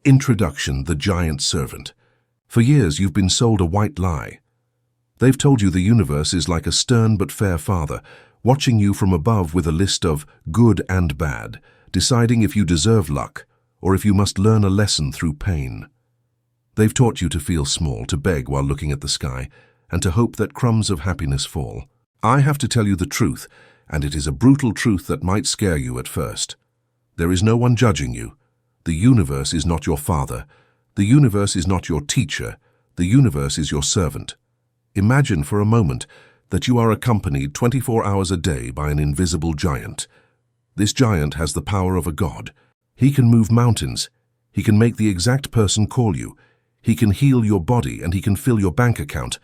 Introduction: The Giant Servant. For years you've been sold a white lie. They've told you the universe is like a stern but fair father, watching you from above with a list of good and bad, deciding if you deserve luck or if you must learn a lesson through pain. They've taught you to feel small, to beg while looking at the sky, and to hope that crumbs of happiness fall. I have to tell you the truth, and it is a brutal truth that might scare you at first. There is no one judging you. The universe is not your father. The universe is not your teacher. The universe is your servant. Imagine for a moment that you are accompanied 24 hours a day by an invisible giant. This giant has the power of a god. He can move mountains. He can make the exact person call you. He can heal your body and he can fill your bank account.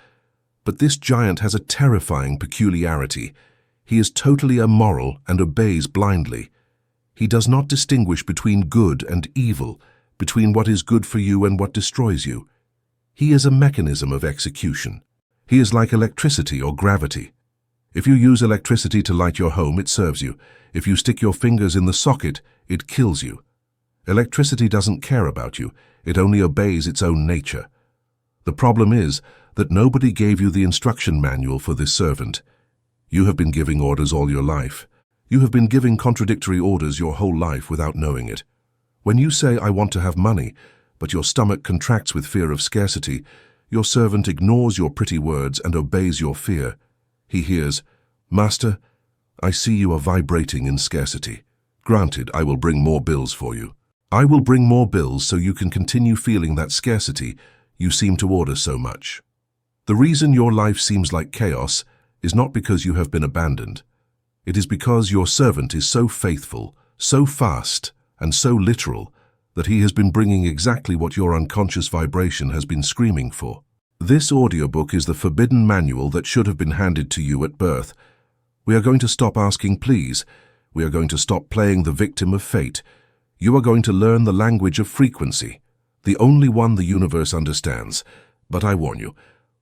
But this giant has a terrifying peculiarity. He is totally immoral and obeys blindly. He does not distinguish between good and evil, between what is good for you and what destroys you. He is a mechanism of execution. He is like electricity or gravity. If you use electricity to light your home, it serves you. If you stick your fingers in the socket, it kills you. Electricity doesn't care about you. It only obeys its own nature. The problem is that nobody gave you the instruction manual for this servant. You have been giving orders all your life. You have been giving contradictory orders your whole life without knowing it. When you say, "I want to have money," but your stomach contracts with fear of scarcity, your servant ignores your pretty words and obeys your fear. He hears, "Master, I see you are vibrating in scarcity. Granted, I will bring more bills for you. I will bring more bills so you can continue feeling that scarcity you seem to order so much." The reason your life seems like chaos is not because you have been abandoned. It is because your servant is so faithful, so fast, and so literal that he has been bringing exactly what your unconscious vibration has been screaming for. This audiobook is the forbidden manual that should have been handed to you at birth. We are going to stop asking please. We are going to stop playing the victim of fate. You are going to learn the language of frequency, the only one the universe understands. But I warn you,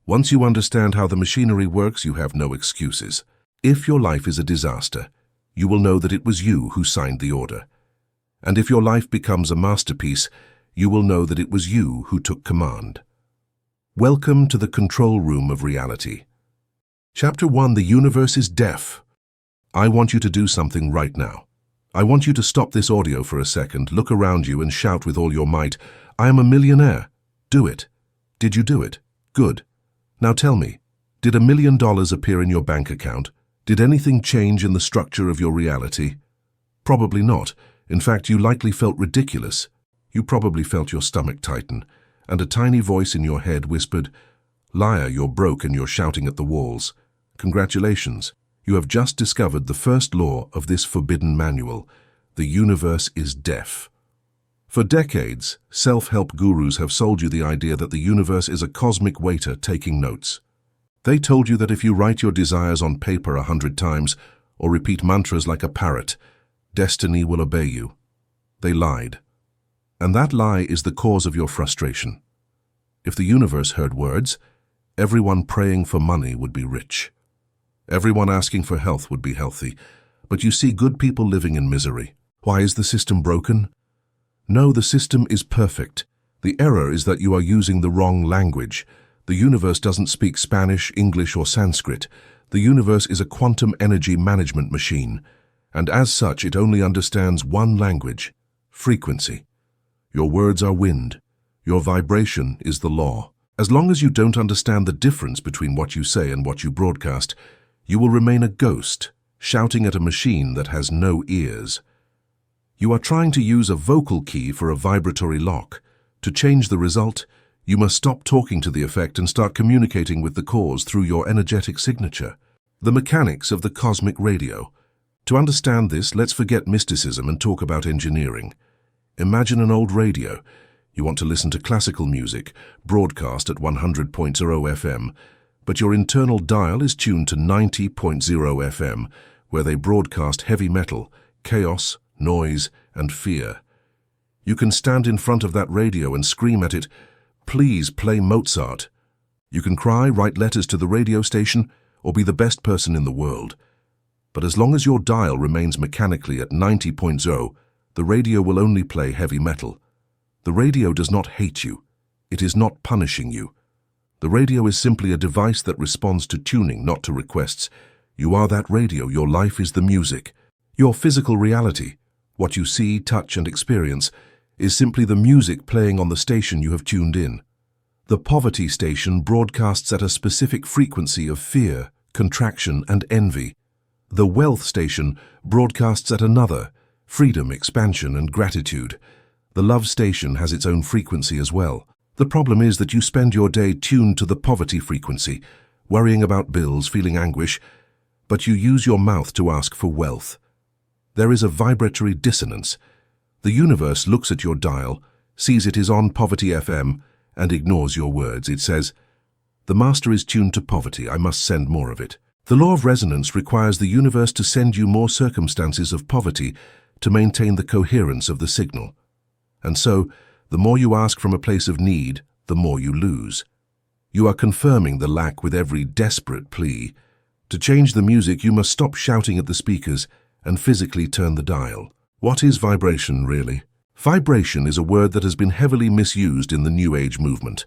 once you understand how the machinery works, you have no excuses. If your life is a disaster, you will know that it was you who signed the order. And if your life becomes a masterpiece, you will know that it was you who took command. Welcome to the control room of reality. Chapter 1: The Universe is Deaf. I want you to do something right now. I want you to stop this audio for a second, look around you and shout with all your might, "I am a millionaire." Do it. Did you do it? Good. Now tell me, did $1 million appear in your bank account? Did anything change in the structure of your reality? Probably not. In fact, you likely felt ridiculous. You probably felt your stomach tighten, and a tiny voice in your head whispered, "Liar, you're broke and you're shouting at the walls." Congratulations. You have just discovered the first law of this forbidden manual. The universe is deaf. For decades, self-help gurus have sold you the idea that the universe is a cosmic waiter taking notes. They told you that if you write your desires on paper 100 times or repeat mantras like a parrot, destiny will obey you. They lied. And that lie is the cause of your frustration. If the universe heard words, everyone praying for money would be rich. Everyone asking for health would be healthy. But you see good people living in misery. Why is the system broken? No, the system is perfect. The error is that you are using the wrong language. The universe doesn't speak Spanish, English, or Sanskrit. The universe is a quantum energy management machine, and as such it only understands one language: frequency. Your words are wind. Your vibration is the law. As long as you don't understand the difference between what you say and what you broadcast, you will remain a ghost, shouting at a machine that has no ears. You are trying to use a vocal key for a vibratory lock. To change the result, you must stop talking to the effect and start communicating with the cause through your energetic signature. The mechanics of the cosmic radio. To understand this, let's forget mysticism and talk about engineering. Imagine an old radio. You want to listen to classical music, broadcast at 100.0 FM, but your internal dial is tuned to 90.0 FM, where they broadcast heavy metal, chaos, noise, and fear. You can stand in front of that radio and scream at it, "Please play Mozart." You can cry, write letters to the radio station, or be the best person in the world. But as long as your dial remains mechanically at 90.0, the radio will only play heavy metal. The radio does not hate you. It is not punishing you. The radio is simply a device that responds to tuning, not to requests. You are that radio. Your life is the music. Your physical reality, what you see, touch, and experience, is simply the music playing on the station you have tuned in. The poverty station broadcasts at a specific frequency of fear, contraction, and envy. The wealth station broadcasts at another, freedom, expansion, and gratitude. The love station has its own frequency as well. The problem is that you spend your day tuned to the poverty frequency, worrying about bills, feeling anguish, but you use your mouth to ask for wealth. There is a vibratory dissonance. The universe looks at your dial, sees it is on Poverty FM, and ignores your words. It says, "The master is tuned to poverty, I must send more of it." The law of resonance requires the universe to send you more circumstances of poverty to maintain the coherence of the signal. And so, the more you ask from a place of need, the more you lose. You are confirming the lack with every desperate plea. To change the music, you must stop shouting at the speakers and physically turn the dial. What is vibration, really? Vibration is a word that has been heavily misused in the New Age movement.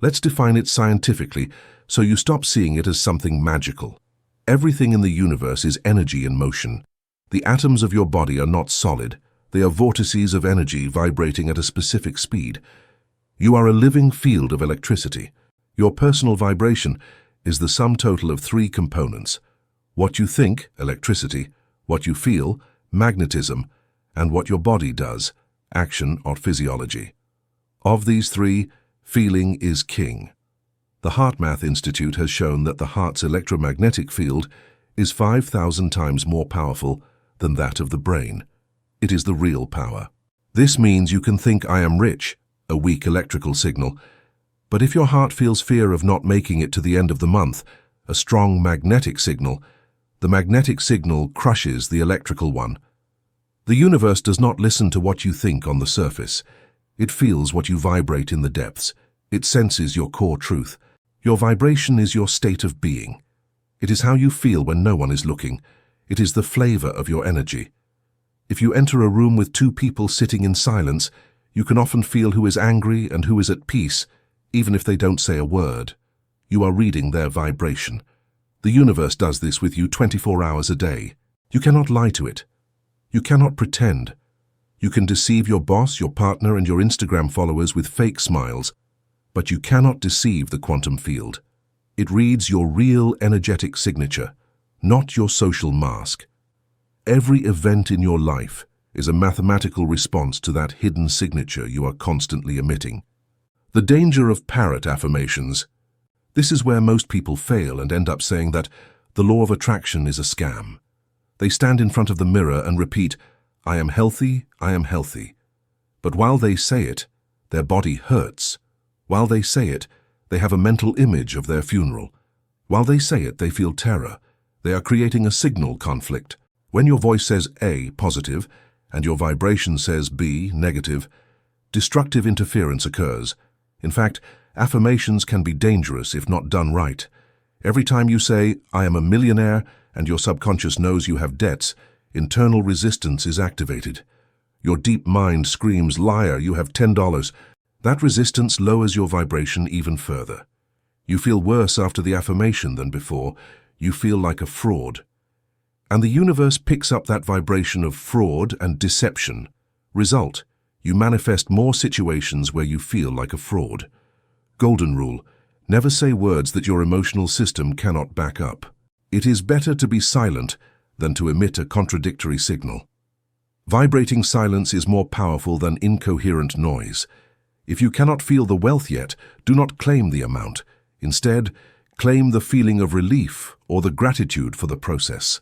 Let's define it scientifically so you stop seeing it as something magical. Everything in the universe is energy in motion. The atoms of your body are not solid. They are vortices of energy vibrating at a specific speed. You are a living field of electricity. Your personal vibration is the sum total of three components: what you think, electricity; what you feel, magnetism; and what your body does, action or physiology. Of these three, feeling is king. The HeartMath Institute has shown that the heart's electromagnetic field is 5,000 times more powerful than that of the brain. It is the real power. This means you can think "I am rich," a weak electrical signal, but if your heart feels fear of not making it to the end of the month, a strong magnetic signal, the magnetic signal crushes the electrical one. The universe does not listen to what you think on the surface. It feels what you vibrate in the depths. It senses your core truth. Your vibration is your state of being. It is how you feel when no one is looking. It is the flavor of your energy. If you enter a room with two people sitting in silence, you can often feel who is angry and who is at peace, even if they don't say a word. You are reading their vibration. The universe does this with you 24 hours a day. You cannot lie to it. You cannot pretend. You can deceive your boss, your partner, and your Instagram followers with fake smiles, but you cannot deceive the quantum field. It reads your real energetic signature, not your social mask. Every event in your life is a mathematical response to that hidden signature you are constantly emitting. The danger of parrot affirmations. This is where most people fail and end up saying that the law of attraction is a scam. They stand in front of the mirror and repeat, "I am healthy, I am healthy." But while they say it, their body hurts. While they say it, they have a mental image of their funeral. While they say it, they feel terror. They are creating a signal conflict. When your voice says A, positive, and your vibration says B, negative, destructive interference occurs. In fact, affirmations can be dangerous if not done right. Every time you say, "I am a millionaire," and your subconscious knows you have debts, internal resistance is activated. Your deep mind screams, "Liar, you have $10. That resistance lowers your vibration even further. You feel worse after the affirmation than before. You feel like a fraud. And the universe picks up that vibration of fraud and deception. Result, you manifest more situations where you feel like a fraud. Golden rule, never say words that your emotional system cannot back up. It is better to be silent than to emit a contradictory signal. Vibrating silence is more powerful than incoherent noise. If you cannot feel the wealth yet, do not claim the amount. Instead, claim the feeling of relief or the gratitude for the process.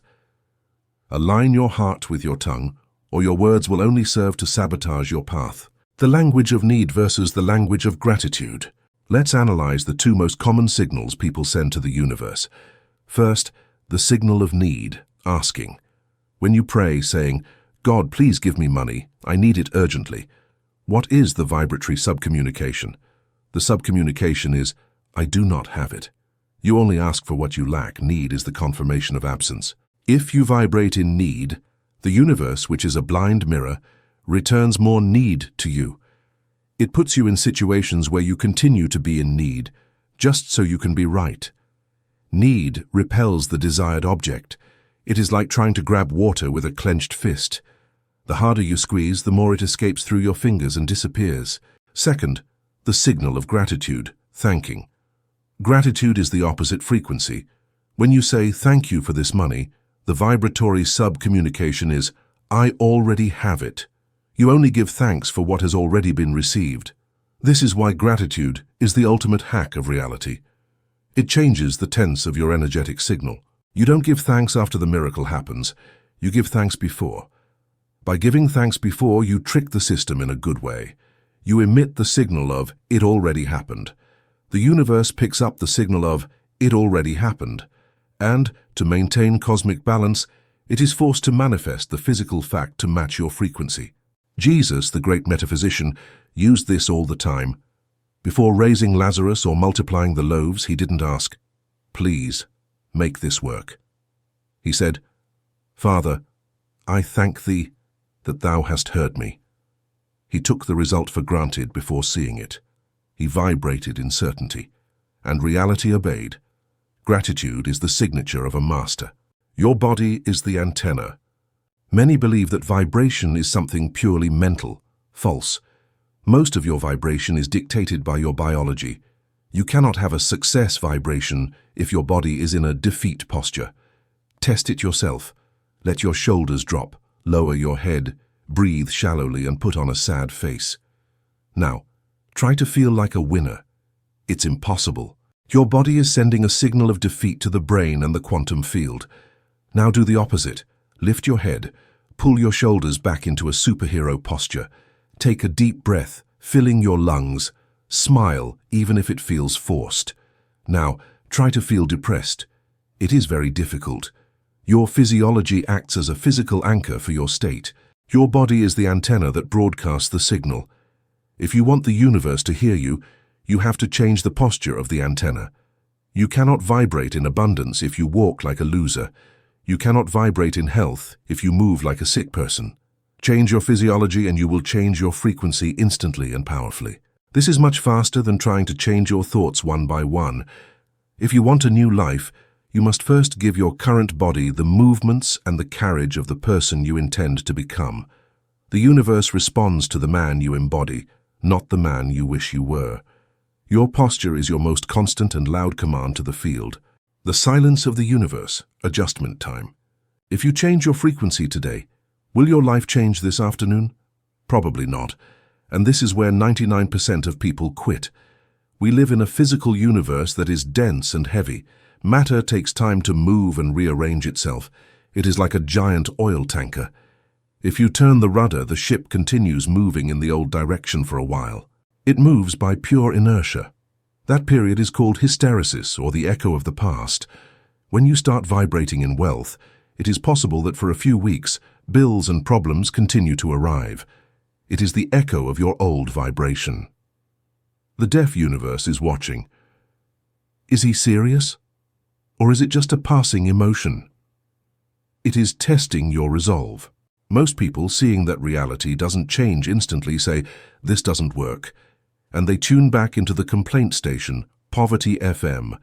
Align your heart with your tongue, or your words will only serve to sabotage your path. The language of need versus the language of gratitude. Let's analyze the two most common signals people send to the universe. First, the signal of need, asking. When you pray, saying, "God, please give me money, I need it urgently." What is the vibratory subcommunication? The subcommunication is, "I do not have it." You only ask for what you lack. Need is the confirmation of absence. If you vibrate in need, the universe, which is a blind mirror, returns more need to you. It puts you in situations where you continue to be in need, just so you can be right. Need repels the desired object. It is like trying to grab water with a clenched fist. The harder you squeeze, the more it escapes through your fingers and disappears. Second, the signal of gratitude, thanking. Gratitude is the opposite frequency. When you say, "Thank you for this money," the vibratory sub-communication is, "I already have it." You only give thanks for what has already been received. This is why gratitude is the ultimate hack of reality. It changes the tense of your energetic signal. You don't give thanks after the miracle happens. You give thanks before. By giving thanks before, you trick the system in a good way. You emit the signal of, "It already happened." The universe picks up the signal of, "It already happened." And, to maintain cosmic balance, it is forced to manifest the physical fact to match your frequency. Jesus, the great metaphysician, used this all the time. Before raising Lazarus or multiplying the loaves, he didn't ask, "Please, make this work." He said, "Father, I thank thee that thou hast heard me." He took the result for granted before seeing it. He vibrated in certainty, and reality obeyed. Gratitude is the signature of a master. Your body is the antenna. Many believe that vibration is something purely mental. False. Most of your vibration is dictated by your biology. You cannot have a success vibration if your body is in a defeat posture. Test it yourself. Let your shoulders drop, lower your head, breathe shallowly and put on a sad face. Now, try to feel like a winner. It's impossible. Your body is sending a signal of defeat to the brain and the quantum field. Now do the opposite. Lift your head. Pull your shoulders back into a superhero posture. Take a deep breath, filling your lungs. Smile, even if it feels forced. Now, try to feel depressed. It is very difficult. Your physiology acts as a physical anchor for your state. Your body is the antenna that broadcasts the signal. If you want the universe to hear you, you have to change the posture of the antenna. You cannot vibrate in abundance if you walk like a loser. You cannot vibrate in health if you move like a sick person. Change your physiology and you will change your frequency instantly and powerfully. This is much faster than trying to change your thoughts one by one. If you want a new life, you must first give your current body the movements and the carriage of the person you intend to become. The universe responds to the man you embody, not the man you wish you were. Your posture is your most constant and loud command to the field. The silence of the universe, adjustment time. If you change your frequency today, will your life change this afternoon? Probably not. And this is where 99% of people quit. We live in a physical universe that is dense and heavy. Matter takes time to move and rearrange itself. It is like a giant oil tanker. If you turn the rudder, the ship continues moving in the old direction for a while. It moves by pure inertia. That period is called hysteresis, or the echo of the past. When you start vibrating in wealth, it is possible that for a few weeks, bills and problems continue to arrive. It is the echo of your old vibration. The deaf universe is watching. Is he serious? Or is it just a passing emotion? It is testing your resolve. Most people, seeing that reality doesn't change instantly, say, "This doesn't work." And they tune back into the complaint station, Poverty FM.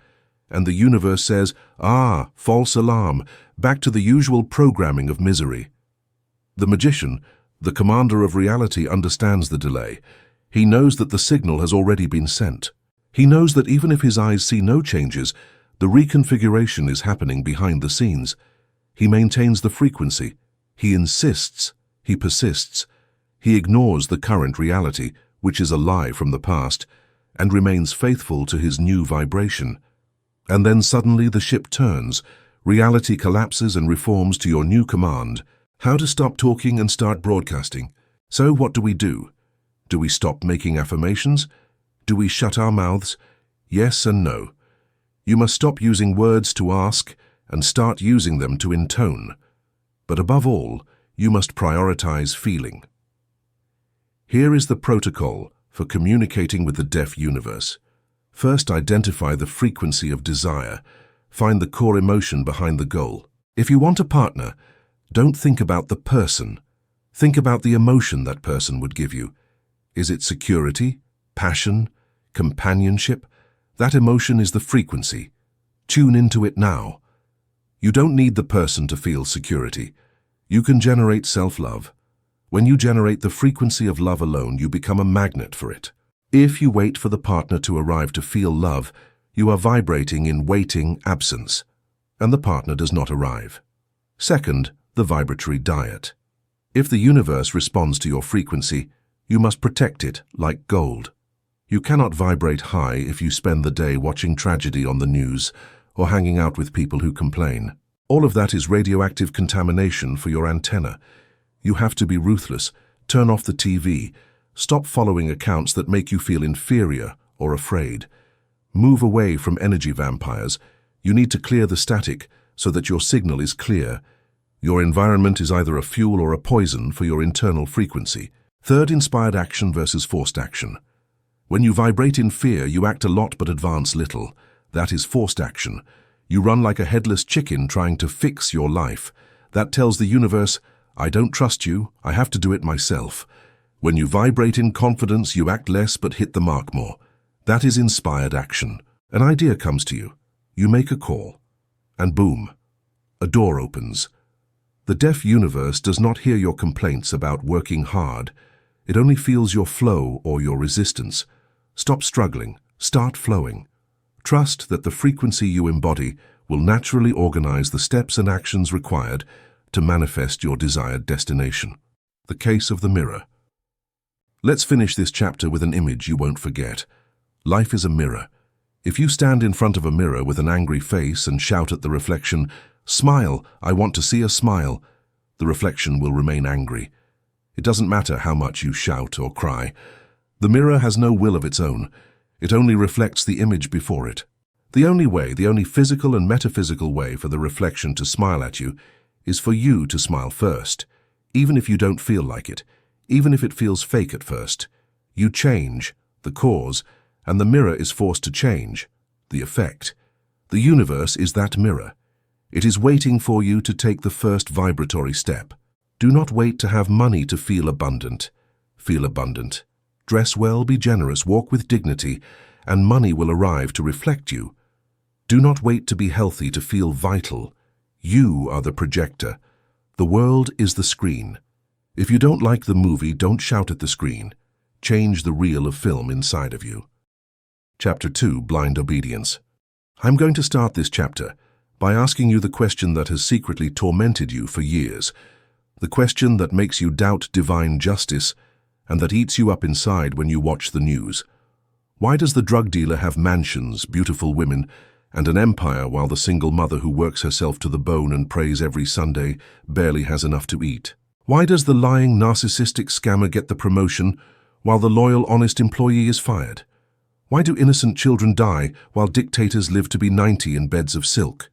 And the universe says, "Ah, false alarm, back to the usual programming of misery." The magician, the commander of reality, understands the delay. He knows that the signal has already been sent. He knows that even if his eyes see no changes, the reconfiguration is happening behind the scenes. He maintains the frequency. He insists. He persists. He ignores the current reality, which is a lie from the past, and remains faithful to his new vibration. And then suddenly the ship turns. Reality collapses and reforms to your new command. How to stop talking and start broadcasting. So what do we do? Do we stop making affirmations? Do we shut our mouths? Yes and no. You must stop using words to ask and start using them to intone. But above all, you must prioritize feeling. Here is the protocol for communicating with the deaf universe. First, identify the frequency of desire. Find the core emotion behind the goal. If you want a partner, don't think about the person. Think about the emotion that person would give you. Is it security, passion, companionship? That emotion is the frequency. Tune into it now. You don't need the person to feel security. You can generate self-love. When you generate the frequency of love alone, you become a magnet for it. If you wait for the partner to arrive to feel love, you are vibrating in waiting absence, and the partner does not arrive. Second, the vibratory diet. If the universe responds to your frequency, you must protect it like gold. You cannot vibrate high if you spend the day watching tragedy on the news or hanging out with people who complain. All of that is radioactive contamination for your antenna. You have to be ruthless. Turn off the TV. Stop following accounts that make you feel inferior or afraid. Move away from energy vampires. You need to clear the static so that your signal is clear. Your environment is either a fuel or a poison for your internal frequency. Third, inspired action versus forced action. When you vibrate in fear, you act a lot but advance little. That is forced action. You run like a headless chicken trying to fix your life. That tells the universe, I don't trust you, I have to do it myself. When you vibrate in confidence, you act less but hit the mark more. That is inspired action. An idea comes to you. You make a call. And boom, a door opens. The deaf universe does not hear your complaints about working hard. It only feels your flow or your resistance. Stop struggling. Start flowing. Trust that the frequency you embody will naturally organize the steps and actions required to manifest your desired destination. The case of the mirror. Let's finish this chapter with an image you won't forget. Life is a mirror. If you stand in front of a mirror with an angry face and shout at the reflection, "Smile, I want to see a smile," the reflection will remain angry. It doesn't matter how much you shout or cry. The mirror has no will of its own. It only reflects the image before it. The only physical and metaphysical way for the reflection to smile at you is for you to smile first, even if you don't feel like it, even if it feels fake at first. You change, the cause, and the mirror is forced to change, the effect. The universe is that mirror. It is waiting for you to take the first vibratory step. Do not wait to have money to feel abundant. Feel abundant. Dress well, be generous, walk with dignity, and money will arrive to reflect you. Do not wait to be healthy to feel vital. You are the projector. The world is the screen. If you don't like the movie, don't shout at the screen. Change the reel of film inside of you. Chapter 2, Blind Obedience. I'm going to start this chapter by asking you the question that has secretly tormented you for years. The question that makes you doubt divine justice and that eats you up inside when you watch the news. Why does the drug dealer have mansions, beautiful women, and an empire while the single mother who works herself to the bone and prays every Sunday barely has enough to eat? Why does the lying, narcissistic scammer get the promotion while the loyal, honest employee is fired? Why do innocent children die while dictators live to be 90 in beds of silk?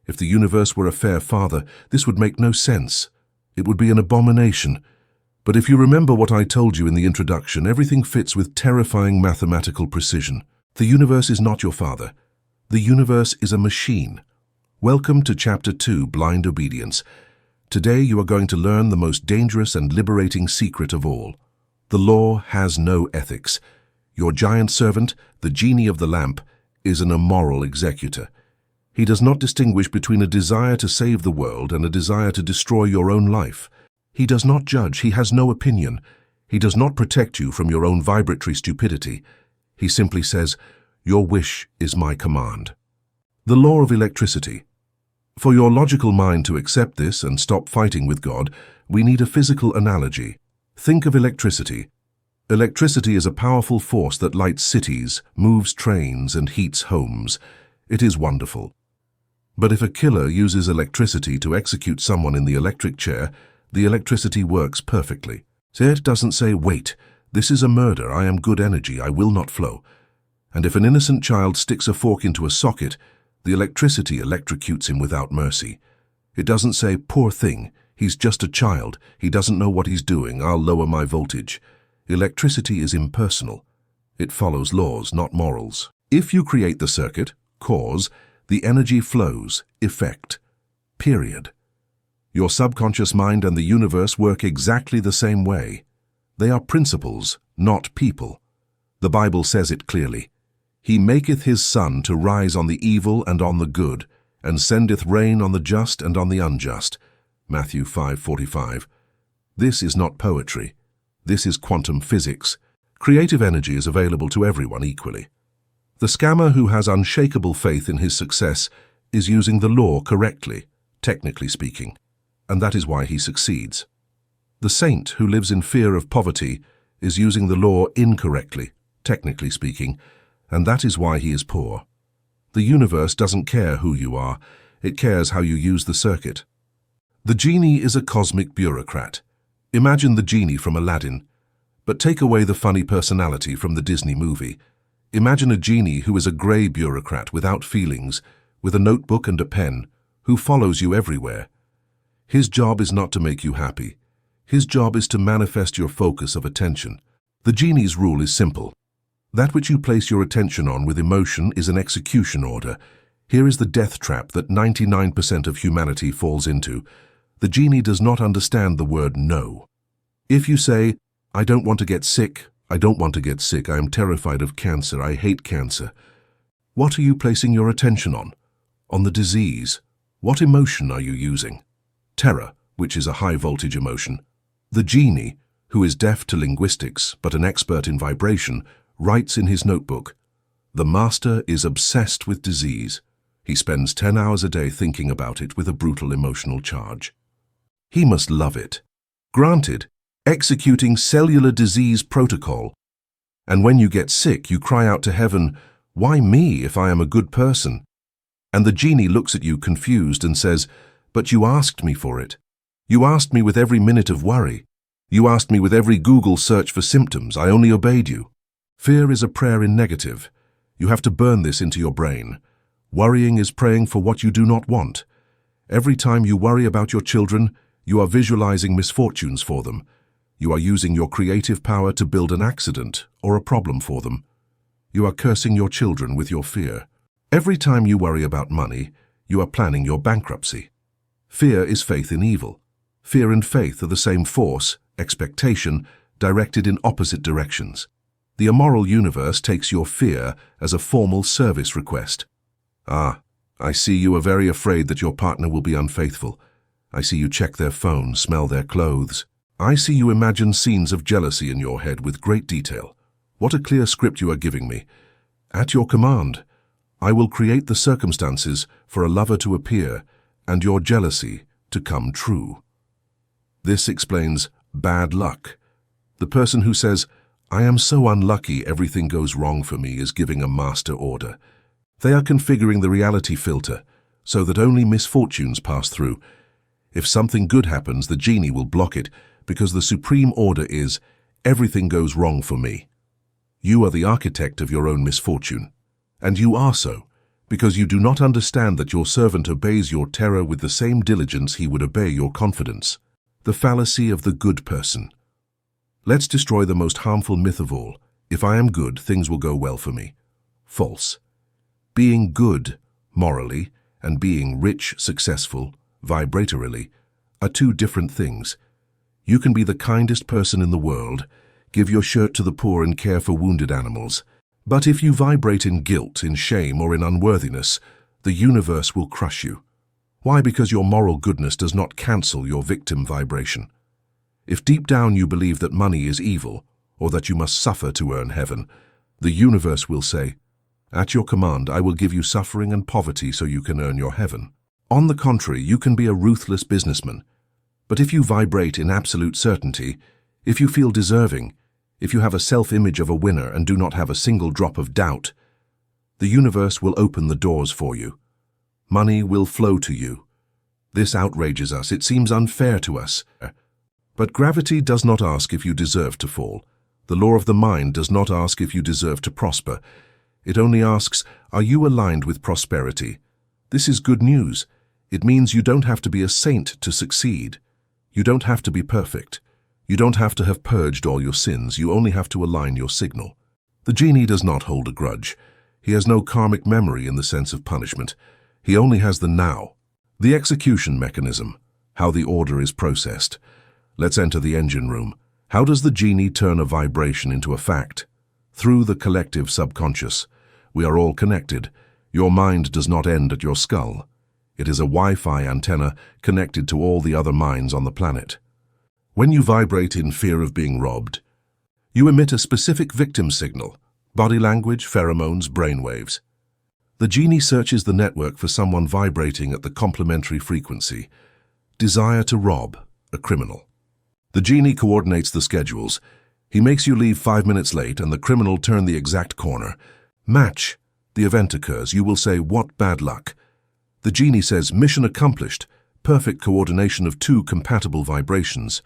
If the universe were a fair father, this would make no sense. It would be an abomination. But if you remember what I told you in the introduction, everything fits with terrifying mathematical precision. The universe is not your father. The universe is a machine. Welcome to Chapter 2, Blind Obedience. Today you are going to learn the most dangerous and liberating secret of all. The law has no ethics. Your giant servant, the genie of the lamp, is an immoral executor. He does not distinguish between a desire to save the world and a desire to destroy your own life. He does not judge. He has no opinion. He does not protect you from your own vibratory stupidity. He simply says, "Your wish is my command." The law of electricity. For your logical mind to accept this and stop fighting with God, we need a physical analogy. Think of electricity. Electricity is a powerful force that lights cities, moves trains, and heats homes. It is wonderful. But if a killer uses electricity to execute someone in the electric chair, the electricity works perfectly. So it doesn't say, "Wait, this is a murder, I am good energy, I will not flow." And if an innocent child sticks a fork into a socket, the electricity electrocutes him without mercy. It doesn't say, "Poor thing, he's just a child, he doesn't know what he's doing, I'll lower my voltage." Electricity is impersonal. It follows laws, not morals. If you create the circuit, cause, the energy flows, effect. Period. Your subconscious mind and the universe work exactly the same way. They are principles, not people. The Bible says it clearly. He maketh his sun to rise on the evil and on the good, and sendeth rain on the just and on the unjust. Matthew 5:45. This is not poetry. This is quantum physics. Creative energy is available to everyone equally. The scammer who has unshakable faith in his success is using the law correctly, technically speaking, and that is why he succeeds. The saint who lives in fear of poverty is using the law incorrectly, technically speaking, and that is why he is poor. The universe doesn't care who you are, it cares how you use the circuit. The genie is a cosmic bureaucrat. Imagine the genie from Aladdin, but take away the funny personality from the Disney movie. Imagine a genie who is a grey bureaucrat without feelings, with a notebook and a pen, who follows you everywhere. His job is not to make you happy. His job is to manifest your focus of attention. The genie's rule is simple. That which you place your attention on with emotion is an execution order. Here is the death trap that 99% of humanity falls into. The genie does not understand the word no. If you say, I don't want to get sick, I don't want to get sick, I am terrified of cancer, I hate cancer. What are you placing your attention on? On the disease. What emotion are you using? Terror, which is a high-voltage emotion. The genie, who is deaf to linguistics but an expert in vibration, writes in his notebook, the master is obsessed with disease. He spends 10 hours a day thinking about it with a brutal emotional charge. He must love it. Granted, executing cellular disease protocol. And when you get sick, you cry out to heaven, why me if I am a good person? And the genie looks at you confused and says, but you asked me for it. You asked me with every minute of worry. You asked me with every Google search for symptoms. I only obeyed you. Fear is a prayer in negative. You have to burn this into your brain. Worrying is praying for what you do not want. Every time you worry about your children, you are visualizing misfortunes for them. You are using your creative power to build an accident or a problem for them. You are cursing your children with your fear. Every time you worry about money, you are planning your bankruptcy. Fear is faith in evil. Fear and faith are the same force, expectation, directed in opposite directions. The immoral universe takes your fear as a formal service request. Ah, I see you are very afraid that your partner will be unfaithful. I see you check their phone, smell their clothes. I see you imagine scenes of jealousy in your head with great detail. What a clear script you are giving me. At your command, I will create the circumstances for a lover to appear and your jealousy to come true. This explains bad luck. The person who says, I am so unlucky everything goes wrong for me is giving a master order. They are configuring the reality filter so that only misfortunes pass through. If something good happens, the genie will block it because the supreme order is, everything goes wrong for me. You are the architect of your own misfortune. And you are so, because you do not understand that your servant obeys your terror with the same diligence he would obey your confidence. The fallacy of the good person. Let's destroy the most harmful myth of all. If I am good, things will go well for me. False. Being good, morally, and being rich, successful, vibratorily, are two different things. You can be the kindest person in the world, give your shirt to the poor and care for wounded animals. But if you vibrate in guilt, in shame, or in unworthiness, the universe will crush you. Why? Because your moral goodness does not cancel your victim vibration. If deep down you believe that money is evil, or that you must suffer to earn heaven, the universe will say, at your command I will give you suffering and poverty so you can earn your heaven. On the contrary, you can be a ruthless businessman. But if you vibrate in absolute certainty, if you feel deserving, if you have a self-image of a winner and do not have a single drop of doubt, the universe will open the doors for you. Money will flow to you. This outrages us. It seems unfair to us. But gravity does not ask if you deserve to fall. The law of the mind does not ask if you deserve to prosper. It only asks, are you aligned with prosperity? This is good news. It means you don't have to be a saint to succeed. You don't have to be perfect. You don't have to have purged all your sins. You only have to align your signal. The genie does not hold a grudge. He has no karmic memory in the sense of punishment. He only has the now. The execution mechanism, how the order is processed. Let's enter the engine room. How does the genie turn a vibration into a fact? Through the collective subconscious. We are all connected. Your mind does not end at your skull. It is a Wi-Fi antenna connected to all the other minds on the planet. When you vibrate in fear of being robbed, you emit a specific victim signal, body language, pheromones, brainwaves. The genie searches the network for someone vibrating at the complementary frequency. Desire to rob, a criminal. The genie coordinates the schedules. He makes you leave 5 minutes late and the criminal turn the exact corner. Match. The event occurs. You will say, "What bad luck." The genie says, "Mission accomplished." Perfect coordination of two compatible vibrations.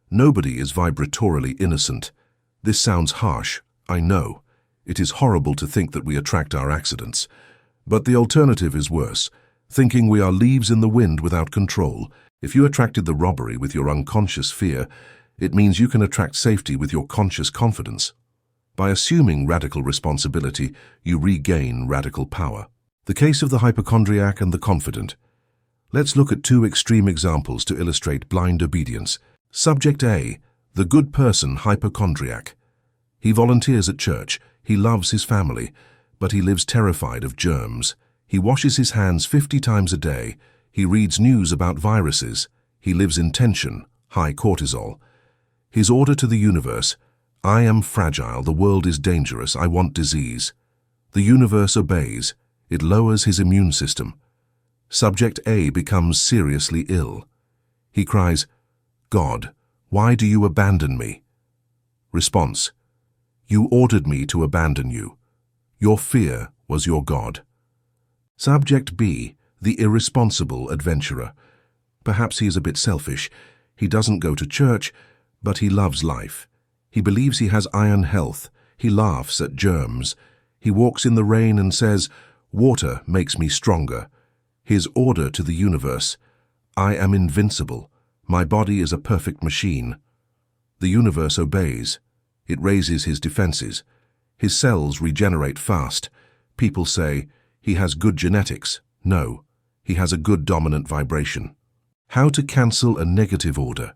Nobody is vibratorily innocent. This sounds harsh, I know. It is horrible to think that we attract our accidents. But the alternative is worse, thinking we are leaves in the wind without control. If you attracted the robbery with your unconscious fear, it means you can attract safety with your conscious confidence. By assuming radical responsibility, you regain radical power. The case of the hypochondriac and the confident. Let's look at two extreme examples to illustrate blind obedience. Subject A, the good person hypochondriac. He volunteers at church, he loves his family, but he lives terrified of germs. He washes his hands 50 times a day, he reads news about viruses, he lives in tension, high cortisol. His order to the universe: I am fragile, the world is dangerous, I want disease. The universe obeys, it lowers his immune system. Subject A becomes seriously ill. He cries, "God, why do you abandon me?" Response: You ordered me to abandon you. Your fear was your God. Subject B, the irresponsible adventurer. Perhaps he is a bit selfish. He doesn't go to church, but he loves life. He believes he has iron health. He laughs at germs. He walks in the rain and says, "Water makes me stronger." His order to the universe: I am invincible. My body is a perfect machine. The universe obeys. It raises his defenses. His cells regenerate fast. People say, he has good genetics. No, he has a good dominant vibration. How to cancel a negative order.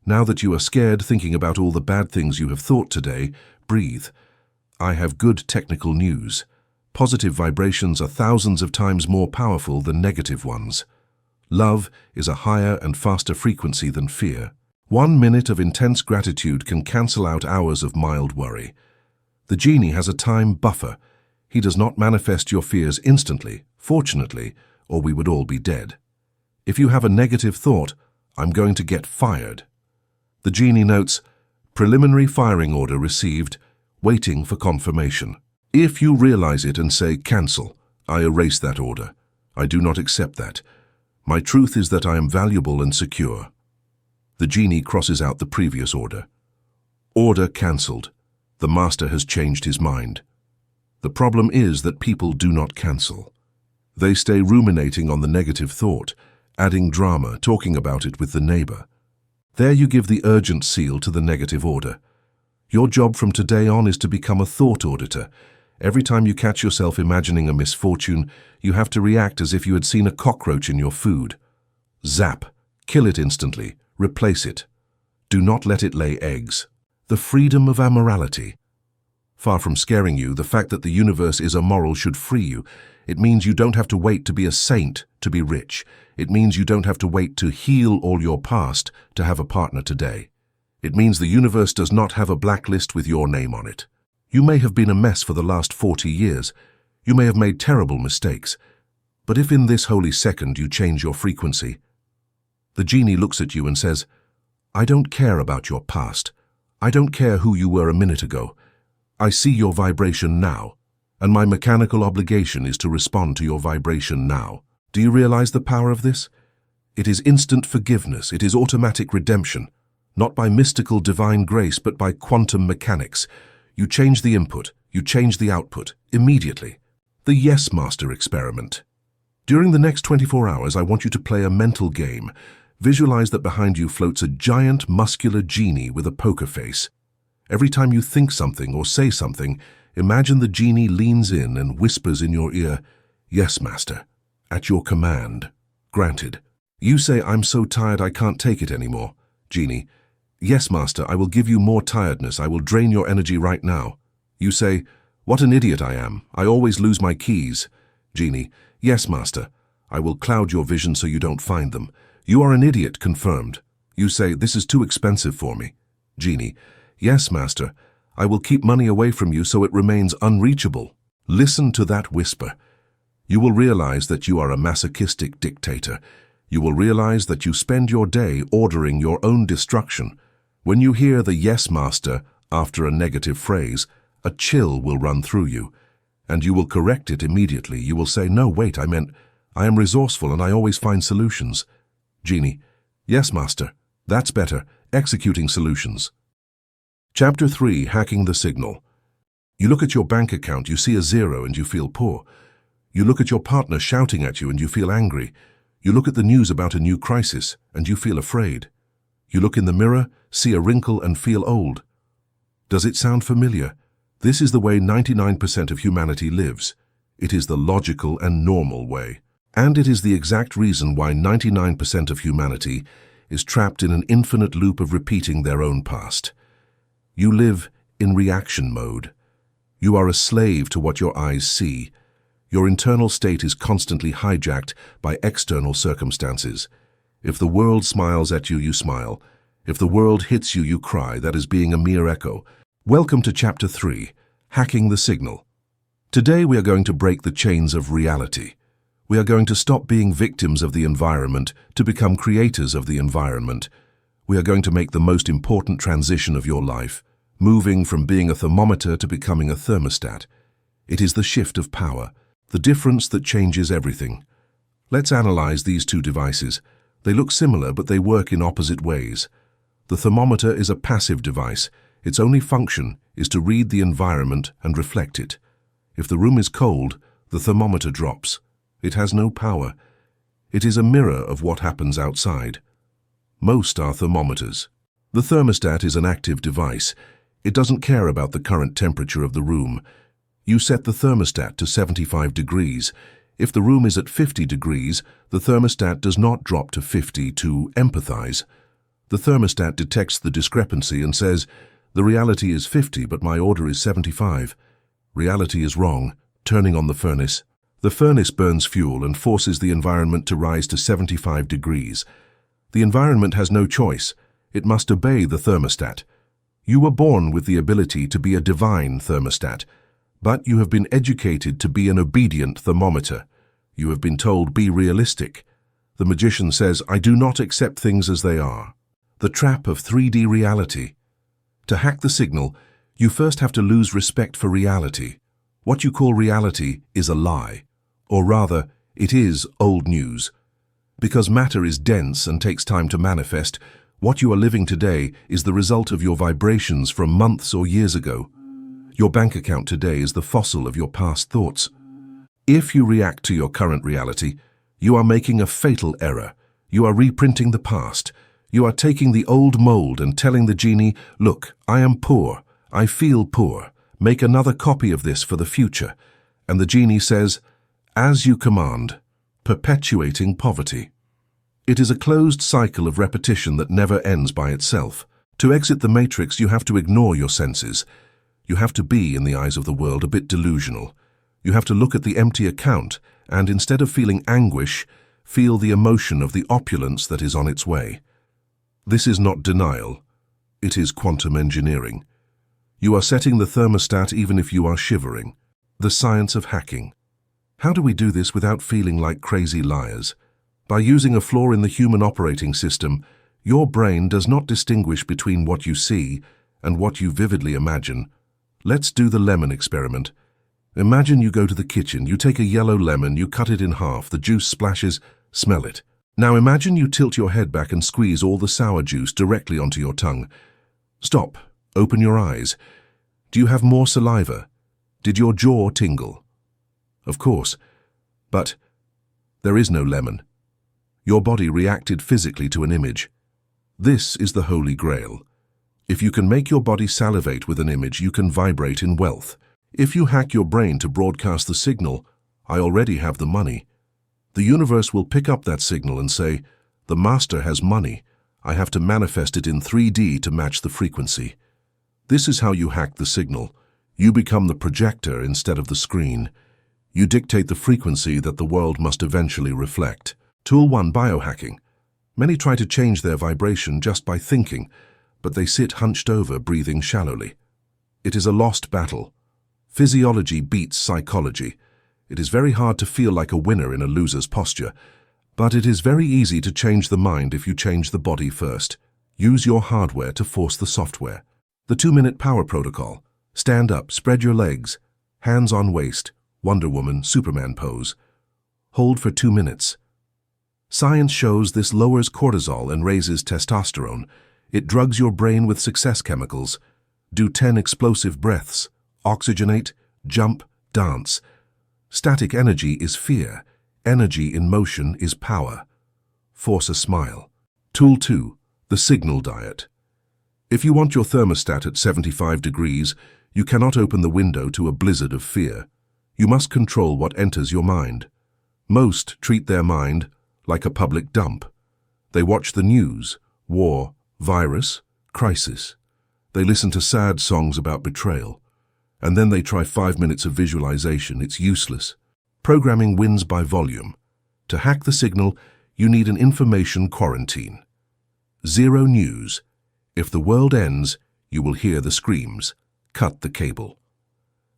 Now that you are scared thinking about all the bad things you have thought today, breathe. I have good technical news. Positive vibrations are thousands of times more powerful than negative ones. Love is a higher and faster frequency than fear. 1 minute of intense gratitude can cancel out hours of mild worry. The genie has a time buffer. He does not manifest your fears instantly, fortunately, or we would all be dead. If you have a negative thought, I'm going to get fired. The genie notes, preliminary firing order received, waiting for confirmation. If you realize it and say cancel, I erase that order. I do not accept that. My truth is that I am valuable and secure. The genie crosses out the previous order. Order cancelled. The master has changed his mind. The problem is that people do not cancel. They stay ruminating on the negative thought, adding drama, talking about it with the neighbor. There you give the urgent seal to the negative order. Your job from today on is to become a thought auditor. Every time you catch yourself imagining a misfortune, you have to react as if you had seen a cockroach in your food. Zap. Kill it instantly. Replace it. Do not let it lay eggs. The freedom of amorality. Far from scaring you, the fact that the universe is amoral should free you. It means you don't have to wait to be a saint to be rich. It means you don't have to wait to heal all your past to have a partner today. It means the universe does not have a blacklist with your name on it. You may have been a mess for the last 40 years. You may have made terrible mistakes. But if in this holy second you change your frequency, the genie looks at you and says, I don't care about your past. I don't care who you were a minute ago. I see your vibration now, and my mechanical obligation is to respond to your vibration now. Do you realize the power of this? It is instant forgiveness. It is automatic redemption, not by mystical divine grace, but by quantum mechanics. You change the input, you change the output, immediately. The Yes Master experiment. During the next 24 hours, I want you to play a mental game. Visualize that behind you floats a giant, muscular genie with a poker face. Every time you think something or say something, imagine the genie leans in and whispers in your ear, Yes, Master, at your command. Granted. You say, I'm so tired I can't take it anymore. Genie, "Yes, master, I will give you more tiredness. I will drain your energy right now." You say, "What an idiot I am. I always lose my keys." Genie, "Yes, master. I will cloud your vision so you don't find them." You are an idiot, confirmed. You say, "This is too expensive for me." Genie, "Yes, master. I will keep money away from you so it remains unreachable." Listen to that whisper. You will realize that you are a masochistic dictator. You will realize that you spend your day ordering your own destruction. When you hear the "yes, master" after a negative phrase, a chill will run through you, and you will correct it immediately. You will say, "No, wait, I meant, I am resourceful and I always find solutions." Genie, "Yes, master. That's better. Executing solutions." Chapter 3, Hacking the Signal. You look at your bank account, you see a zero and you feel poor. You look at your partner shouting at you and you feel angry. You look at the news about a new crisis and you feel afraid. You look in the mirror, see a wrinkle and feel old. Does it sound familiar? This is the way 99% of humanity lives. It is the logical and normal way. And it is the exact reason why 99% of humanity is trapped in an infinite loop of repeating their own past. You live in reaction mode. You are a slave to what your eyes see. Your internal state is constantly hijacked by external circumstances. If the world smiles at you, you smile. If the world hits you, you cry. That is being a mere echo. Welcome to Chapter 3, Hacking the Signal. Today we are going to break the chains of reality. We are going to stop being victims of the environment to become creators of the environment. We are going to make the most important transition of your life, moving from being a thermometer to becoming a thermostat. It is the shift of power, the difference that changes everything. Let's analyze these two devices. They look similar, but they work in opposite ways. The thermometer is a passive device. Its only function is to read the environment and reflect it. If the room is cold, the thermometer drops. It has no power. It is a mirror of what happens outside. Most are thermometers. The thermostat is an active device. It doesn't care about the current temperature of the room. You set the thermostat to 75 degrees. If the room is at 50 degrees, the thermostat does not drop to 50 to empathize. The thermostat detects the discrepancy and says, "The reality is 50, but my order is 75. Reality is wrong, turning on the furnace. The furnace burns fuel and forces the environment to rise to 75 degrees. The environment has no choice. It must obey the thermostat. You were born with the ability to be a divine thermostat, but you have been educated to be an obedient thermometer. You have been told, be realistic. The magician says, I do not accept things as they are. The trap of 3D reality. To hack the signal, you first have to lose respect for reality. What you call reality is a lie. Or rather, it is old news. Because matter is dense and takes time to manifest, what you are living today is the result of your vibrations from months or years ago. Your bank account today is the fossil of your past thoughts. If you react to your current reality, you are making a fatal error. You are reprinting the past. You are taking the old mold and telling the genie, look, I am poor. I feel poor. Make another copy of this for the future. And the genie says, as you command, perpetuating poverty. It is a closed cycle of repetition that never ends by itself. To exit the matrix, you have to ignore your senses. You have to be, in the eyes of the world, a bit delusional. You have to look at the empty account and, instead of feeling anguish, feel the emotion of the opulence that is on its way. This is not denial. It is quantum engineering. You are setting the thermostat even if you are shivering. The science of hacking. How do we do this without feeling like crazy liars? By using a flaw in the human operating system, your brain does not distinguish between what you see and what you vividly imagine. Let's do the lemon experiment. Imagine you go to the kitchen, you take a yellow lemon, you cut it in half, the juice splashes, smell it. Now imagine you tilt your head back and squeeze all the sour juice directly onto your tongue. Stop. Open your eyes. Do you have more saliva? Did your jaw tingle? Of course. But there is no lemon. Your body reacted physically to an image. This is the Holy Grail. If you can make your body salivate with an image, you can vibrate in wealth. If you hack your brain to broadcast the signal, I already have the money. The universe will pick up that signal and say, the master has money. I have to manifest it in 3D to match the frequency. This is how you hack the signal. You become the projector instead of the screen. You dictate the frequency that the world must eventually reflect. Tool 1. Biohacking. Many try to change their vibration just by thinking, but they sit hunched over, breathing shallowly. It is a lost battle. Physiology beats psychology. It is very hard to feel like a winner in a loser's posture, but it is very easy to change the mind if you change the body first. Use your hardware to force the software. The 2-minute power protocol. Stand up, spread your legs, hands on waist, Wonder Woman, Superman pose. Hold for 2 minutes. Science shows this lowers cortisol and raises testosterone. It drugs your brain with success chemicals. Do 10 explosive breaths. Oxygenate, jump, dance. Static energy is fear. Energy in motion is power. Force a smile. Tool 2. The signal diet. If you want your thermostat at 75 degrees, you cannot open the window to a blizzard of fear. You must control what enters your mind. Most treat their mind like a public dump. They watch the news, war, virus, crisis. They listen to sad songs about betrayal. And then they try 5 minutes of visualization. It's useless. Programming wins by volume. To hack the signal, you need an information quarantine. Zero news. If the world ends, you will hear the screams. Cut the cable.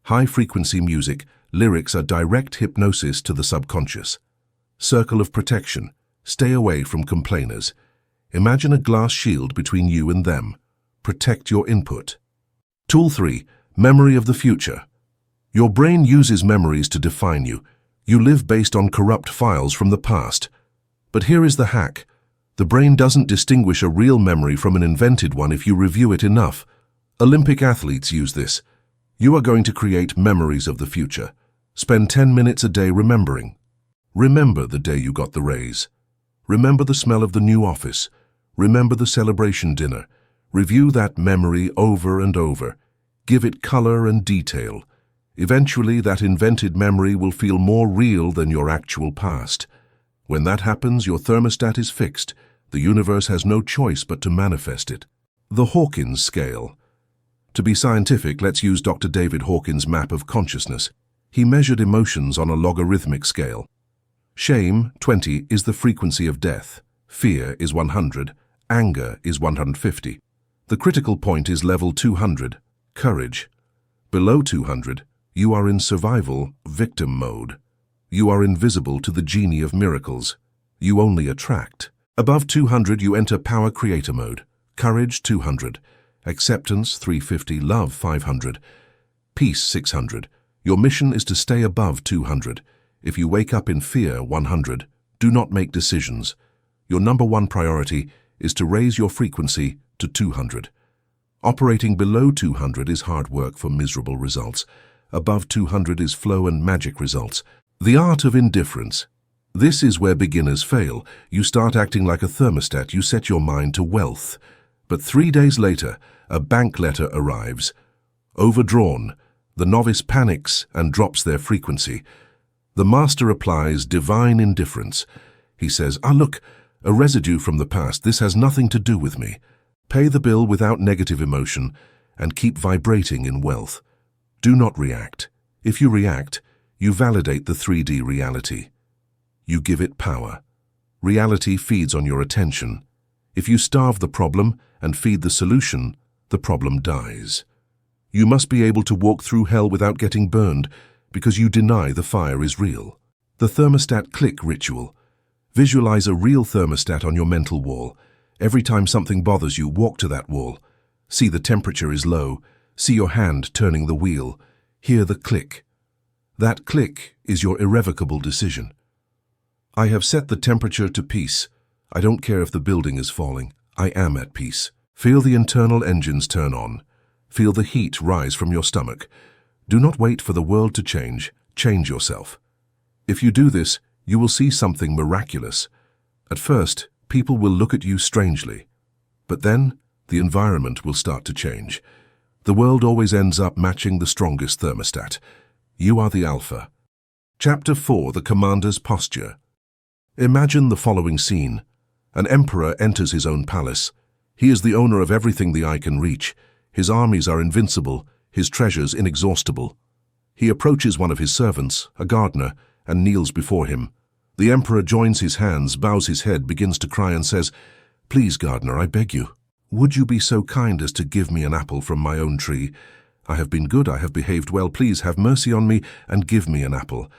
High-frequency music, lyrics are direct hypnosis to the subconscious. Circle of protection. Stay away from complainers. Imagine a glass shield between you and them. Protect your input. Tool 3. Memory of the future. Your brain uses memories to define you. You live based on corrupt files from the past. But here is the hack. The brain doesn't distinguish a real memory from an invented one if you review it enough. Olympic athletes use this. You are going to create memories of the future. Spend 10 minutes a day remembering. Remember the day you got the raise. Remember the smell of the new office. Remember the celebration dinner. Review that memory over and over. Give it color and detail. Eventually, that invented memory will feel more real than your actual past. When that happens, your thermostat is fixed. The universe has no choice but to manifest it. The Hawkins scale. To be scientific, let's use Dr. David Hawkins' map of consciousness. He measured emotions on a logarithmic scale. Shame, 20, is the frequency of death. Fear is 100. Anger is 150. The critical point is level 200, courage. Below 200, you are in survival, victim mode. You are invisible to the genie of miracles. You only attract. Above 200, you enter power creator mode. Courage, 200. Acceptance, 350. Love, 500. Peace, 600. Your mission is to stay above 200. If you wake up in fear, 100. Do not make decisions. Your number one priority is to raise your frequency to 200. Operating below 200 is hard work for miserable results. Above 200 is flow and magic results. The art of indifference. This is where beginners fail. You start acting like a thermostat. You set your mind to wealth. But 3 days later, a bank letter arrives. Overdrawn, the novice panics and drops their frequency. The master applies divine indifference. He says, look, a residue from the past. This has nothing to do with me. Pay the bill without negative emotion and keep vibrating in wealth. Do not react. If you react, you validate the 3D reality. You give it power. Reality feeds on your attention. If you starve the problem and feed the solution, the problem dies. You must be able to walk through hell without getting burned because you deny the fire is real. The thermostat click ritual. Visualize a real thermostat on your mental wall. Every time something bothers you, walk to that wall. See the temperature is low. See your hand turning the wheel. Hear the click. That click is your irrevocable decision. I have set the temperature to peace. I don't care if the building is falling. I am at peace. Feel the internal engines turn on. Feel the heat rise from your stomach. Do not wait for the world to change. Change yourself. If you do this, you will see something miraculous. At first, people will look at you strangely. But then, the environment will start to change. The world always ends up matching the strongest thermostat. You are the alpha. Chapter 4. The Commander's Posture. Imagine the following scene. An emperor enters his own palace. He is the owner of everything the eye can reach. His armies are invincible, his treasures inexhaustible. He approaches one of his servants, a gardener, and kneels before him. The emperor joins his hands, bows his head, begins to cry and says, "Please, gardener, I beg you, would you be so kind as to give me an apple from my own tree? I have been good, I have behaved well, please have mercy on me and give me an apple.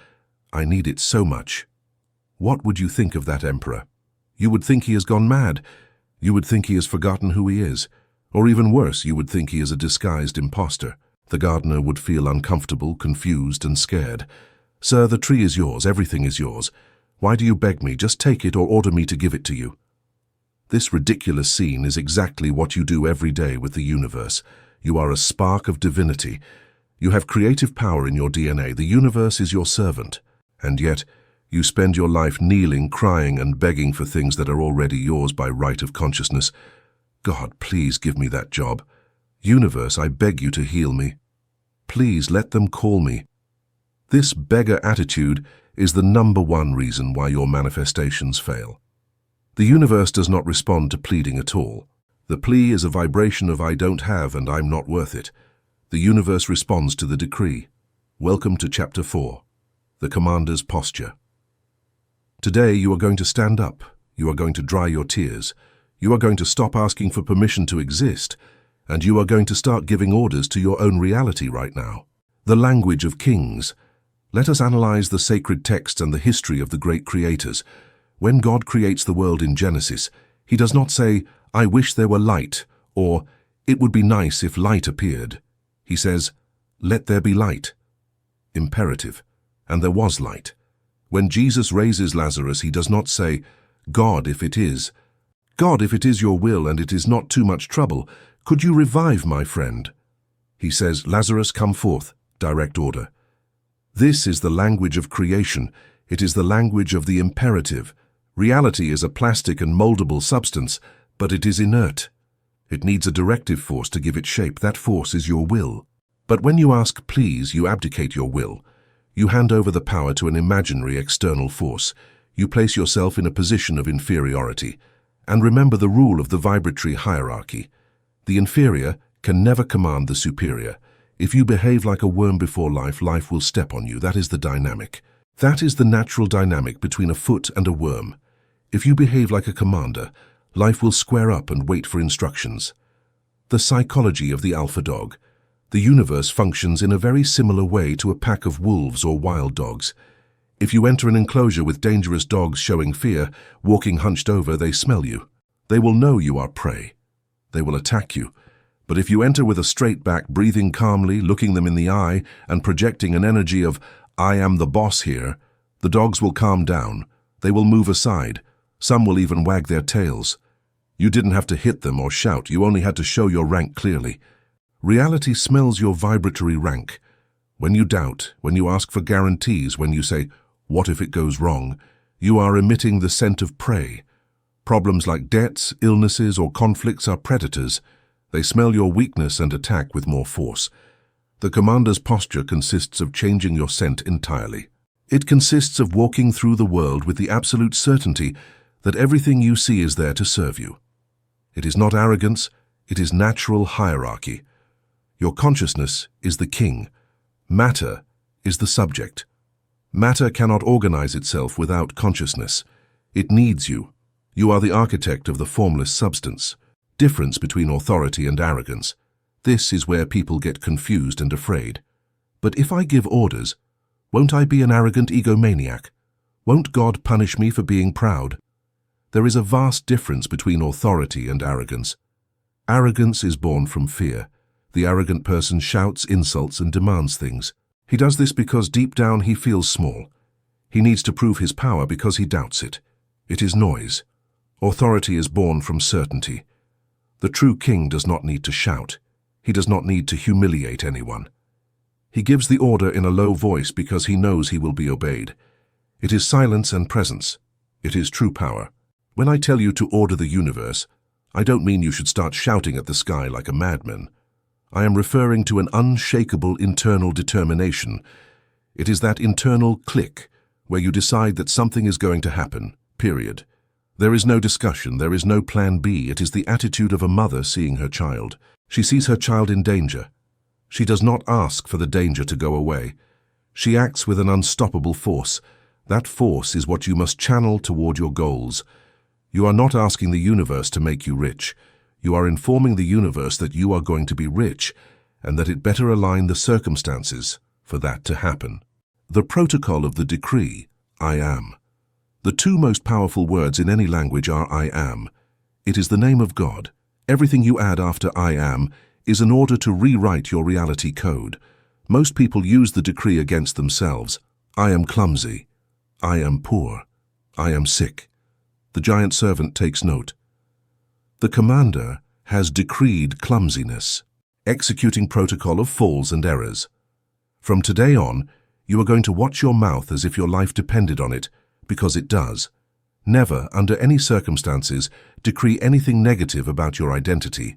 I need it so much." What would you think of that emperor? You would think he has gone mad. You would think he has forgotten who he is. Or even worse, you would think he is a disguised impostor. The gardener would feel uncomfortable, confused, and scared. "Sir, the tree is yours, everything is yours. Why do you beg me? Just take it or order me to give it to you." This ridiculous scene is exactly what you do every day with the universe. You are a spark of divinity. You have creative power in your DNA. The universe is your servant. And yet, you spend your life kneeling, crying, and begging for things that are already yours by right of consciousness. God, please give me that job. Universe, I beg you to heal me. Please let them call me. This beggar attitude is the #1 reason why your manifestations fail. The universe does not respond to pleading at all. The plea is a vibration of "I don't have" and "I'm not worth it." The universe responds to the decree. Welcome to Chapter 4, The Commander's Posture. Today you are going to stand up. You are going to dry your tears. You are going to stop asking for permission to exist. And you are going to start giving orders to your own reality right now. The language of kings. Let us analyze the sacred texts and the history of the great creators. When God creates the world in Genesis, he does not say, "I wish there were light," or "It would be nice if light appeared." He says, "Let there be light." Imperative. And there was light. When Jesus raises Lazarus, he does not say, "God, if it is. God, if it is your will and it is not too much trouble, could you revive my friend?" He says, "Lazarus, come forth," direct order. This is the language of creation. It is the language of the imperative. Reality is a plastic and moldable substance, but it is inert. It needs a directive force to give it shape. That force is your will. But when you ask please, you abdicate your will. You hand over the power to an imaginary external force. You place yourself in a position of inferiority. And remember the rule of the vibratory hierarchy. The inferior can never command the superior. If you behave like a worm before life, life will step on you. That is the dynamic. That is the natural dynamic between a foot and a worm. If you behave like a commander, life will square up and wait for instructions. The psychology of the alpha dog. The universe functions in a very similar way to a pack of wolves or wild dogs. If you enter an enclosure with dangerous dogs showing fear, walking hunched over, they smell you. They will know you are prey. They will attack you. But if you enter with a straight back, breathing calmly, looking them in the eye, and projecting an energy of, "I am the boss here," the dogs will calm down. They will move aside. Some will even wag their tails. You didn't have to hit them or shout. You only had to show your rank clearly. Reality smells your vibratory rank. When you doubt, when you ask for guarantees, when you say, "What if it goes wrong?" you are emitting the scent of prey. Problems like debts, illnesses, or conflicts are predators. They smell your weakness and attack with more force. The commander's posture consists of changing your scent entirely. It consists of walking through the world with the absolute certainty that everything you see is there to serve you. It is not arrogance, it is natural hierarchy. Your consciousness is the king. Matter is the subject. Matter cannot organize itself without consciousness. It needs you. You are the architect of the formless substance. Difference between authority and arrogance. This is where people get confused and afraid. But if I give orders, won't I be an arrogant egomaniac? Won't God punish me for being proud? There is a vast difference between authority and arrogance. Arrogance is born from fear. The arrogant person shouts, insults, and demands things. He does this because deep down he feels small. He needs to prove his power because he doubts it. It is noise. Authority is born from certainty. The true king does not need to shout. He does not need to humiliate anyone. He gives the order in a low voice because he knows he will be obeyed. It is silence and presence. It is true power. When I tell you to order the universe, I don't mean you should start shouting at the sky like a madman. I am referring to an unshakable internal determination. It is that internal click where you decide that something is going to happen, period. There is no discussion, there is no plan B. It is the attitude of a mother seeing her child. She sees her child in danger. She does not ask for the danger to go away. She acts with an unstoppable force. That force is what you must channel toward your goals. You are not asking the universe to make you rich. You are informing the universe that you are going to be rich and that it better align the circumstances for that to happen. The protocol of the decree, I am. The two most powerful words in any language are I am. It is the name of God. Everything you add after I am is an order to rewrite your reality code. Most people use the decree against themselves. I am clumsy. I am poor. I am sick. The giant servant takes note. The commander has decreed clumsiness, executing protocol of falls and errors. From today on, you are going to watch your mouth as if your life depended on it, because it does. Never, under any circumstances, decree anything negative about your identity.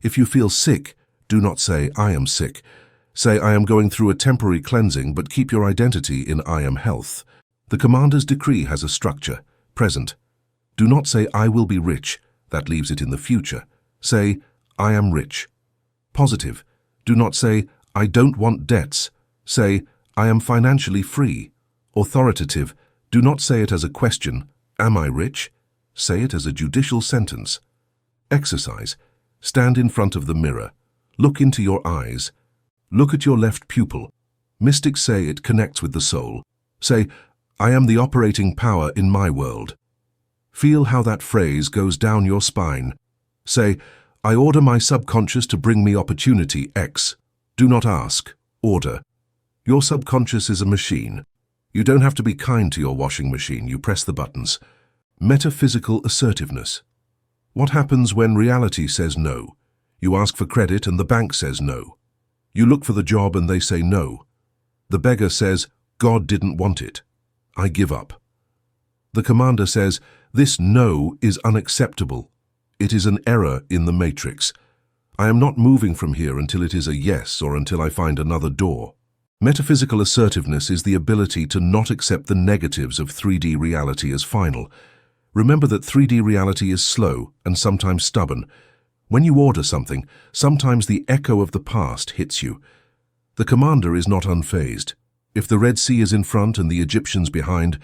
If you feel sick, do not say, I am sick. Say, I am going through a temporary cleansing, but keep your identity in I am health. The commander's decree has a structure, present. Do not say, I will be rich. That leaves it in the future. Say, I am rich. Positive. Do not say, I don't want debts. Say, I am financially free. Authoritative. Do not say it as a question, am I rich? Say it as a judicial sentence. Exercise. Stand in front of the mirror. Look into your eyes. Look at your left pupil. Mystics say it connects with the soul. Say, I am the operating power in my world. Feel how that phrase goes down your spine. Say, I order my subconscious to bring me opportunity X. Do not ask, order. Your subconscious is a machine. You don't have to be kind to your washing machine, you press the buttons. Metaphysical assertiveness. What happens when reality says no? You ask for credit and the bank says no. You look for the job and they say no. The beggar says, God didn't want it. I give up. The commander says, this no is unacceptable. It is an error in the matrix. I am not moving from here until it is a yes or until I find another door. Metaphysical assertiveness is the ability to not accept the negatives of 3D reality as final. Remember that 3D reality is slow and sometimes stubborn. When you order something, sometimes the echo of the past hits you. The commander is not unfazed. If the Red Sea is in front and the Egyptians behind,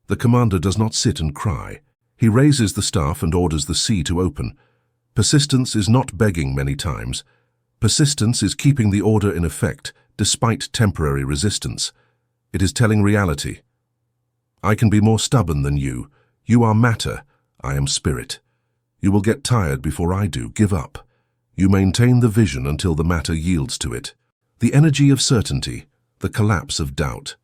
the commander does not sit and cry. He raises the staff and orders the sea to open. Persistence is not begging many times. Persistence is keeping the order in effect, despite temporary resistance. It is telling reality. I can be more stubborn than you. You are matter. I am spirit. You will get tired before I do. Give up. You maintain the vision until the matter yields to it. The energy of certainty, the collapse of doubt.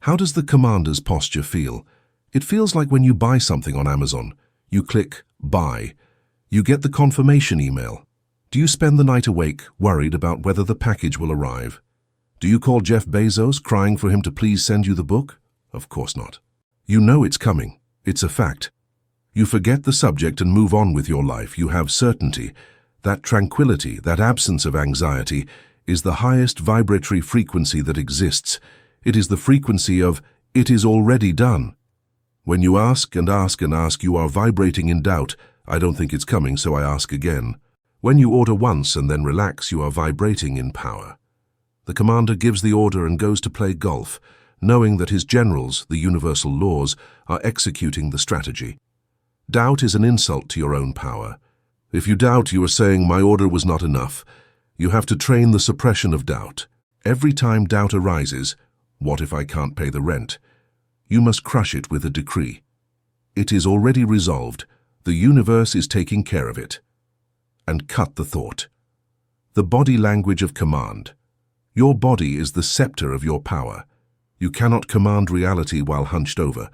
How does the commander's posture feel? It feels like when you buy something on Amazon. You click buy. You get the confirmation email. Do you spend the night awake, worried about whether the package will arrive? Do you call Jeff Bezos, crying for him to please send you the book? Of course not. You know it's coming. It's a fact. You forget the subject and move on with your life. You have certainty. That tranquility, that absence of anxiety, is the highest vibratory frequency that exists. It is the frequency of, it is already done. When you ask and ask and ask, you are vibrating in doubt. I don't think it's coming, so I ask again. When you order once and then relax, you are vibrating in power. The commander gives the order and goes to play golf, knowing that his generals, the universal laws, are executing the strategy. Doubt is an insult to your own power. If you doubt, you are saying, my order was not enough. You have to train the suppression of doubt. Every time doubt arises, what if I can't pay the rent? You must crush it with a decree. It is already resolved. The universe is taking care of it. And cut the thought. The body language of command. Your body is the scepter of your power. You cannot command reality while hunched over.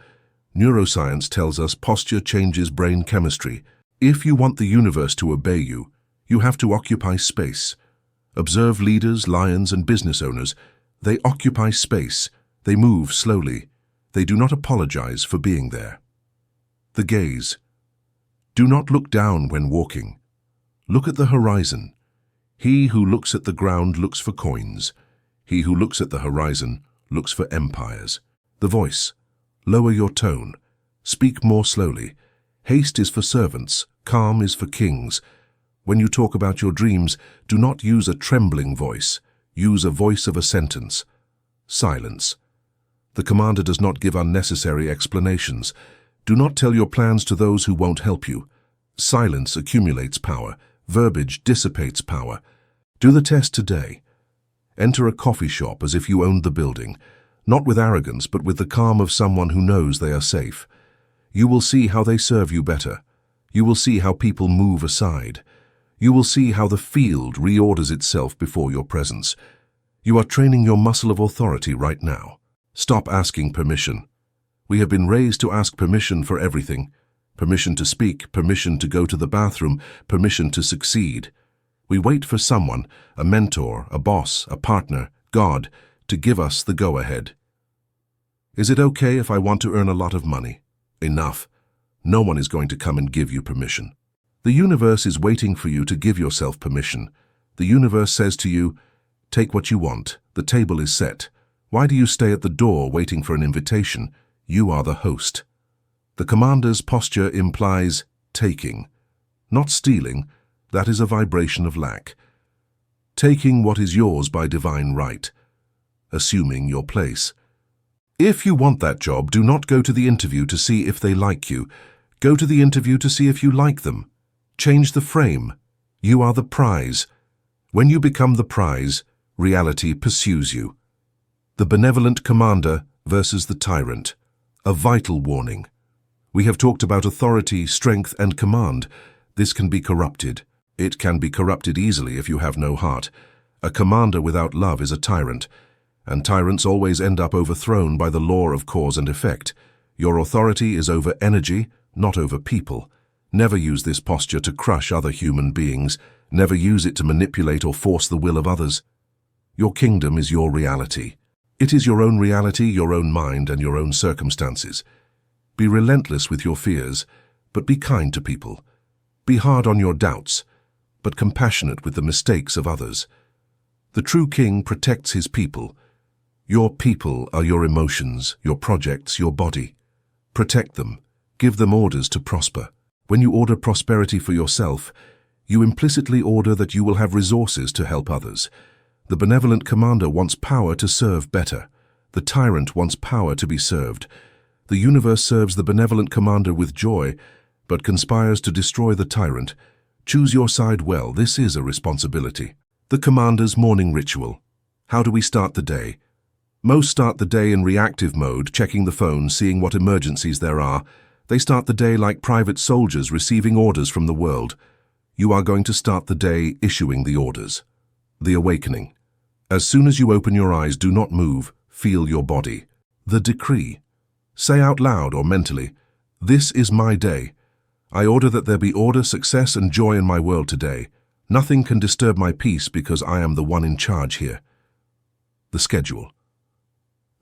Neuroscience tells us posture changes brain chemistry. If you want the universe to obey you, you have to occupy space. Observe leaders, lions, and business owners. They occupy space. They move slowly. They do not apologize for being there. The gaze. Do not look down when walking. Look at the horizon. He who looks at the ground looks for coins. He who looks at the horizon looks for empires. The voice. Lower your tone. Speak more slowly. Haste is for servants, calm is for kings. When you talk about your dreams, do not use a trembling voice. Use a voice of a sentence. Silence. The commander does not give unnecessary explanations. Do not tell your plans to those who won't help you. Silence accumulates power. Verbiage dissipates power. Do the test today. Enter a coffee shop as if you owned the building, not with arrogance but with the calm of someone who knows they are safe. You will see how they serve you better. You will see how people move aside. You will see how the field reorders itself before your presence. You are training your muscle of authority right now. Stop asking permission. We have been raised to ask permission for everything. Permission to speak, permission to go to the bathroom, permission to succeed. We wait for someone, a mentor, a boss, a partner, God, to give us the go-ahead. Is it okay if I want to earn a lot of money? Enough. No one is going to come and give you permission. The universe is waiting for you to give yourself permission. The universe says to you, take what you want. The table is set. Why do you stay at the door waiting for an invitation? You are the host. The commander's posture implies taking, not stealing. That is a vibration of lack. Taking what is yours by divine right. Assuming your place. If you want that job, do not go to the interview to see if they like you. Go to the interview to see if you like them. Change the frame. You are the prize. When you become the prize, reality pursues you. The benevolent commander versus the tyrant. A vital warning. We have talked about authority, strength, and command. This can be corrupted. It can be corrupted easily if you have no heart. A commander without love is a tyrant, and tyrants always end up overthrown by the law of cause and effect. Your authority is over energy, not over people. Never use this posture to crush other human beings. Never use it to manipulate or force the will of others. Your kingdom is your reality. It is your own reality, your own mind, and your own circumstances. Be relentless with your fears, but be kind to people. Be hard on your doubts, but compassionate with the mistakes of others. The true king protects his people. Your people are your emotions, your projects, your body. Protect them. Give them orders to prosper. When you order prosperity for yourself, you implicitly order that you will have resources to help others. The benevolent commander wants power to serve better. The tyrant wants power to be served. The universe serves the benevolent commander with joy, but conspires to destroy the tyrant. Choose your side well. This is a responsibility. The commander's morning ritual. How do we start the day? Most start the day in reactive mode, checking the phone, seeing what emergencies there are. They start the day like private soldiers receiving orders from the world. You are going to start the day issuing the orders. The awakening. As soon as you open your eyes, do not move. Feel your body. The decree. Say out loud or mentally, this is my day. I order that there be order, success, and joy in my world today. Nothing can disturb my peace because I am the one in charge here. The schedule.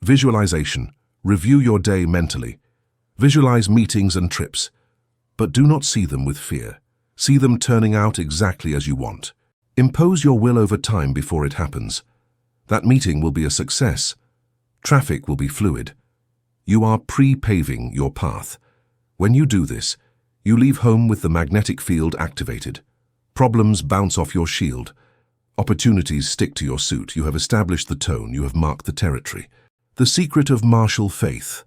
Visualization. Review your day mentally. Visualize meetings and trips, but do not see them with fear. See them turning out exactly as you want. Impose your will over time before it happens. That meeting will be a success. Traffic will be fluid. You are pre-paving your path. When you do this, you leave home with the magnetic field activated. Problems bounce off your shield. Opportunities stick to your suit. You have established the tone. You have marked the territory. The secret of martial faith.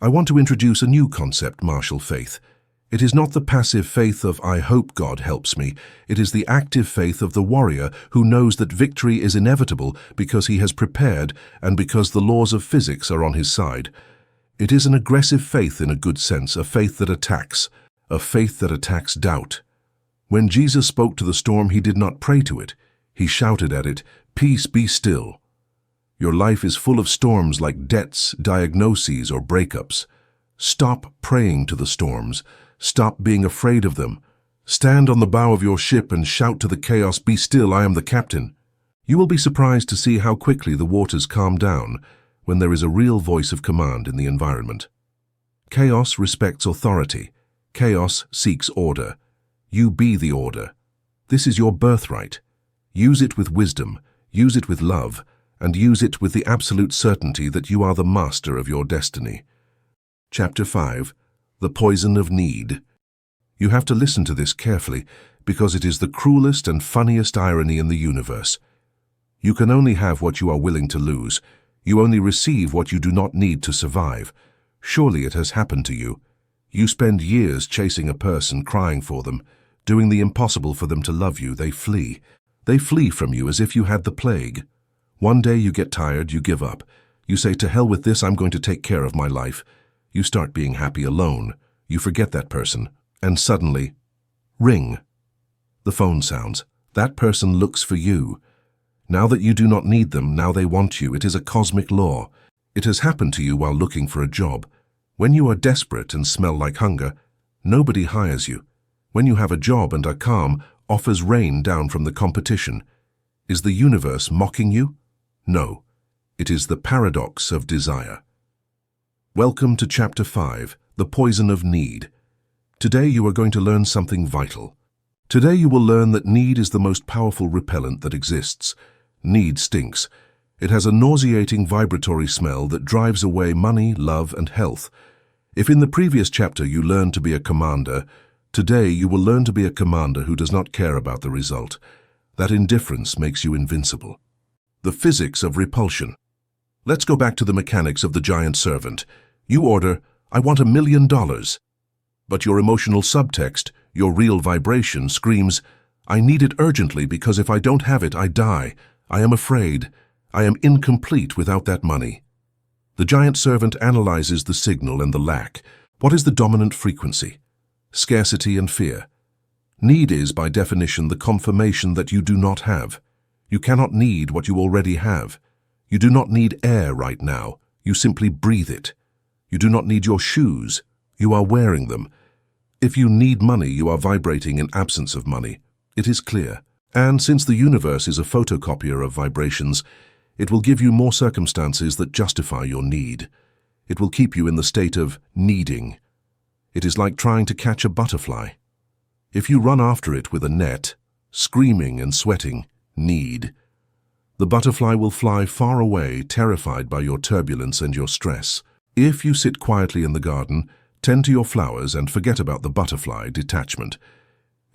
I want to introduce a new concept, martial faith. It is not the passive faith of I hope God helps me. It is the active faith of the warrior who knows that victory is inevitable because he has prepared and because the laws of physics are on his side. It is an aggressive faith in a good sense, a faith that attacks doubt. When Jesus spoke to the storm, he did not pray to it. He shouted at it, "Peace, be still." Your life is full of storms like debts, diagnoses, or breakups. Stop praying to the storms. Stop being afraid of them. Stand on the bow of your ship and shout to the chaos, "Be still, I am the captain." You will be surprised to see how quickly the waters calm down when there is a real voice of command in the environment. Chaos respects authority. Chaos seeks order. You be the order. This is your birthright. Use it with wisdom, use it with love, and use it with the absolute certainty that you are the master of your destiny. Chapter 5. The Poison of Need. You have to listen to this carefully because it is the cruelest and funniest irony in the universe. You can only have what you are willing to lose. You only receive what you do not need to survive. Surely it has happened to you. You spend years chasing a person, crying for them, doing the impossible for them to love you. They flee. They flee from you as if you had the plague. One day you get tired, you give up. You say, to hell with this, I'm going to take care of my life. You start being happy alone. You forget that person. And suddenly, ring. The phone sounds. That person looks for you. Now that you do not need them, now they want you. It is a cosmic law. It has happened to you while looking for a job. When you are desperate and smell like hunger, nobody hires you. When you have a job and are calm, offers rain down from the competition. Is the universe mocking you? No. It is the paradox of desire. Welcome to Chapter 5, The Poison of Need. Today you are going to learn something vital. Today you will learn that need is the most powerful repellent that exists. Need stinks. It has a nauseating vibratory smell that drives away money, love, and health. If in the previous chapter you learned to be a commander, today you will learn to be a commander who does not care about the result. That indifference makes you invincible. The physics of repulsion. Let's go back to the mechanics of the giant servant. You order, I want $1 million. But your emotional subtext, your real vibration, screams, I need it urgently because if I don't have it, I die. I am afraid. I am incomplete without that money. The giant servant analyzes the signal and the lack. What is the dominant frequency? Scarcity and fear. Need is, by definition, the confirmation that you do not have. You cannot need what you already have. You do not need air right now. You simply breathe it. You do not need your shoes. You are wearing them. If you need money, you are vibrating in absence of money. It is clear. And since the universe is a photocopier of vibrations, it will give you more circumstances that justify your need. It will keep you in the state of needing. It is like trying to catch a butterfly. If you run after it with a net, screaming and sweating, need, the butterfly will fly far away, terrified by your turbulence and your stress. If you sit quietly in the garden, tend to your flowers and forget about the butterfly, detachment,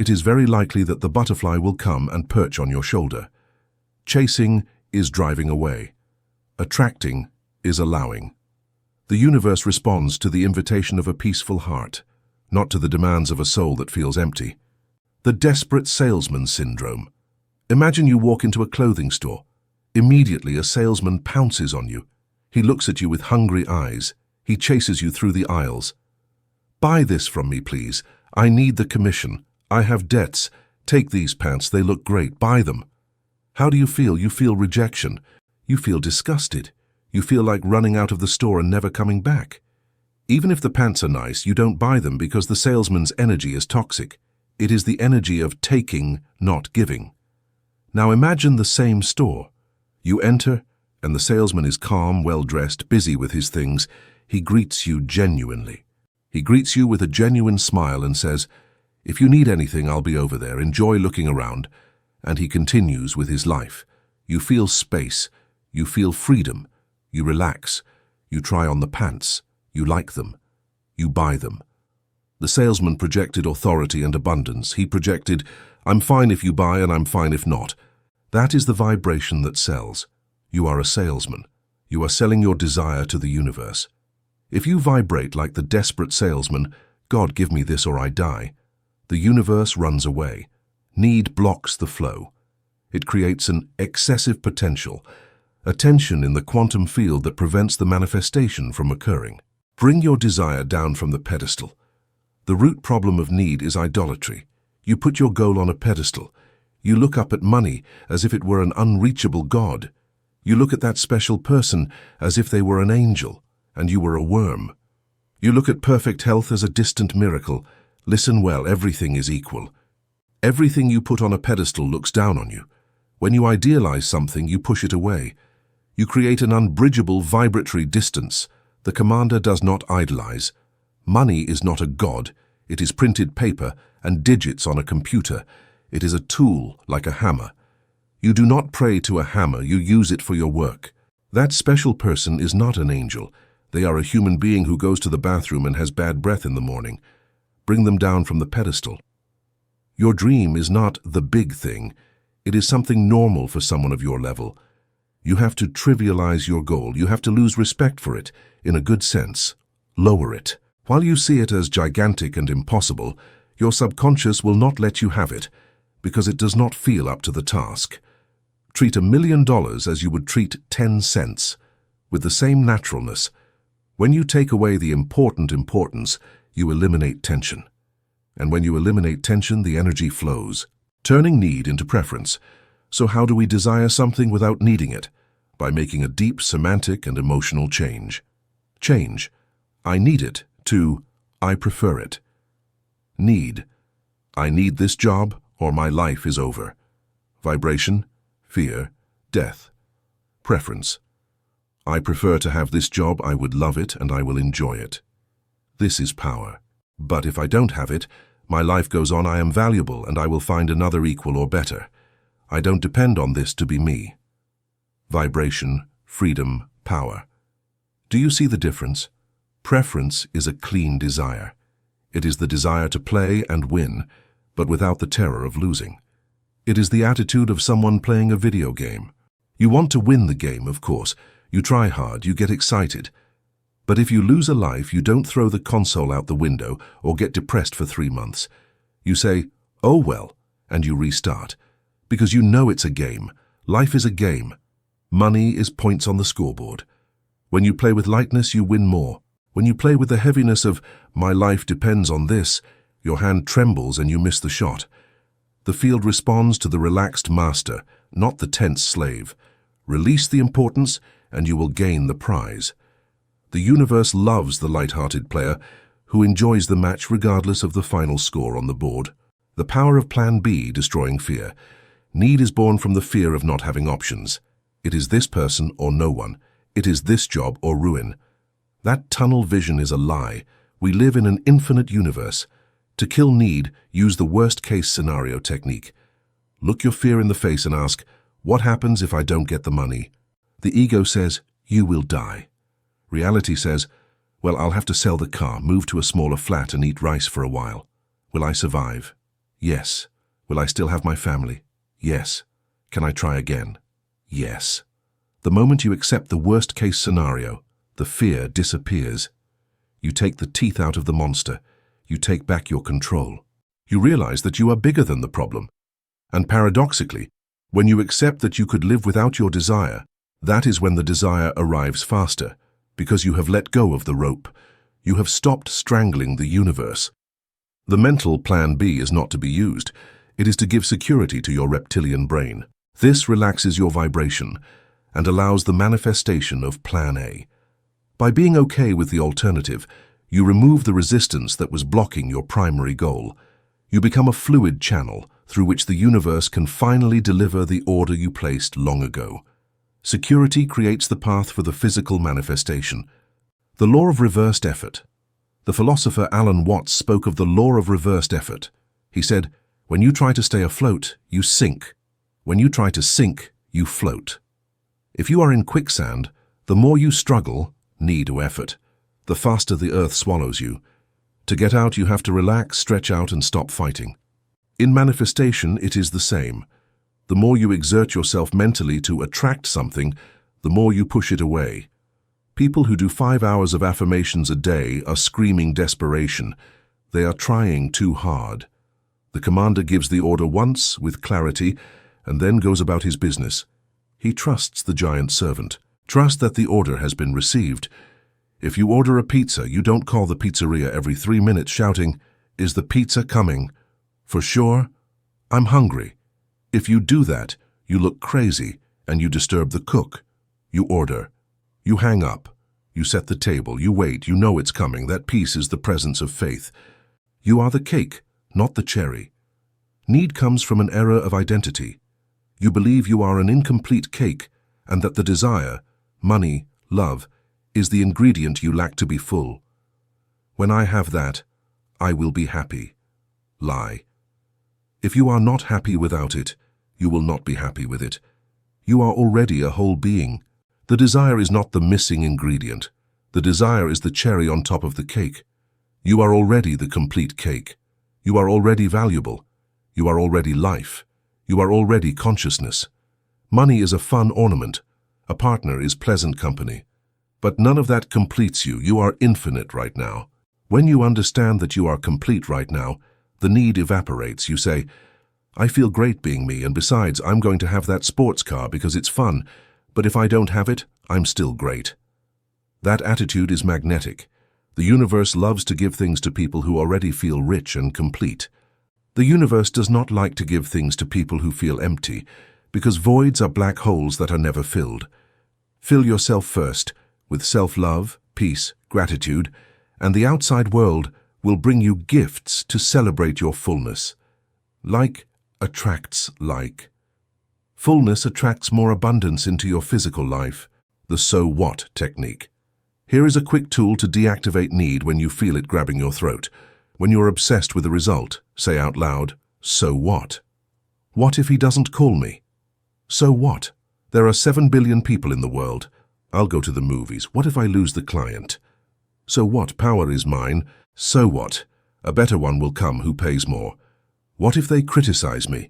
it is very likely that the butterfly will come and perch on your shoulder. Chasing is driving away. Attracting is allowing. The universe responds to the invitation of a peaceful heart, not to the demands of a soul that feels empty. The desperate salesman syndrome. Imagine you walk into a clothing store. Immediately a salesman pounces on you. He looks at you with hungry eyes. He chases you through the aisles. Buy this from me, please. I need the commission. I have debts. Take these pants. They look great. Buy them. How do you feel? You feel rejection. You feel disgusted. You feel like running out of the store and never coming back. Even if the pants are nice, you don't buy them because the salesman's energy is toxic. It is the energy of taking, not giving. Now imagine the same store. You enter, and the salesman is calm, well-dressed, busy with his things. He greets you genuinely. He greets you with a genuine smile and says, if you need anything, I'll be over there. Enjoy looking around. And he continues with his life. You feel space. You feel freedom. You relax. You try on the pants. You like them. You buy them. The salesman projected authority and abundance. He projected, I'm fine if you buy and I'm fine if not. That is the vibration that sells. You are a salesman. You are selling your desire to the universe. If you vibrate like the desperate salesman, God, give me this or I die, the universe runs away. Need blocks the flow. It creates an excessive potential, a tension in the quantum field that prevents the manifestation from occurring. Bring your desire down from the pedestal. The root problem of need is idolatry. You put your goal on a pedestal. You look up at money as if it were an unreachable god. You look at that special person as if they were an angel, and you were a worm. You look at perfect health as a distant miracle. Listen well, everything is equal. Everything you put on a pedestal looks down on you. When you idealize something, you push it away. You create an unbridgeable vibratory distance. The commander does not idolize. Money is not a god. It is printed paper and digits on a computer. It is a tool, like a hammer. You do not pray to a hammer, you use it for your work. That special person is not an angel. They are a human being who goes to the bathroom and has bad breath in the morning. bring them down from the pedestal. Your dream is not the big thing. It is something normal for someone of your level. You have to trivialize your goal. You have to lose respect for it, in a good sense. Lower it. While you see it as gigantic and impossible, your subconscious will not let you have it, because it does not feel up to the task. Treat $1 million as you would treat 10 cents, with the same naturalness. When you take away the important importance, you eliminate tension. And when you eliminate tension, the energy flows, turning need into preference. So how do we desire something without needing it? By making a deep semantic and emotional change. Change. I need it to I prefer it. Need. I need this job or my life is over. Vibration, fear, death. Preference. I prefer to have this job, I would love it and I will enjoy it. This is power. But if I don't have it, my life goes on, I am valuable and I will find another equal or better. I don't depend on this to be me. Vibration, freedom, power. Do you see the difference? Preference is a clean desire. It is the desire to play and win, but without the terror of losing. It is the attitude of someone playing a video game. You want to win the game, of course. You try hard, you get excited. But if you lose a life, you don't throw the console out the window or get depressed for 3 months. You say, oh well, and you restart. Because you know it's a game. Life is a game. Money is points on the scoreboard. When you play with lightness, you win more. When you play with the heaviness of, my life depends on this, your hand trembles and you miss the shot. The field responds to the relaxed master, not the tense slave. Release the importance and you will gain the prize. The universe loves the light-hearted player who enjoys the match regardless of the final score on the board. The power of Plan B, destroying fear. Need is born from the fear of not having options. It is this person or no one. It is this job or ruin. That tunnel vision is a lie. We live in an infinite universe. To kill need, use the worst-case scenario technique. Look your fear in the face and ask, what happens if I don't get the money? The ego says, you will die. Reality says, well, I'll have to sell the car, move to a smaller flat and eat rice for a while. Will I survive? Yes. Will I still have my family? Yes. Can I try again? Yes. The moment you accept the worst-case scenario, the fear disappears. You take the teeth out of the monster. You take back your control. You realize that you are bigger than the problem. And paradoxically, when you accept that you could live without your desire, that is when the desire arrives faster, because you have let go of the rope. You have stopped strangling the universe. The mental Plan B is not to be used. It is to give security to your reptilian brain. This relaxes your vibration and allows the manifestation of Plan A. By being okay with the alternative, you remove the resistance that was blocking your primary goal. You become a fluid channel through which the universe can finally deliver the order you placed long ago. Security creates the path for the physical manifestation. The law of reversed effort. The philosopher Alan Watts spoke of the law of reversed effort. He said, when you try to stay afloat, you sink. When you try to sink, you float. If you are in quicksand, the more you struggle, need or effort, the faster the earth swallows you. To get out, you have to relax, stretch out, and stop fighting. In manifestation, it is the same. The more you exert yourself mentally to attract something, the more you push it away. People who do 5 hours of affirmations a day are screaming desperation. They are trying too hard. The commander gives the order once, with clarity, and then goes about his business. He trusts the giant servant. Trust that the order has been received. If you order a pizza, you don't call the pizzeria every 3 minutes shouting, "Is the pizza coming?" For sure? I'm hungry. If you do that, you look crazy and you disturb the cook. You order. You hang up. You set the table. You wait. You know it's coming. That peace is the presence of faith. You are the cake, not the cherry. Need comes from an error of identity. You believe you are an incomplete cake and that the desire, money, love, is the ingredient you lack to be full. When I have that, I will be happy. Lie. If you are not happy without it, you will not be happy with it. You are already a whole being. The desire is not the missing ingredient. The desire is the cherry on top of the cake. You are already the complete cake. You are already valuable. You are already life. You are already consciousness. Money is a fun ornament. A partner is pleasant company. But none of that completes you. You are infinite right now. When you understand that you are complete right now, the need evaporates. You say, I feel great being me, and besides, I'm going to have that sports car because it's fun, but if I don't have it, I'm still great. That attitude is magnetic. The universe loves to give things to people who already feel rich and complete. The universe does not like to give things to people who feel empty, because voids are black holes that are never filled. Fill yourself first, with self-love, peace, gratitude, and the outside world will bring you gifts to celebrate your fullness. Like attracts like. Fullness attracts more abundance into your physical life. The so what technique. Here is a quick tool to deactivate need when you feel it grabbing your throat. When you're obsessed with the result, say out loud, so what? What if he doesn't call me? So what? There are 7 billion people in the world. I'll go to the movies. What if I lose the client? So what? Power is mine. So what? A better one will come who pays more. What if they criticize me?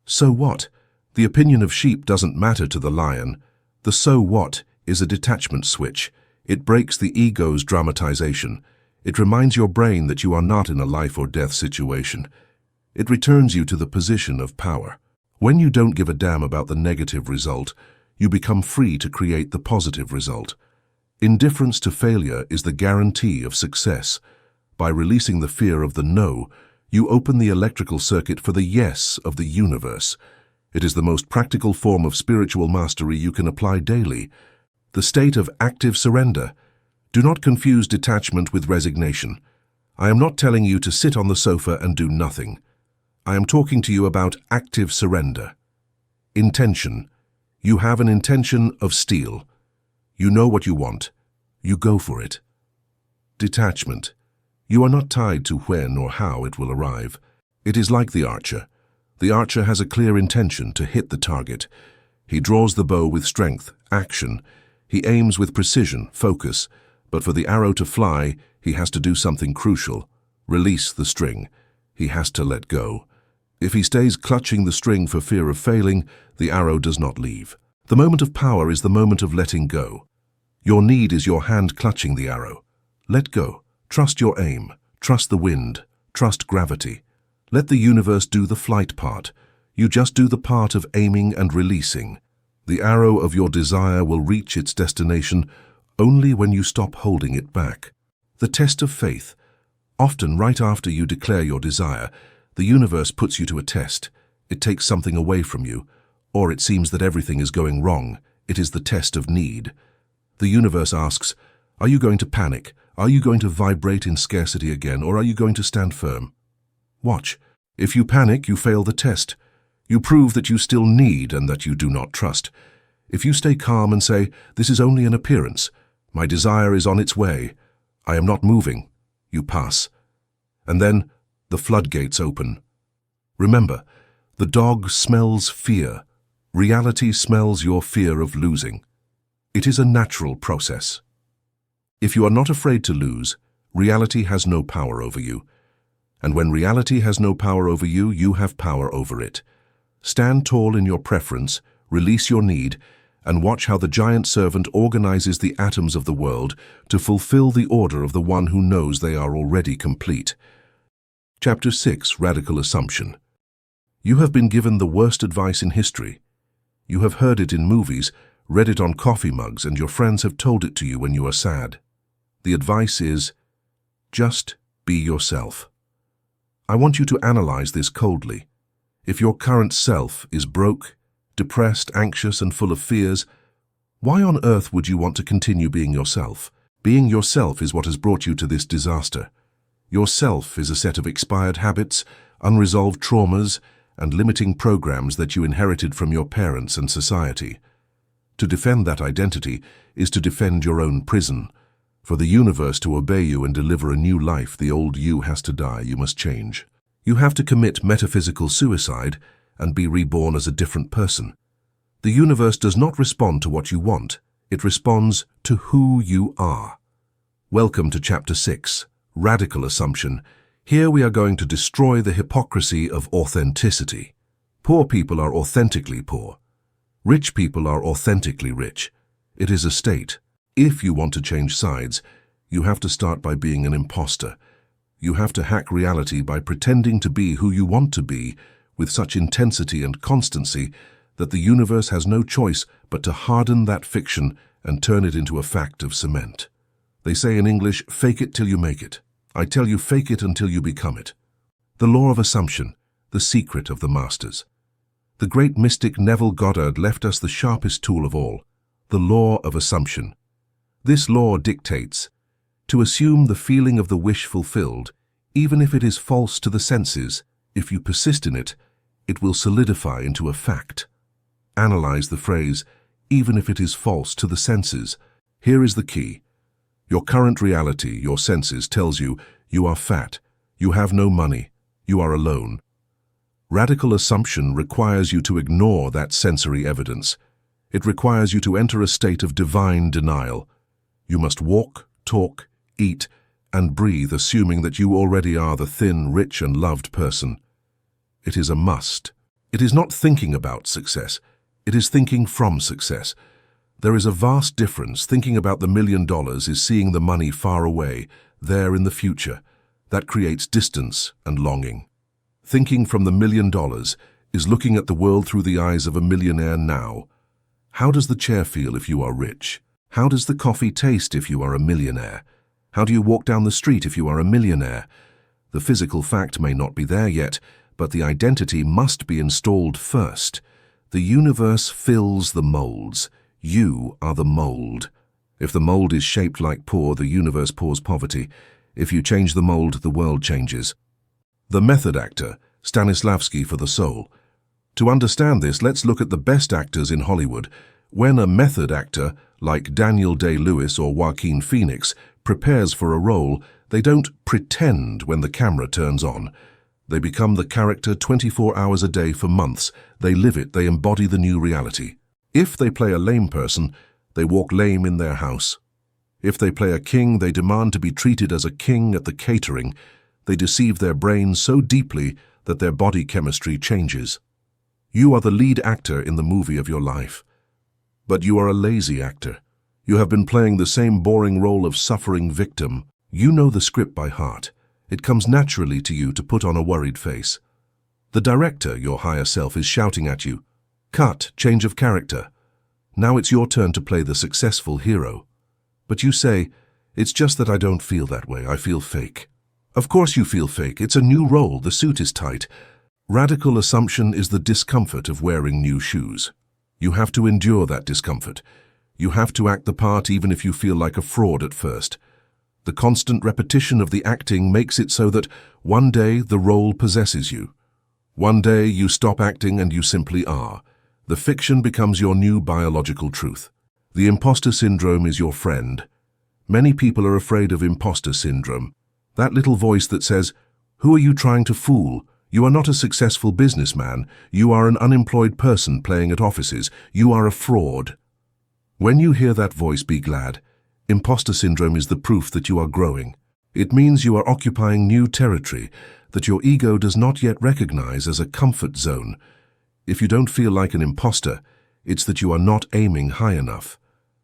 So what? The opinion of sheep doesn't matter to the lion. The so what is a detachment switch. It breaks the ego's dramatization. It reminds your brain that you are not in a life or death situation. It returns you to the position of power. When you don't give a damn about the negative result, you become free to create the positive result. Indifference to failure is the guarantee of success. By releasing the fear of the no, you open the electrical circuit for the yes of the universe. It is the most practical form of spiritual mastery you can apply daily. The state of active surrender. Do not confuse detachment with resignation. I am not telling you to sit on the sofa and do nothing. I am talking to you about active surrender. Intention. You have an intention of steel. You know what you want. You go for it. Detachment. You are not tied to when or how it will arrive. It is like the archer. The archer has a clear intention to hit the target. He draws the bow with strength, action. He aims with precision, focus. But for the arrow to fly, he has to do something crucial. Release the string. He has to let go. If he stays clutching the string for fear of failing, the arrow does not leave. The moment of power is the moment of letting go. Your need is your hand clutching the arrow. Let go. Trust your aim. Trust the wind. Trust gravity. Let the universe do the flight part. You just do the part of aiming and releasing. The arrow of your desire will reach its destination only when you stop holding it back. The test of faith. Often, right after you declare your desire, the universe puts you to a test. It takes something away from you, or it seems that everything is going wrong. It is the test of need. The universe asks, are you going to panic? Are you going to vibrate in scarcity again, or are you going to stand firm? Watch. If you panic, you fail the test. You prove that you still need and that you do not trust. If you stay calm and say, this is only an appearance. My desire is on its way. I am not moving. You pass. And then the floodgates open. Remember, the dog smells fear. Reality smells your fear of losing. It is a natural process. If you are not afraid to lose, reality has no power over you. And when reality has no power over you, you have power over it. Stand tall in your preference, release your need, and watch how the giant servant organizes the atoms of the world to fulfill the order of the one who knows they are already complete. Chapter 6, Radical Assumption. You have been given the worst advice in history. You have heard it in movies, read it on coffee mugs, and your friends have told it to you when you are sad. The advice is, just be yourself. I want you to analyze this coldly. If your current self is broke, depressed, anxious, and full of fears, why on earth would you want to continue being yourself? Being yourself is what has brought you to this disaster. Yourself is a set of expired habits, unresolved traumas, and limiting programs that you inherited from your parents and society. To defend that identity is to defend your own prison. For the universe to obey you and deliver a new life, the old you has to die. You must change. You have to commit metaphysical suicide and be reborn as a different person. The universe does not respond to what you want. It responds to who you are. Welcome to Chapter 6, Radical assumption. Here we are going to destroy the hypocrisy of authenticity. Poor people are authentically poor. Rich people are authentically rich. It is a state. If you want to change sides, you have to start by being an imposter. You have to hack reality by pretending to be who you want to be with such intensity and constancy that the universe has no choice but to harden that fiction and turn it into a fact of cement. They say in English, fake it till you make it. I tell you, fake it until you become it. The law of assumption, the secret of the masters. The great mystic Neville Goddard left us the sharpest tool of all, the law of assumption. This law dictates to assume the feeling of the wish fulfilled, even if it is false to the senses. If you persist in it, it will solidify into a fact. Analyze the phrase, even if it is false to the senses. Here is the key. Your current reality, your senses, tells you you are fat, you have no money, you are alone. Radical assumption requires you to ignore that sensory evidence. It requires you to enter a state of divine denial. You must walk, talk, eat, and breathe assuming that you already are the thin, rich, and loved person. It is a must. It is not thinking about success. It is thinking from success. There is a vast difference. Thinking about the $1 million is seeing the money far away, there in the future. That creates distance and longing. Thinking from the $1 million is looking at the world through the eyes of a millionaire now. How does the chair feel if you are rich? How does the coffee taste if you are a millionaire? How do you walk down the street if you are a millionaire? The physical fact may not be there yet, but the identity must be installed first. The universe fills the molds. You are the mold. If the mold is shaped like poor, the universe pours poverty. If you change the mold, the world changes. The method actor, Stanislavski for the soul. To understand this, let's look at the best actors in Hollywood. When a method actor, like Daniel Day-Lewis or Joaquin Phoenix, prepares for a role, they don't pretend when the camera turns on. They become the character 24 hours a day for months. They live it, they embody the new reality. If they play a lame person, they walk lame in their house. If they play a king, they demand to be treated as a king at the catering. They deceive their brains so deeply that their body chemistry changes. You are the lead actor in the movie of your life. But you are a lazy actor. You have been playing the same boring role of suffering victim. You know the script by heart. It comes naturally to you to put on a worried face. The director, your higher self, is shouting at you, "Cut, change of character. Now it's your turn to play the successful hero." But you say, "It's just that I don't feel that way, I feel fake." Of course you feel fake. It's a new role, the suit is tight. Radical assumption is the discomfort of wearing new shoes. You have to endure that discomfort. You have to act the part even if you feel like a fraud at first. The constant repetition of the acting makes it so that one day the role possesses you. One day you stop acting and you simply are. The fiction becomes your new biological truth. The imposter syndrome is your friend. Many people are afraid of imposter syndrome. That little voice that says, "Who are you trying to fool? You are not a successful businessman. You are an unemployed person playing at offices. You are a fraud." When you hear that voice, be glad. Imposter syndrome is the proof that you are growing. It means you are occupying new territory that your ego does not yet recognize as a comfort zone. If you don't feel like an imposter, it's that you are not aiming high enough.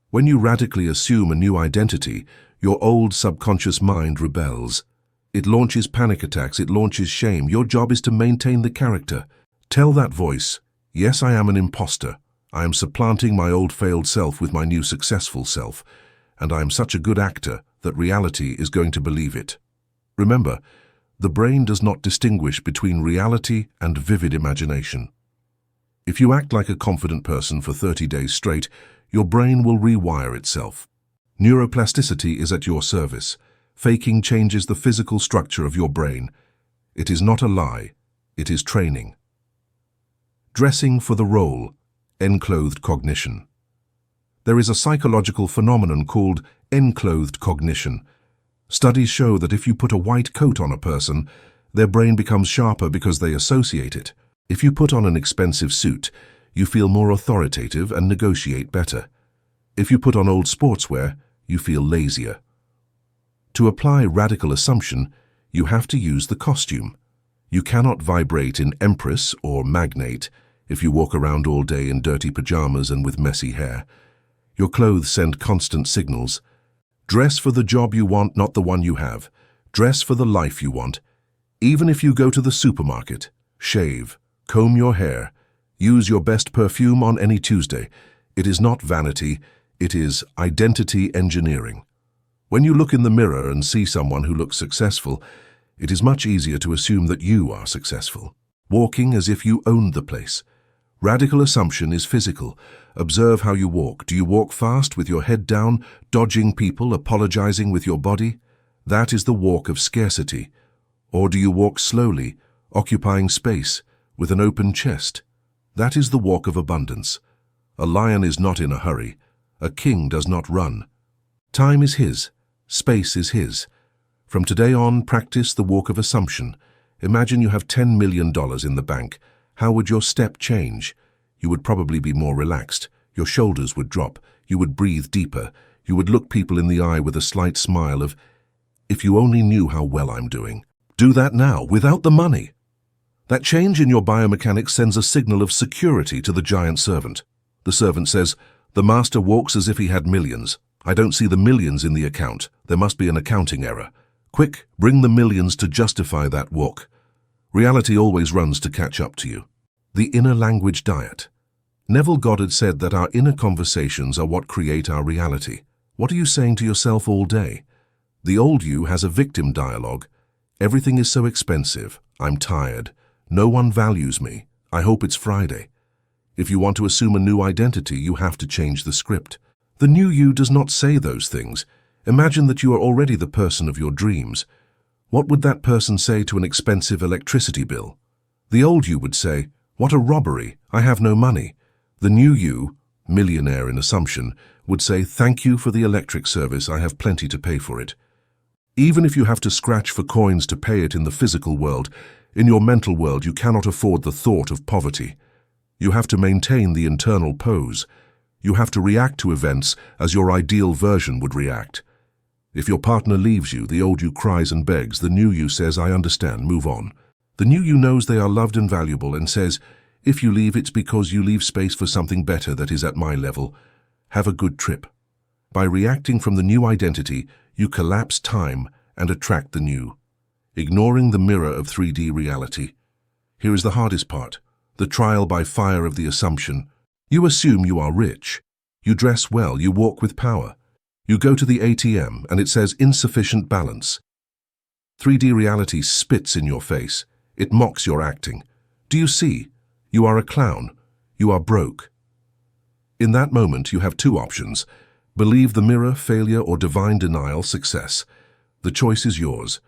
When you radically assume a new identity, your old subconscious mind rebels. It launches panic attacks, it launches shame. Your job is to maintain the character. Tell that voice, "Yes, I am an imposter. I am supplanting my old failed self with my new successful self, and I am such a good actor that reality is going to believe it." Remember, the brain does not distinguish between reality and vivid imagination. If you act like a confident person for 30 days straight, your brain will rewire itself. Neuroplasticity is at your service. Faking changes the physical structure of your brain. It is not a lie, it is training. Dressing for the role, enclothed cognition. There is a psychological phenomenon called enclothed cognition. Studies show that if you put a white coat on a person, their brain becomes sharper because they associate it. If you put on an expensive suit, you feel more authoritative and negotiate better. If you put on old sportswear, you feel lazier. To apply radical assumption, you have to use the costume. You cannot vibrate in Empress or Magnate if you walk around all day in dirty pajamas and with messy hair. Your clothes send constant signals. Dress for the job you want, not the one you have. Dress for the life you want. Even if you go to the supermarket, shave, comb your hair, use your best perfume on any Tuesday. It is not vanity, it is identity engineering. When you look in the mirror and see someone who looks successful, it is much easier to assume that you are successful, walking as if you owned the place. Radical assumption is physical. Observe how you walk. Do you walk fast with your head down, dodging people, apologizing with your body? That is the walk of scarcity. Or do you walk slowly, occupying space, with an open chest? That is the walk of abundance. A lion is not in a hurry. A king does not run. Time is his. Space is his. From today on, practice the walk of assumption. Imagine you have $10 million in the bank. How would your step change? You would probably be more relaxed. Your shoulders would drop. You would breathe deeper. You would look people in the eye with a slight smile of, "If you only knew how well I'm doing." Do that now, without the money. That change in your biomechanics sends a signal of security to the giant servant. The servant says, "The master walks as if he had millions. I don't see the millions in the account. There must be an accounting error. Quick, bring the millions to justify that walk." Reality always runs to catch up to you. The inner language diet. Neville Goddard said that our inner conversations are what create our reality. What are you saying to yourself all day? The old you has a victim dialogue. Everything is so expensive. I'm tired. No one values me. I hope it's Friday. If you want to assume a new identity, you have to change the script. The new you does not say those things. Imagine that you are already the person of your dreams. What would that person say to an expensive electricity bill? The old you would say, "What a robbery, I have no money." The new you, millionaire in assumption, would say, "Thank you for the electric service, I have plenty to pay for it." Even if you have to scratch for coins to pay it in the physical world, in your mental world you cannot afford the thought of poverty. You have to maintain the internal pose. You have to react to events as your ideal version would react. If your partner leaves you, the old you cries and begs. The new you says, "I understand, move on." The new you knows they are loved and valuable and says, "If you leave, it's because you leave space for something better that is at my level. Have a good trip." By reacting from the new identity, you collapse time and attract the new. Ignoring the mirror of 3D reality. Here is the hardest part, the trial by fire of the assumption. You assume you are rich. You dress well, you walk with power. You go to the ATM and it says insufficient balance. 3D reality spits in your face. It mocks your acting. Do you see? You are a clown. You are broke. In that moment, you have two options. Believe the mirror, failure, or divine denial, success. The choice is yours.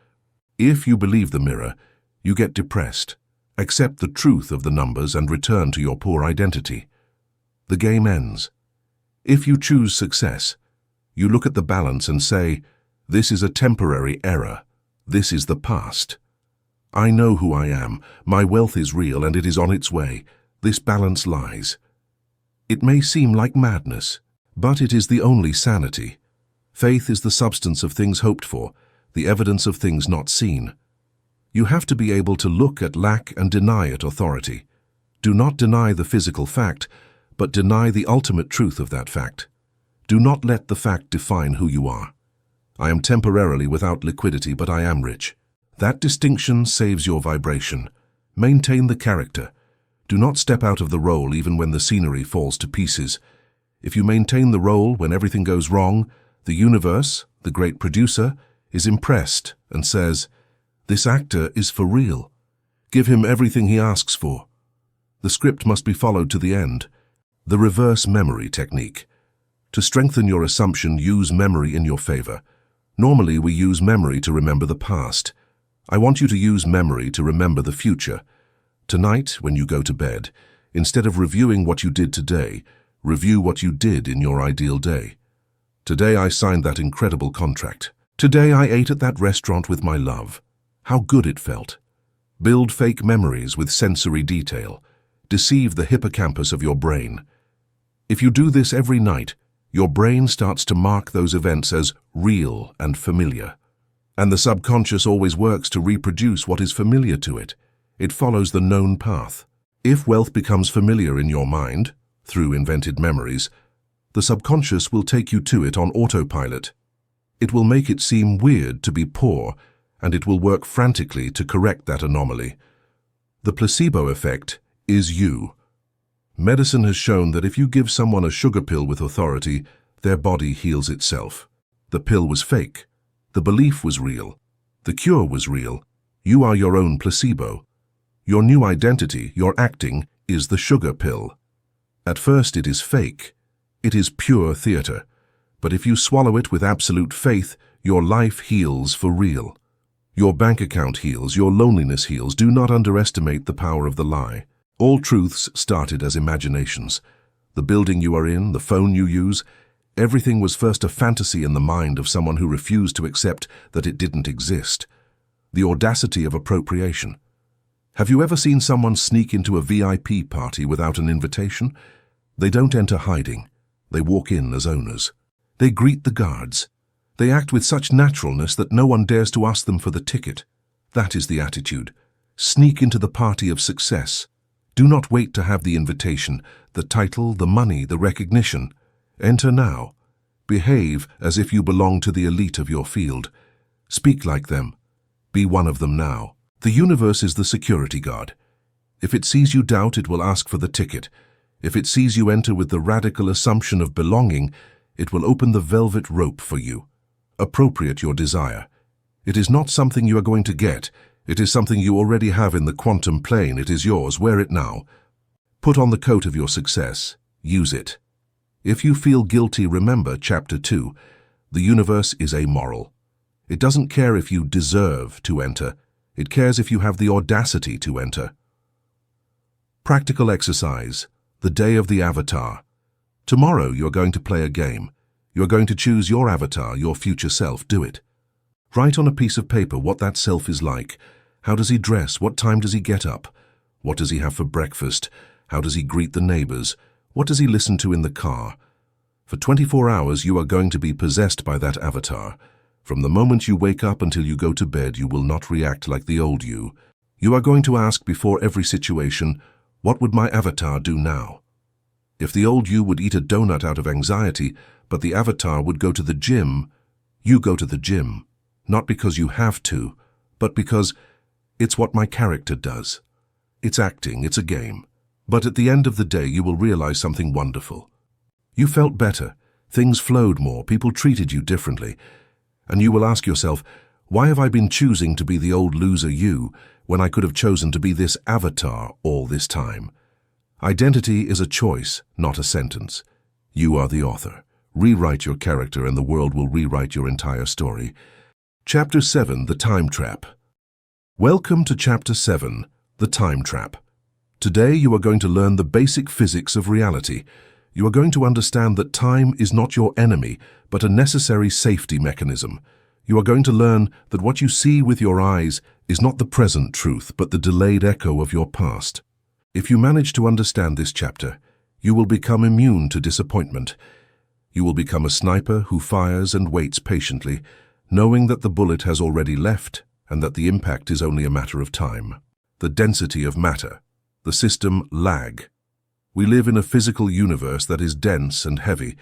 If you believe the mirror, you get depressed. Accept the truth of the numbers and return to your poor identity. The game ends. If you choose success, you look at the balance and say, "This is a temporary error. This is the past. I know who I am. My wealth is real and it is on its way. This balance lies." It may seem like madness, but it is the only sanity. Faith is the substance of things hoped for, the evidence of things not seen. You have to be able to look at lack and deny it authority. Do not deny the physical fact, but deny the ultimate truth of that fact. Do not let the fact define who you are. I am temporarily without liquidity, but I am rich. That distinction saves your vibration. Maintain the character. Do not step out of the role even when the scenery falls to pieces. If you maintain the role when everything goes wrong, the universe, the great producer, is impressed and says, "This actor is for real. Give him everything he asks for." The script must be followed to the end. The reverse memory technique. To strengthen your assumption, use memory in your favor. Normally, we use memory to remember the past. I want you to use memory to remember the future. Tonight, when you go to bed, instead of reviewing what you did today, review what you did in your ideal day. Today I signed that incredible contract. Today I ate at that restaurant with my love. How good it felt. Build fake memories with sensory detail. Deceive the hippocampus of your brain. If you do this every night, your brain starts to mark those events as real and familiar. And the subconscious always works to reproduce what is familiar to it. It follows the known path. If wealth becomes familiar in your mind, through invented memories, the subconscious will take you to it on autopilot. It will make it seem weird to be poor, and it will work frantically to correct that anomaly. The placebo effect is you. Medicine has shown that if you give someone a sugar pill with authority, their body heals itself. The pill was fake. The belief was real. The cure was real. You are your own placebo. Your new identity, your acting, is the sugar pill. At first it is fake. It is pure theater. But if you swallow it with absolute faith, your life heals for real. Your bank account heals, your loneliness heals. Do not underestimate the power of the lie. All truths started as imaginations. The building you are in, the phone you use, everything was first a fantasy in the mind of someone who refused to accept that it didn't exist. The audacity of appropriation. Have you ever seen someone sneak into a VIP party without an invitation? They don't enter hiding. They walk in as owners. They greet the guards. They act with such naturalness that no one dares to ask them for the ticket. That is the attitude. Sneak into the party of success. Do not wait to have the invitation, the title, the money, the recognition. Enter now. Behave as if you belong to the elite of your field. Speak like them. Be one of them now. The universe is the security guard. If it sees you doubt, it will ask for the ticket. If it sees you enter with the radical assumption of belonging, it will open the velvet rope for you. Appropriate your desire. It is not something you are going to get. It is something you already have in the quantum plane. It is yours. Wear it now. Put on the coat of your success. Use it. If you feel guilty, remember Chapter 2. The universe is amoral. It doesn't care if you deserve to enter. It cares if you have the audacity to enter. Practical exercise. The day of the avatar. Tomorrow you are going to play a game. You are going to choose your avatar, your future self. Do it. Write on a piece of paper what that self is like. How does he dress? What time does he get up? What does he have for breakfast? How does he greet the neighbors? What does he listen to in the car? For 24 hours you are going to be possessed by that avatar. From the moment you wake up until you go to bed, you will not react like the old you. You are going to ask before every situation, what would my avatar do now? If the old you would eat a donut out of anxiety, but the avatar would go to the gym, you go to the gym. Not because you have to, but because it's what my character does. It's acting, it's a game. But at the end of the day, you will realize something wonderful. You felt better, things flowed more, people treated you differently. And you will ask yourself, why have I been choosing to be the old loser you when I could have chosen to be this avatar all this time? Identity is a choice, not a sentence. You are the author. Rewrite your character and the world will rewrite your entire story. Chapter 7, The Time Trap. Welcome to Chapter 7, The Time Trap. Today you are going to learn the basic physics of reality. You are going to understand that time is not your enemy, but a necessary safety mechanism. You are going to learn that what you see with your eyes is not the present truth, but the delayed echo of your past. If you manage to understand this chapter, you will become immune to disappointment. You will become a sniper who fires and waits patiently, knowing that the bullet has already left and that the impact is only a matter of time. The density of matter. The system lag. We live in a physical universe that is dense and heavy.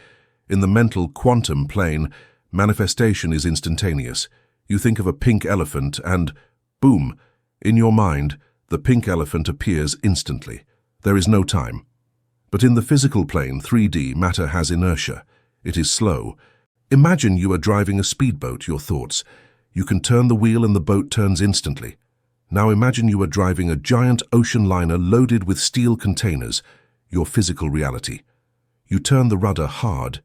In the mental quantum plane, manifestation is instantaneous. You think of a pink elephant and, boom, in your mind, the pink elephant appears instantly. There is no time. But in the physical plane, 3D, matter has inertia. It is slow. Imagine you are driving a speedboat, your thoughts. You can turn the wheel and the boat turns instantly. Now imagine you are driving a giant ocean liner loaded with steel containers, your physical reality. You turn the rudder hard.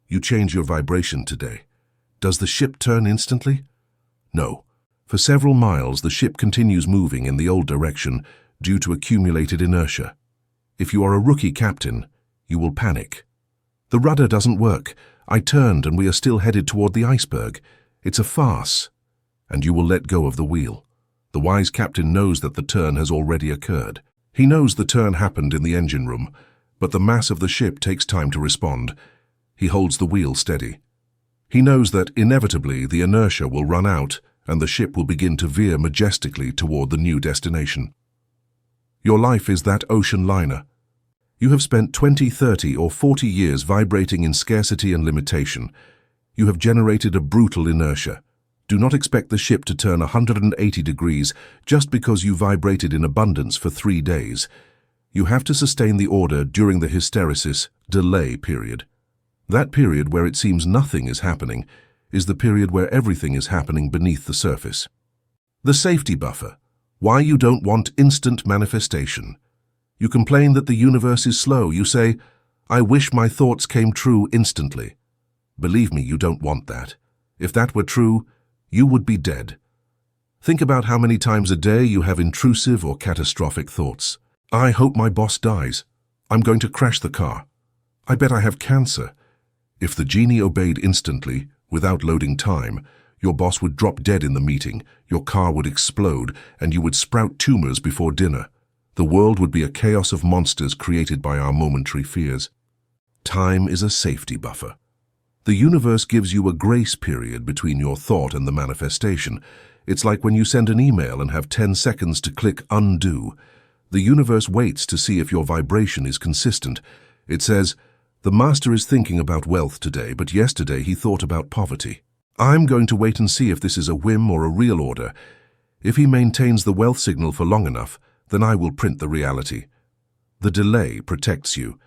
You change your vibration today. Does the ship turn instantly? No. For several miles, the ship continues moving in the old direction due to accumulated inertia. If you are a rookie captain, you will panic. The rudder doesn't work. I turned and we are still headed toward the iceberg. It's a farce. And you will let go of the wheel. The wise captain knows that the turn has already occurred. He knows the turn happened in the engine room, but the mass of the ship takes time to respond. He holds the wheel steady. He knows that inevitably the inertia will run out and the ship will begin to veer majestically toward the new destination. Your life is that ocean liner. You have spent 20, 30, or 40 years vibrating in scarcity and limitation. You have generated a brutal inertia. Do not expect the ship to turn 180 degrees just because you vibrated in abundance for 3 days. You have to sustain the order during the hysteresis delay period. That period where it seems nothing is happening is the period where everything is happening beneath the surface. The safety buffer. Why you don't want instant manifestation. You complain that the universe is slow. You say, I wish my thoughts came true instantly. Believe me, you don't want that. If that were true, you would be dead. Think about how many times a day you have intrusive or catastrophic thoughts. I hope my boss dies. I'm going to crash the car. I bet I have cancer. If the genie obeyed instantly, without loading time, your boss would drop dead in the meeting, your car would explode, and you would sprout tumors before dinner. The world would be a chaos of monsters created by our momentary fears. Time is a safety buffer. The universe gives you a grace period between your thought and the manifestation. It's like when you send an email and have 10 seconds to click undo. The universe waits to see if your vibration is consistent. It says, the master is thinking about wealth today, but yesterday he thought about poverty. I'm going to wait and see if this is a whim or a real order. If he maintains the wealth signal for long enough, then I will print the reality. The delay protects you.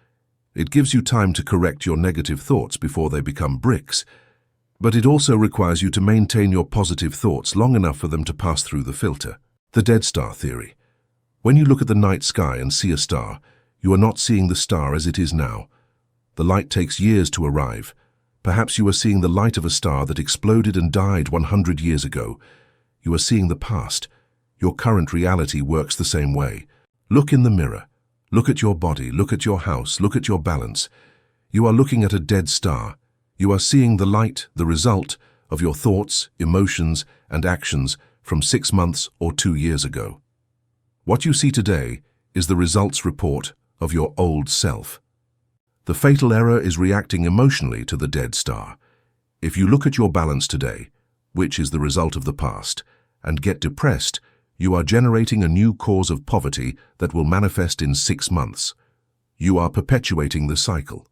It gives you time to correct your negative thoughts before they become bricks. But it also requires you to maintain your positive thoughts long enough for them to pass through the filter. The dead star theory. When you look at the night sky and see a star, you are not seeing the star as it is now. The light takes years to arrive. Perhaps you are seeing the light of a star that exploded and died 100 years ago. You are seeing the past. Your current reality works the same way. Look in the mirror. Look at your body. Look at your house. Look at your balance. You are looking at a dead star. You are seeing the light, the result of your thoughts, emotions, and actions from 6 months or 2 years ago. What you see today is the results report of your old self. The fatal error is reacting emotionally to the dead star. If you look at your balance today, which is the result of the past, and get depressed, you are generating a new cause of poverty that will manifest in 6 months. You are perpetuating the cycle.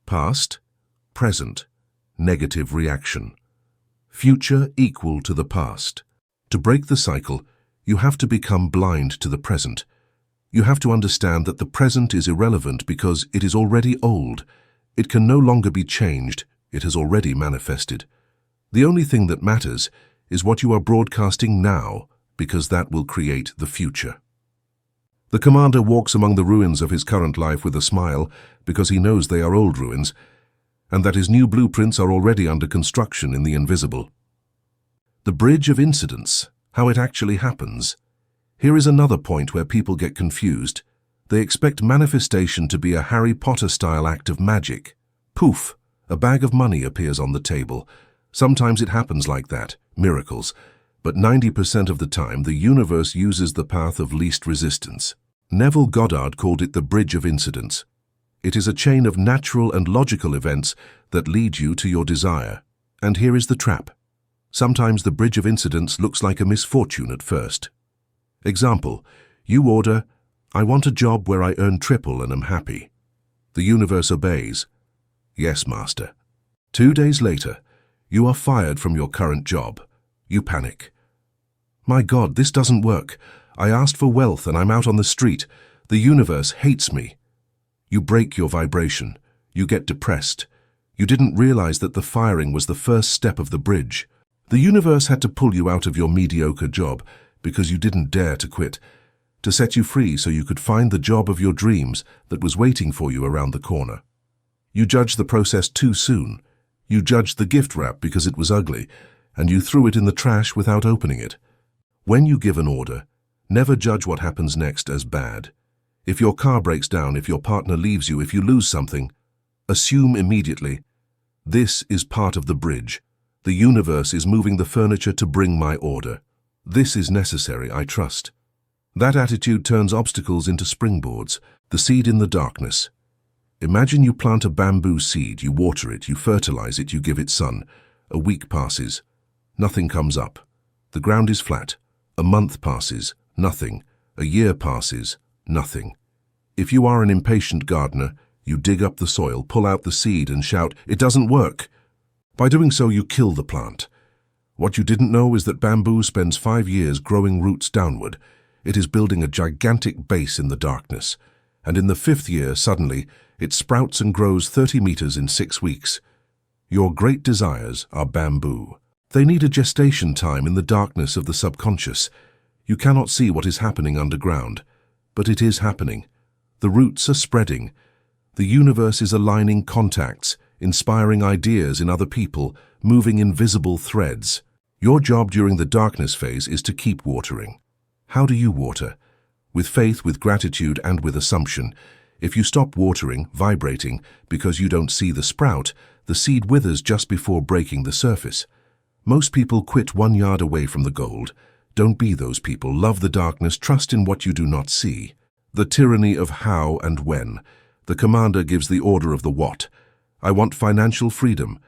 Past, present, negative reaction. Future equal to the past. To break the cycle, you have to become blind to the present. You have to understand that the present is irrelevant because it is already old. It can no longer be changed. It has already manifested. The only thing that matters is what you are broadcasting now, because that will create the future. The commander walks among the ruins of his current life with a smile because he knows they are old ruins, and that his new blueprints are already under construction in the invisible. The bridge of incidents, how it actually happens. Here is another point where people get confused. They expect manifestation to be a Harry Potter-style act of magic. Poof, a bag of money appears on the table. Sometimes it happens like that, miracles. But 90% of the time, the universe uses the path of least resistance. Neville Goddard called it the bridge of incidents. It is a chain of natural and logical events that lead you to your desire. And here is the trap. Sometimes the bridge of incidents looks like a misfortune at first. Example, you order, I want a job where I earn triple and am happy. The universe obeys. Yes, master. 2 days later, you are fired from your current job. You panic. My God, this doesn't work. I asked for wealth and I'm out on the street. The universe hates me. You break your vibration. You get depressed. You didn't realize that the firing was the first step of the bridge. The universe had to pull you out of your mediocre job because you didn't dare to quit, to set you free so you could find the job of your dreams that was waiting for you around the corner. You judged the process too soon. You judged the gift wrap because it was ugly, and you threw it in the trash without opening it. When you give an order, never judge what happens next as bad. If your car breaks down, if your partner leaves you, if you lose something, assume immediately, this is part of the bridge. The universe is moving the furniture to bring my order. This is necessary, I trust. That attitude turns obstacles into springboards, the seed in the darkness. Imagine you plant a bamboo seed, you water it, you fertilize it, you give it sun. A week passes. Nothing comes up. The ground is flat. A month passes, nothing. A year passes, nothing. If you are an impatient gardener, you dig up the soil, pull out the seed and shout, "It doesn't work!" By doing so, you kill the plant. What you didn't know is that bamboo spends 5 years growing roots downward. It is building a gigantic base in the darkness. And in the 5th year, suddenly, it sprouts and grows 30 meters in 6 weeks. Your great desires are bamboo. They need a gestation time in the darkness of the subconscious. You cannot see what is happening underground, but it is happening. The roots are spreading. The universe is aligning contacts, inspiring ideas in other people, moving invisible threads. Your job during the darkness phase is to keep watering. How do you water? With faith, with gratitude, and with assumption. If you stop watering, vibrating, because you don't see the sprout, the seed withers just before breaking the surface. Most people quit 1 yard away from the gold. Don't be those people. Love the darkness. Trust in what you do not see. The tyranny of how and when. The commander gives the order of the what. I want financial freedom.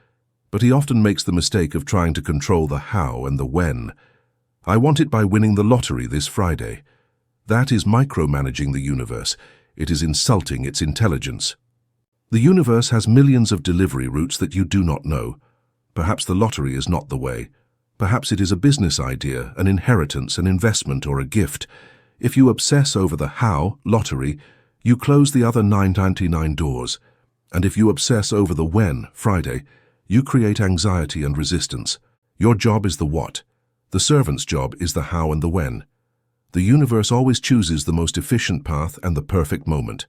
But he often makes the mistake of trying to control the how and the when. I want it by winning the lottery this Friday. That is micromanaging the universe. It is insulting its intelligence. The universe has millions of delivery routes that you do not know. Perhaps the lottery is not the way. Perhaps it is a business idea, an inheritance, an investment, or a gift. If you obsess over the how, lottery, you close the other 999 doors. And if you obsess over the when, Friday, you create anxiety and resistance. Your job is the what. The servant's job is the how and the when. The universe always chooses the most efficient path and the perfect moment.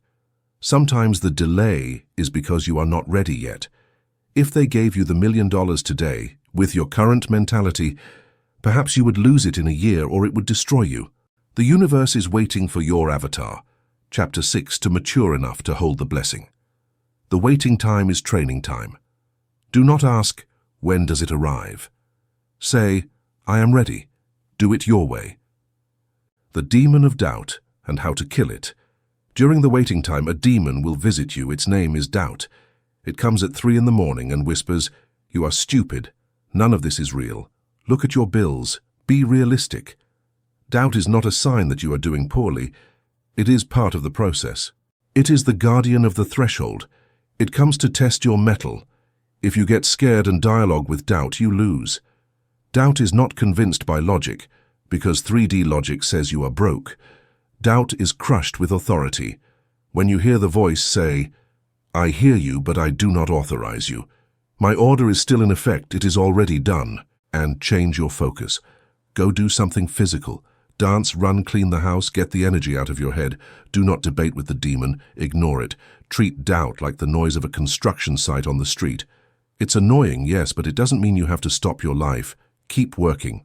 Sometimes the delay is because you are not ready yet. If they gave you the $1 million today, with your current mentality, perhaps you would lose it in a year or it would destroy you. The universe is waiting for your avatar, Chapter 6, to mature enough to hold the blessing. The waiting time is training time. Do not ask, when does it arrive? Say, I am ready. Do it your way. The demon of doubt and how to kill it. During the waiting time, a demon will visit you. Its name is doubt. It comes at 3 in the morning and whispers, "You are stupid. None of this is real. Look at your bills. Be realistic." Doubt is not a sign that you are doing poorly. It is part of the process. It is the guardian of the threshold. It comes to test your mettle. If you get scared and dialogue with doubt, you lose. Doubt is not convinced by logic, because 3D logic says you are broke. Doubt is crushed with authority. When you hear the voice say, "I hear you, but I do not authorize you. My order is still in effect, it is already done," and change your focus. Go do something physical. Dance, run, clean the house, get the energy out of your head. Do not debate with the demon, ignore it. Treat doubt like the noise of a construction site on the street. It's annoying, yes, but it doesn't mean you have to stop your life. Keep working.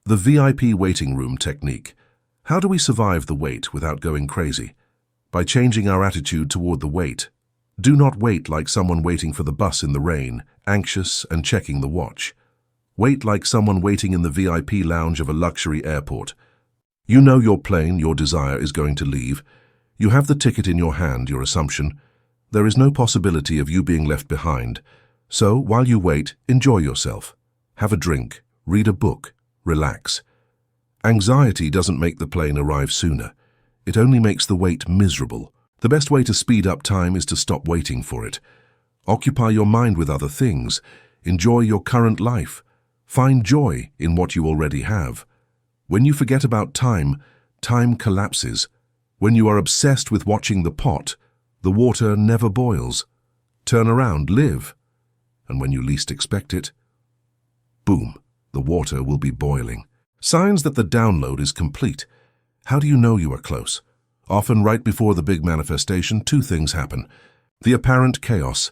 The VIP waiting room technique. How do we survive the wait without going crazy? By changing our attitude toward the wait. Do not wait like someone waiting for the bus in the rain, anxious and checking the watch. Wait like someone waiting in the VIP lounge of a luxury airport. You know your plane, your desire, is going to leave. You have the ticket in your hand, your assumption. There is no possibility of you being left behind. So, while you wait, enjoy yourself. Have a drink, read a book, relax. Anxiety doesn't make the plane arrive sooner. It only makes the wait miserable. The best way to speed up time is to stop waiting for it. Occupy your mind with other things. Enjoy your current life. Find joy in what you already have. When you forget about time, time collapses. When you are obsessed with watching the pot, the water never boils. Turn around, live. And when you least expect it, boom, the water will be boiling. Signs that the download is complete. How do you know you are close? Often right before the big manifestation, 2 things happen. The apparent chaos.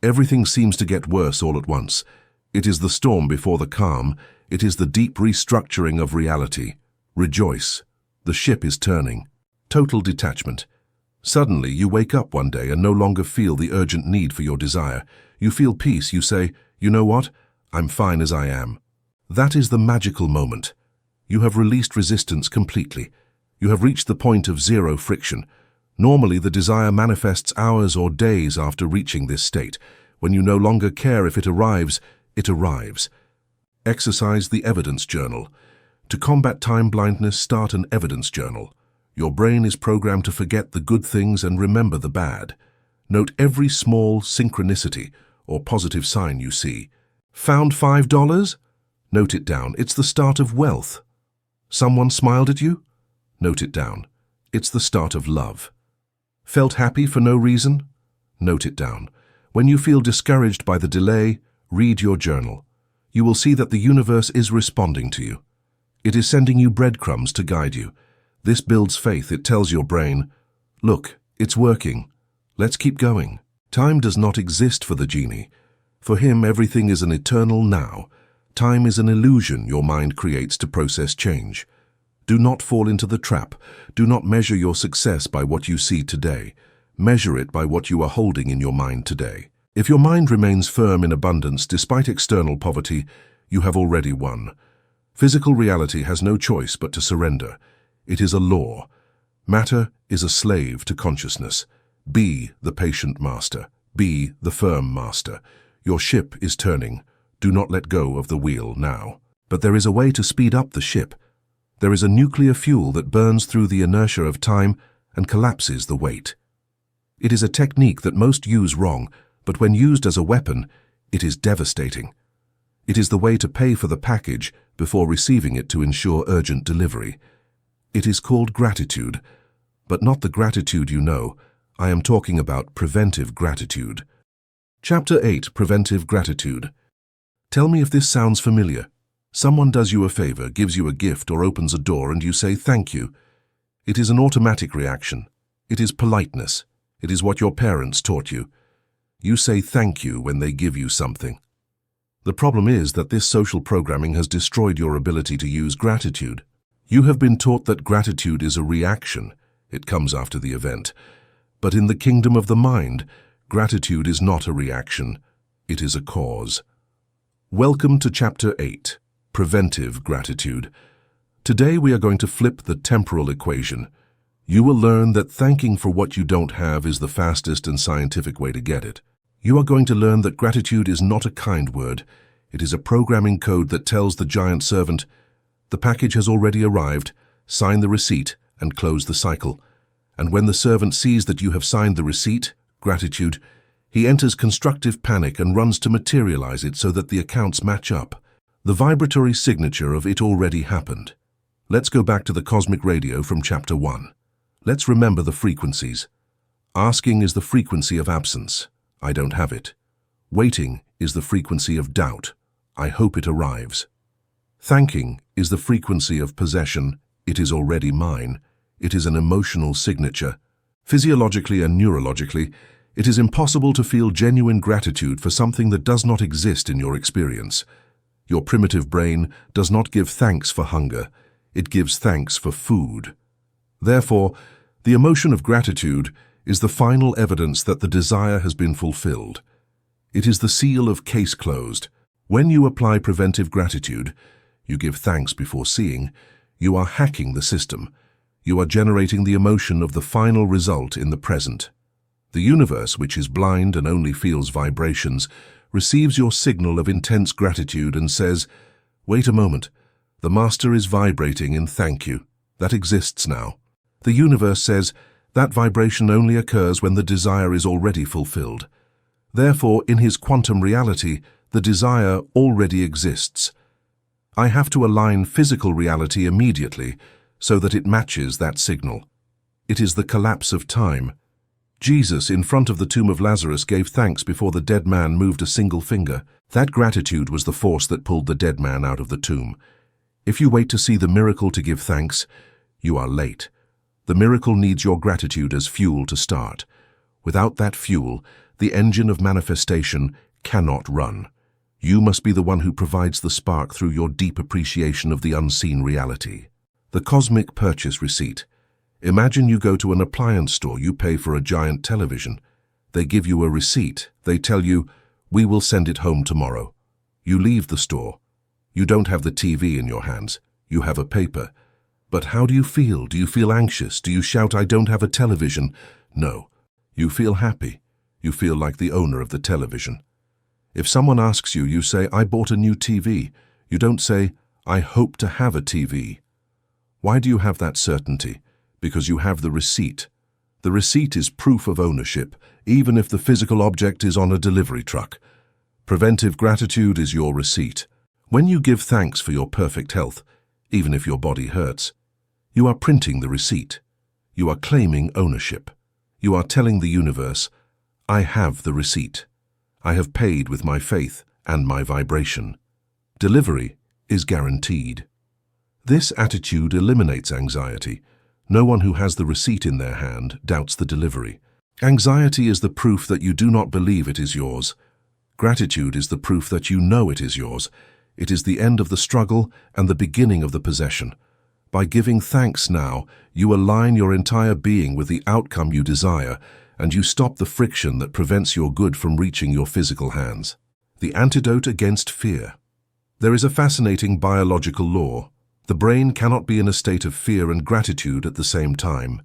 Everything seems to get worse all at once. It is the storm before the calm. It is the deep restructuring of reality. Rejoice. The ship is turning. Total detachment. Suddenly, you wake up one day and no longer feel the urgent need for your desire. You feel peace. You say, "You know what? I'm fine as I am." That is the magical moment. You have released resistance completely. You have reached the point of zero friction. Normally, the desire manifests hours or days after reaching this state. When you no longer care if it arrives, it arrives. Exercise the evidence journal. To combat time blindness, start an evidence journal. Your brain is programmed to forget the good things and remember the bad. Note every small synchronicity or positive sign you see. Found $5? Note it down. It's the start of wealth. Someone smiled at you? Note it down. It's the start of love. Felt happy for no reason? Note it down. When you feel discouraged by the delay, read your journal. You will see that the universe is responding to you. It is sending you breadcrumbs to guide you. This builds faith. It tells your brain, look, it's working. Let's keep going. Time does not exist for the genie. For him, everything is an eternal now. Time is an illusion your mind creates to process change. Do not fall into the trap. Do not measure your success by what you see today. Measure it by what you are holding in your mind today. If your mind remains firm in abundance despite external poverty, you have already won. Physical reality has no choice but to surrender. It is a law. Matter is a slave to consciousness. Be the patient master. Be the firm master. Your ship is turning. Do not let go of the wheel now. But there is a way to speed up the ship. There is a nuclear fuel that burns through the inertia of time and collapses the weight. It is a technique that most use wrong, but when used as a weapon, it is devastating. It is the way to pay for the package before receiving it to ensure urgent delivery. It is called gratitude, but not the gratitude you know. I am talking about preventive gratitude. Chapter 8, Preventive Gratitude. Tell me if this sounds familiar. Someone does you a favor, gives you a gift, or opens a door, and you say thank you. It is an automatic reaction. It is politeness. It is what your parents taught you. You say thank you when they give you something. The problem is that this social programming has destroyed your ability to use gratitude. You have been taught that gratitude is a reaction. It comes after the event. But in the kingdom of the mind, gratitude is not a reaction. It is a cause. Welcome to Chapter 8, Preventive Gratitude. Today we are going to flip the temporal equation. You will learn that thanking for what you don't have is the fastest and scientific way to get it. You are going to learn that gratitude is not a kind word. It is a programming code that tells the giant servant, the package has already arrived, sign the receipt and close the cycle. And when the servant sees that you have signed the receipt, gratitude, he enters constructive panic and runs to materialize it so that the accounts match up. The vibratory signature of it already happened. Let's go back to the cosmic radio from Chapter 1. Let's remember the frequencies. Asking is the frequency of absence. I don't have it. Waiting is the frequency of doubt. I hope it arrives. Thanking is the frequency of possession. It is already mine. It is an emotional signature. Physiologically and neurologically, it is impossible to feel genuine gratitude for something that does not exist in your experience. Your primitive brain does not give thanks for hunger. It gives thanks for food. Therefore, the emotion of gratitude is the final evidence that the desire has been fulfilled. It is the seal of case closed. When you apply preventive gratitude, you give thanks before seeing, you are hacking the system. You are generating the emotion of the final result in the present. The universe, which is blind and only feels vibrations, receives your signal of intense gratitude and says, wait a moment, the master is vibrating in thank you. That exists now. The universe says, that vibration only occurs when the desire is already fulfilled. Therefore, in his quantum reality, the desire already exists. I have to align physical reality immediately so that it matches that signal. It is the collapse of time. Jesus, in front of the tomb of Lazarus, gave thanks before the dead man moved a single finger. That gratitude was the force that pulled the dead man out of the tomb. If you wait to see the miracle to give thanks, you are late. The miracle needs your gratitude as fuel to start. Without that fuel, the engine of manifestation cannot run. You must be the one who provides the spark through your deep appreciation of the unseen reality. The cosmic purchase receipt. Imagine you go to an appliance store, you pay for a giant television. They give you a receipt. They tell you, we will send it home tomorrow. You leave the store. You don't have the TV in your hands. You have a paper. But how do you feel? Do you feel anxious? Do you shout, I don't have a television? No. You feel happy. You feel like the owner of the television. If someone asks you, you say, I bought a new TV. You don't say, "I hope to have a TV." Why do you have that certainty? Because you have the receipt. The receipt is proof of ownership, even if the physical object is on a delivery truck. Preventive gratitude is your receipt. When you give thanks for your perfect health, even if your body hurts, you are printing the receipt. You are claiming ownership. You are telling the universe, "I have the receipt. I have paid with my faith and my vibration." Delivery is guaranteed. This attitude eliminates anxiety. No one who has the receipt in their hand doubts the delivery. Anxiety is the proof that you do not believe it is yours. Gratitude is the proof that you know it is yours. It is the end of the struggle and the beginning of the possession. By giving thanks now, you align your entire being with the outcome you desire, and you stop the friction that prevents your good from reaching your physical hands. The antidote against fear. There is a fascinating biological law. The brain cannot be in a state of fear and gratitude at the same time.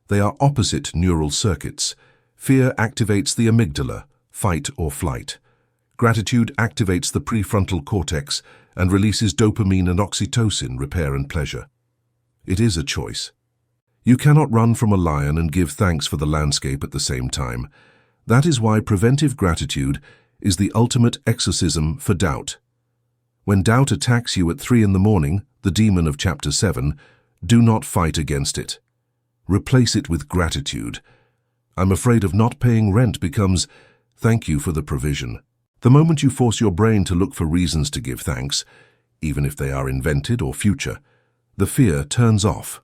They are opposite neural circuits. Fear activates the amygdala, fight or flight. Gratitude activates the prefrontal cortex and releases dopamine and oxytocin, repair and pleasure. It is a choice. You cannot run from a lion and give thanks for the landscape at the same time. That is why preventive gratitude is the ultimate exorcism for doubt. When doubt attacks you at 3 in the morning, the demon of chapter 7, do not fight against it. Replace it with gratitude. "I'm afraid of not paying rent" becomes, "Thank you for the provision." The moment you force your brain to look for reasons to give thanks, even if they are invented or future, the fear turns off.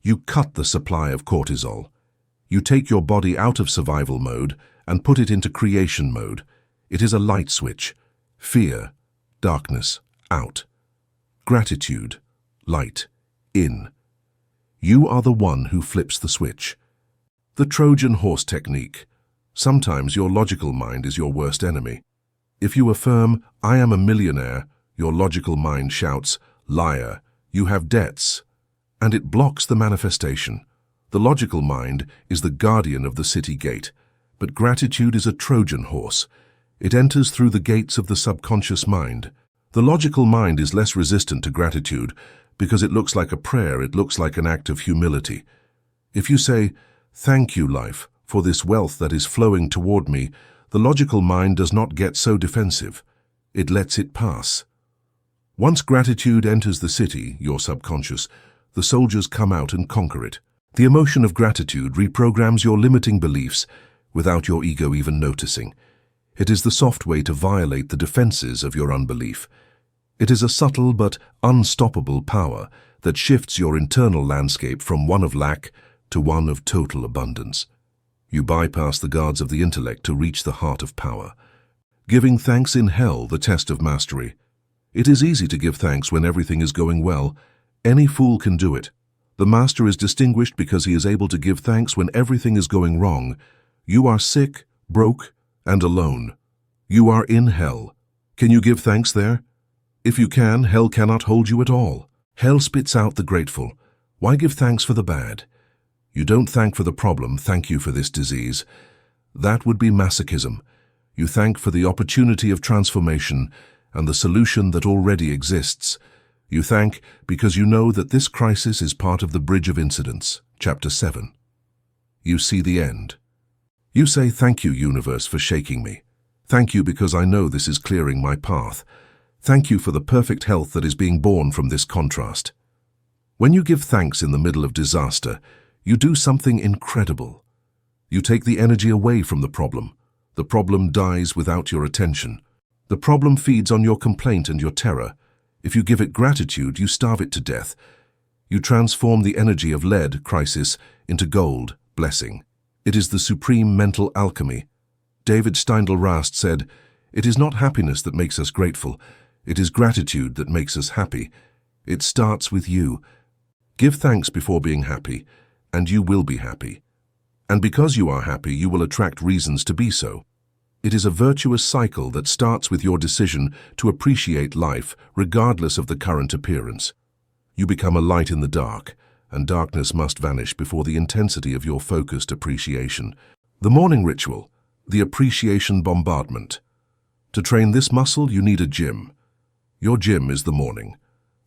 You cut the supply of cortisol. You take your body out of survival mode and put it into creation mode. It is a light switch. Fear, darkness, out. Gratitude, light, in. You are the one who flips the switch. The Trojan horse technique. Sometimes your logical mind is your worst enemy. If you affirm, "I am a millionaire," your logical mind shouts, "Liar, you have debts," and it blocks the manifestation. The logical mind is the guardian of the city gate, but gratitude is a Trojan horse. It enters through the gates of the subconscious mind. The logical mind is less resistant to gratitude because it looks like a prayer, it looks like an act of humility. If you say, "Thank you, life, for this wealth that is flowing toward me," the logical mind does not get so defensive. It lets it pass. Once gratitude enters the city, your subconscious, the soldiers come out and conquer it. The emotion of gratitude reprograms your limiting beliefs without your ego even noticing. It is the soft way to violate the defenses of your unbelief. It is a subtle but unstoppable power that shifts your internal landscape from one of lack to one of total abundance. You bypass the guards of the intellect to reach the heart of power. Giving thanks in hell, the test of mastery. It is easy to give thanks when everything is going well. Any fool can do it. The master is distinguished because he is able to give thanks when everything is going wrong. You are sick, broke, and alone. You are in hell. Can you give thanks there? If you can, hell cannot hold you at all. Hell spits out the grateful. Why give thanks for the bad? You don't thank for the problem, "Thank you for this disease." That would be masochism. You thank for the opportunity of transformation and the solution that already exists. You thank because you know that this crisis is part of the bridge of incidents, chapter 7. You see the end. You say, "Thank you, universe, for shaking me. Thank you because I know this is clearing my path. Thank you for the perfect health that is being born from this contrast." When you give thanks in the middle of disaster, you do something incredible. You take the energy away from the problem. The problem dies without your attention. The problem feeds on your complaint and your terror. If you give it gratitude, you starve it to death. You transform the energy of lead, crisis, into gold, blessing. It is the supreme mental alchemy. David Steindl-Rast said, "It is not happiness that makes us grateful. It is gratitude that makes us happy. It starts with you. Give thanks before being happy, and you will be happy. And because you are happy, you will attract reasons to be so. It is a virtuous cycle that starts with your decision to appreciate life regardless of the current appearance. You become a light in the dark, and darkness must vanish before the intensity of your focused appreciation. The morning ritual, the appreciation bombardment. To train this muscle, you need a gym. Your gym is the morning.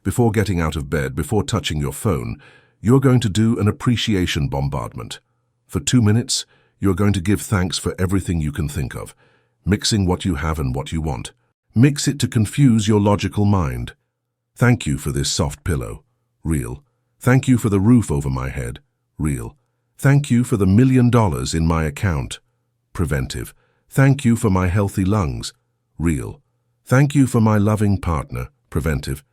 Before getting out of bed, before touching your phone, you're going to do an appreciation bombardment. For 2 minutes, you're going to give thanks for everything you can think of, mixing what you have and what you want. Mix it to confuse your logical mind. Thank you for this soft pillow. Real. Thank you for the roof over my head. Real. Thank you for the $1 million in my account. Preventive. Thank you for my healthy lungs. Real. Thank you for my loving partner. Preventive.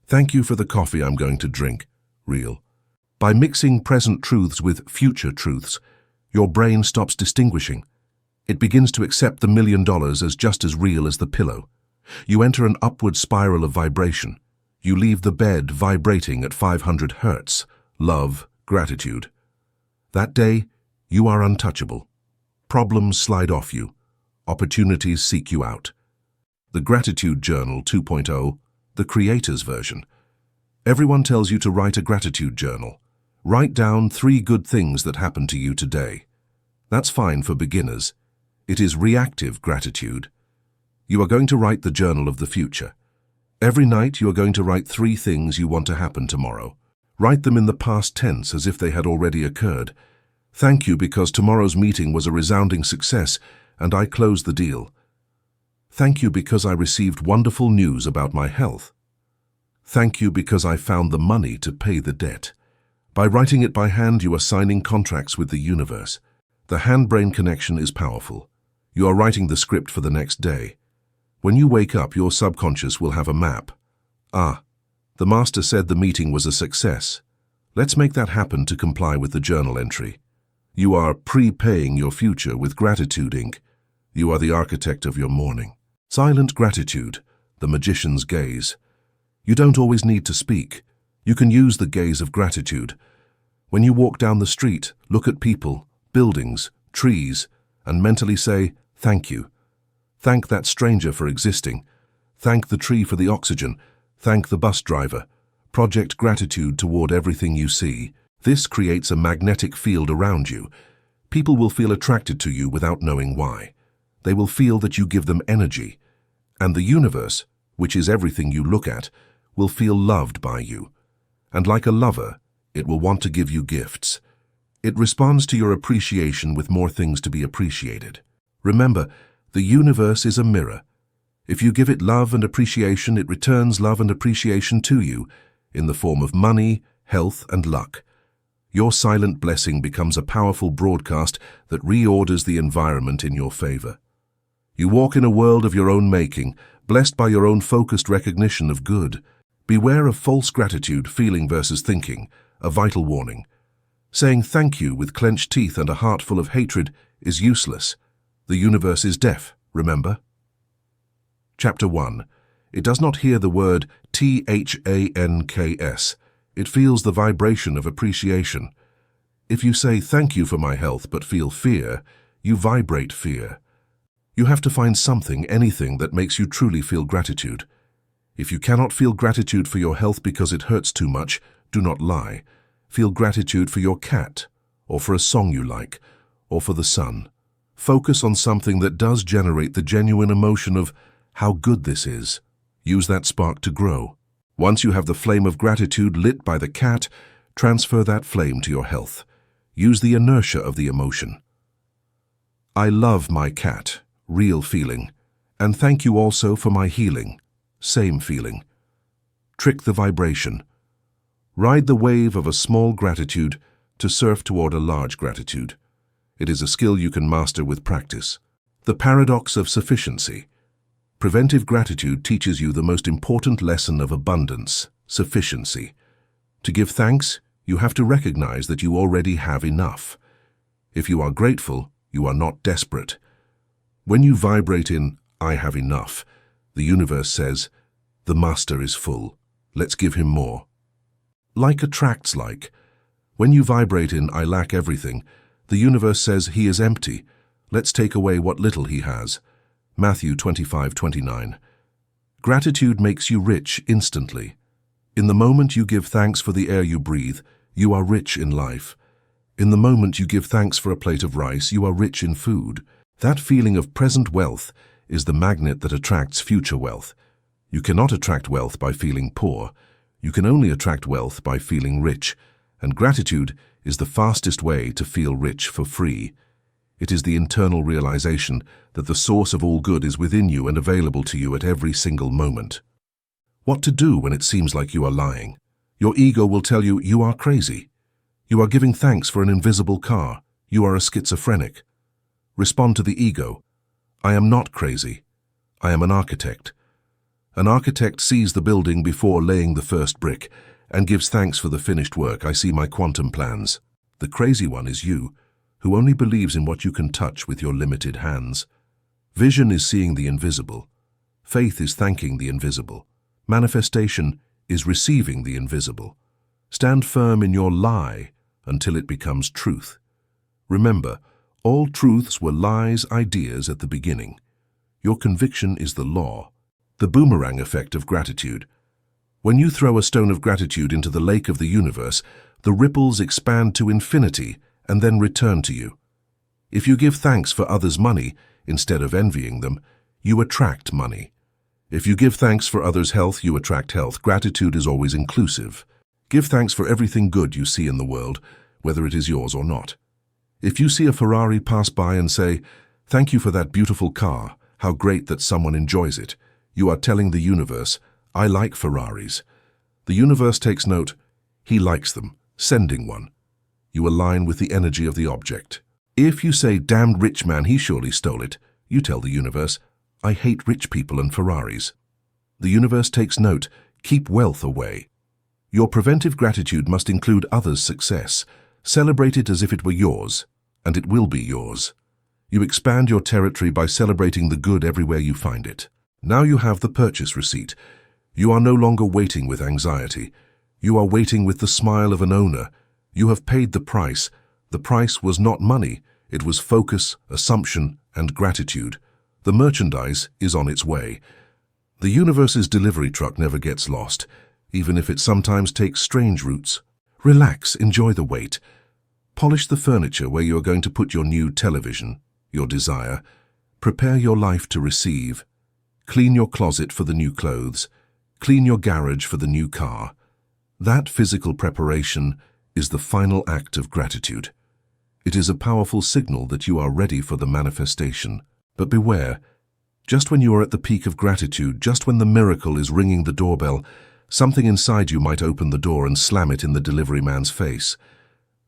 Thank you for the coffee I'm going to drink. Real. By mixing present truths with future truths, your brain stops distinguishing. It begins to accept the $1 million as just as real as the pillow. You enter an upward spiral of vibration. You leave the bed vibrating at 500 hertz. Love, gratitude. That day, you are untouchable. Problems slide off you. Opportunities seek you out. The Gratitude Journal 2.0, the creator's version. Everyone tells you to write a gratitude journal. Write down 3 good things that happened to you today. That's fine for beginners. It is reactive gratitude. You are going to write the journal of the future. Every night you are going to write 3 things you want to happen tomorrow. Write them in the past tense as if they had already occurred. Thank you because tomorrow's meeting was a resounding success and I closed the deal. Thank you because I received wonderful news about my health. Thank you because I found the money to pay the debt. By writing it by hand, you are signing contracts with the universe. The hand-brain connection is powerful. You are writing the script for the next day. When you wake up, your subconscious will have a map. Ah, the master said the meeting was a success. Let's make that happen to comply with the journal entry. You are prepaying your future with Gratitude Inc. You are the architect of your morning. Silent gratitude, the magician's gaze. You don't always need to speak. You can use the gaze of gratitude. When you walk down the street, look at people, buildings, trees, and mentally say, thank you. Thank that stranger for existing. Thank the tree for the oxygen. Thank the bus driver. Project gratitude toward everything you see. This creates a magnetic field around you. People will feel attracted to you without knowing why. They will feel that you give them energy. And the universe, which is everything you look at, will feel loved by you. And like a lover, it will want to give you gifts. It responds to your appreciation with more things to be appreciated. Remember, the universe is a mirror. If you give it love and appreciation, it returns love and appreciation to you in the form of money, health, and luck. Your silent blessing becomes a powerful broadcast that reorders the environment in your favor. You walk in a world of your own making, blessed by your own focused recognition of good. Beware of false gratitude, feeling versus thinking, a vital warning. Saying thank you with clenched teeth and a heart full of hatred is useless. The universe is deaf, remember? Chapter 1. It does not hear the word thanks. It feels the vibration of appreciation. If you say thank you for my health but feel fear, you vibrate fear. You have to find something, anything that makes you truly feel gratitude. If you cannot feel gratitude for your health because it hurts too much, do not lie. Feel gratitude for your cat, or for a song you like, or for the sun. Focus on something that does generate the genuine emotion of how good this is. Use that spark to grow. Once you have the flame of gratitude lit by the cat, transfer that flame to your health. Use the inertia of the emotion. I love my cat, real feeling, and thank you also for my healing, same feeling. Trick the vibration. Ride the wave of a small gratitude to surf toward a large gratitude. It is a skill you can master with practice. The paradox of sufficiency. Preventive gratitude teaches you the most important lesson of abundance, sufficiency. To give thanks, you have to recognize that you already have enough. If you are grateful, you are not desperate. When you vibrate in, I have enough, the universe says, the master is full. Let's give him more. Like attracts like. When you vibrate in, I lack everything, the universe says he is empty. Let's take away what little he has. Matthew 25:29. Gratitude makes you rich instantly. In the moment you give thanks for the air you breathe, you are rich in life. In the moment you give thanks for a plate of rice, you are rich in food. That feeling of present wealth is the magnet that attracts future wealth. You cannot attract wealth by feeling poor. You can only attract wealth by feeling rich, and gratitude is the fastest way to feel rich for free. It is the internal realization that the source of all good is within you and available to you at every single moment. What to do when it seems like you are lying? Your ego will tell you you are crazy. You are giving thanks for an invisible car. You are a schizophrenic. Respond to the ego. I am not crazy. I am an architect. An architect sees the building before laying the first brick and gives thanks for the finished work. I see my quantum plans. The crazy one is you, who only believes in what you can touch with your limited hands. Vision is seeing the invisible. Faith is thanking the invisible. Manifestation is receiving the invisible. Stand firm in your lie until it becomes truth. Remember, all truths were lies, ideas at the beginning. Your conviction is the law. The boomerang effect of gratitude. When you throw a stone of gratitude into the lake of the universe, the ripples expand to infinity and then return to you. If you give thanks for others' money instead of envying them, you attract money. If you give thanks for others' health, you attract health. Gratitude is always inclusive. Give thanks for everything good you see in the world, whether it is yours or not. If you see a Ferrari pass by and say, "Thank you for that beautiful car, how great that someone enjoys it," you are telling the universe, "I like Ferraris." The universe takes note, he likes them, sending one. You align with the energy of the object. If you say, "Damned rich man, he surely stole it," you tell the universe, "I hate rich people and Ferraris." The universe takes note, keep wealth away. Your preventive gratitude must include others' success. Celebrate it as if it were yours, and it will be yours. You expand your territory by celebrating the good everywhere you find it. Now you have the purchase receipt. You are no longer waiting with anxiety. You are waiting with the smile of an owner. You have paid the price. The price was not money. It was focus, assumption, and gratitude. The merchandise is on its way. The universe's delivery truck never gets lost, even if it sometimes takes strange routes. Relax, enjoy the wait. Polish the furniture where you are going to put your new television, your desire. Prepare your life to receive. Clean your closet for the new clothes. Clean your garage for the new car. That physical preparation is the final act of gratitude. It is a powerful signal that you are ready for the manifestation. But beware, just when you are at the peak of gratitude, just when the miracle is ringing the doorbell, something inside you might open the door and slam it in the delivery man's face.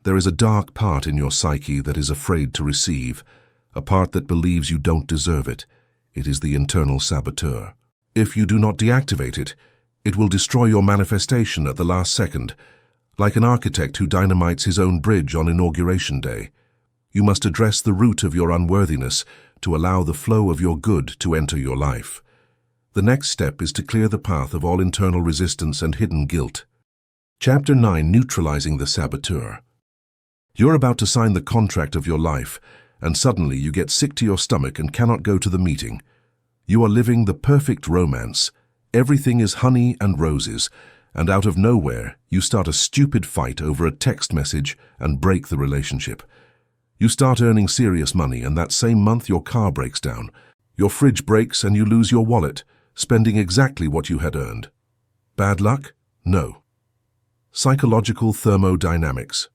There is a dark part in your psyche that is afraid to receive, a part that believes you don't deserve it. It is the internal saboteur. If you do not deactivate it, it will destroy your manifestation at the last second, like an architect who dynamites his own bridge on inauguration day. You must address the root of your unworthiness to allow the flow of your good to enter your life. The next step is to clear the path of all internal resistance and hidden guilt. Chapter 9: Neutralizing the Saboteur. You're about to sign the contract of your life, and suddenly you get sick to your stomach and cannot go to the meeting. You are living the perfect romance. Everything is honey and roses, and out of nowhere, you start a stupid fight over a text message and break the relationship. You start earning serious money, and that same month your car breaks down. Your fridge breaks and you lose your wallet, spending exactly what you had earned. Bad luck? No. Psychological thermodynamics.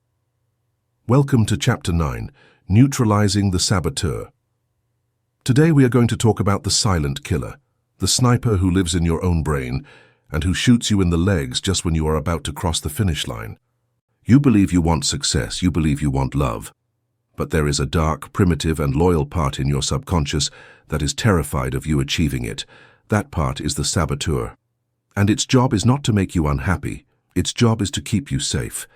Welcome to Chapter 9, Neutralizing the Saboteur. Today we are going to talk about the silent killer, the sniper who lives in your own brain and who shoots you in the legs just when you are about to cross the finish line. You believe you want success, you believe you want love. But there is a dark, primitive, and loyal part in your subconscious that is terrified of you achieving it. That part is the saboteur. And its job is not to make you unhappy. Its job is to keep you safe.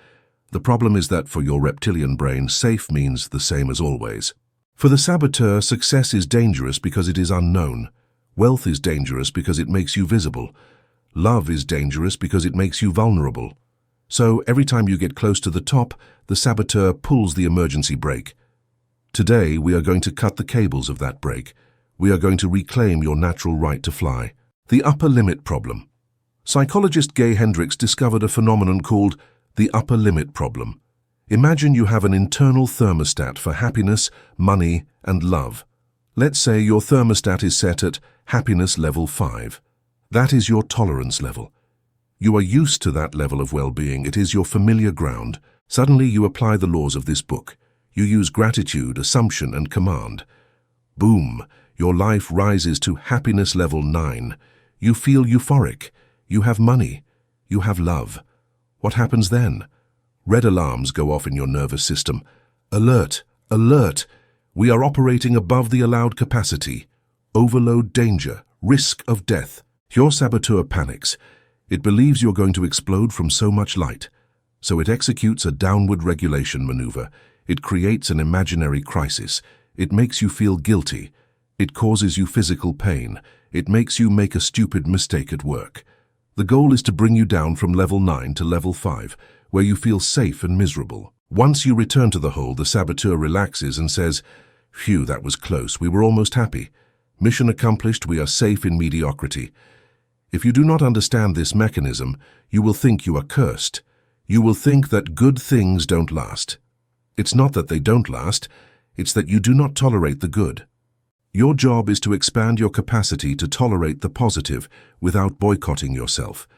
The problem is that for your reptilian brain, safe means the same as always. For the saboteur, success is dangerous because it is unknown. Wealth is dangerous because it makes you visible. Love is dangerous because it makes you vulnerable. So every time you get close to the top, the saboteur pulls the emergency brake. Today, we are going to cut the cables of that brake. We are going to reclaim your natural right to fly. The upper limit problem. Psychologist Gay Hendricks discovered a phenomenon called the upper limit problem. Imagine you have an internal thermostat for happiness, money, and love. Let's say your thermostat is set at happiness level 5. That is your tolerance level. You are used to that level of well-being. It is your familiar ground. Suddenly you apply the laws of this book. You use gratitude, assumption, and command. Boom! Your life rises to happiness level 9. You feel euphoric. You have money. You have love. What happens then? Red alarms go off in your nervous system. Alert! Alert! We are operating above the allowed capacity. Overload danger. Risk of death. Your saboteur panics. It believes you're going to explode from so much light. So it executes a downward regulation maneuver. It creates an imaginary crisis. It makes you feel guilty. It causes you physical pain. It makes you make a stupid mistake at work. The goal is to bring you down from level 9 to level 5, where you feel safe and miserable. Once you return to the hole, the saboteur relaxes and says, "Phew, that was close. We were almost happy. Mission accomplished. We are safe in mediocrity." If you do not understand this mechanism, you will think you are cursed. You will think that good things don't last. It's not that they don't last, it's that you do not tolerate the good. Your job is to expand your capacity to tolerate the positive without boycotting yourself.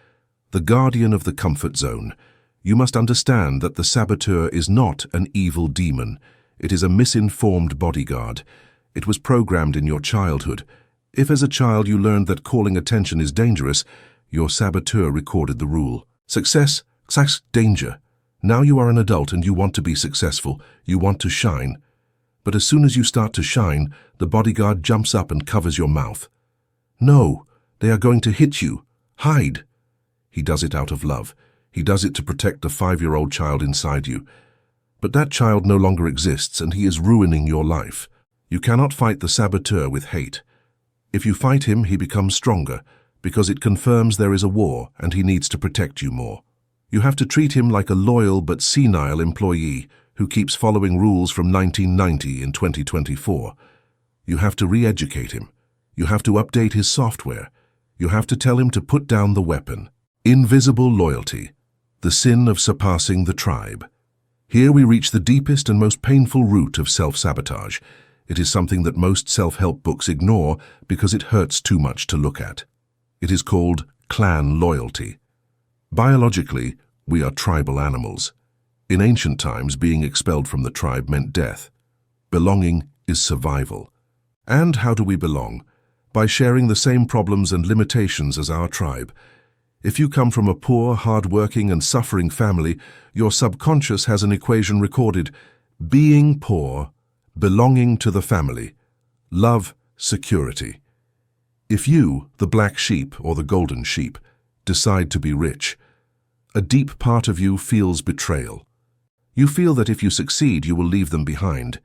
The guardian of the comfort zone. You must understand that the saboteur is not an evil demon. It is a misinformed bodyguard. It was programmed in your childhood. If as a child you learned that calling attention is dangerous, your saboteur recorded the rule. Success, danger. Now you are an adult and you want to be successful. You want to shine. But as soon as you start to shine, the bodyguard jumps up and covers your mouth. No, they are going to hit you. Hide. He does it out of love. He does it to protect the 5-year-old child inside you. But that child no longer exists and he is ruining your life. You cannot fight the saboteur with hate. If you fight him, he becomes stronger, because it confirms there is a war and he needs to protect you more. You have to treat him like a loyal but senile employee who keeps following rules from 1990 in 2024. You have to re-educate him. You have to update his software. You have to tell him to put down the weapon. Invisible loyalty, the sin of surpassing the tribe. Here we reach the deepest and most painful root of self-sabotage. It is something that most self-help books ignore because it hurts too much to look at. It is called clan loyalty. Biologically, we are tribal animals. In ancient times, being expelled from the tribe meant death. Belonging is survival. And how do we belong? By sharing the same problems and limitations as our tribe. If you come from a poor, hard-working and suffering family, your subconscious has an equation recorded: being poor, belonging to the family, love, security. If you, the black sheep or the golden sheep, decide to be rich, a deep part of you feels betrayal. You feel that if you succeed, you will leave them behind.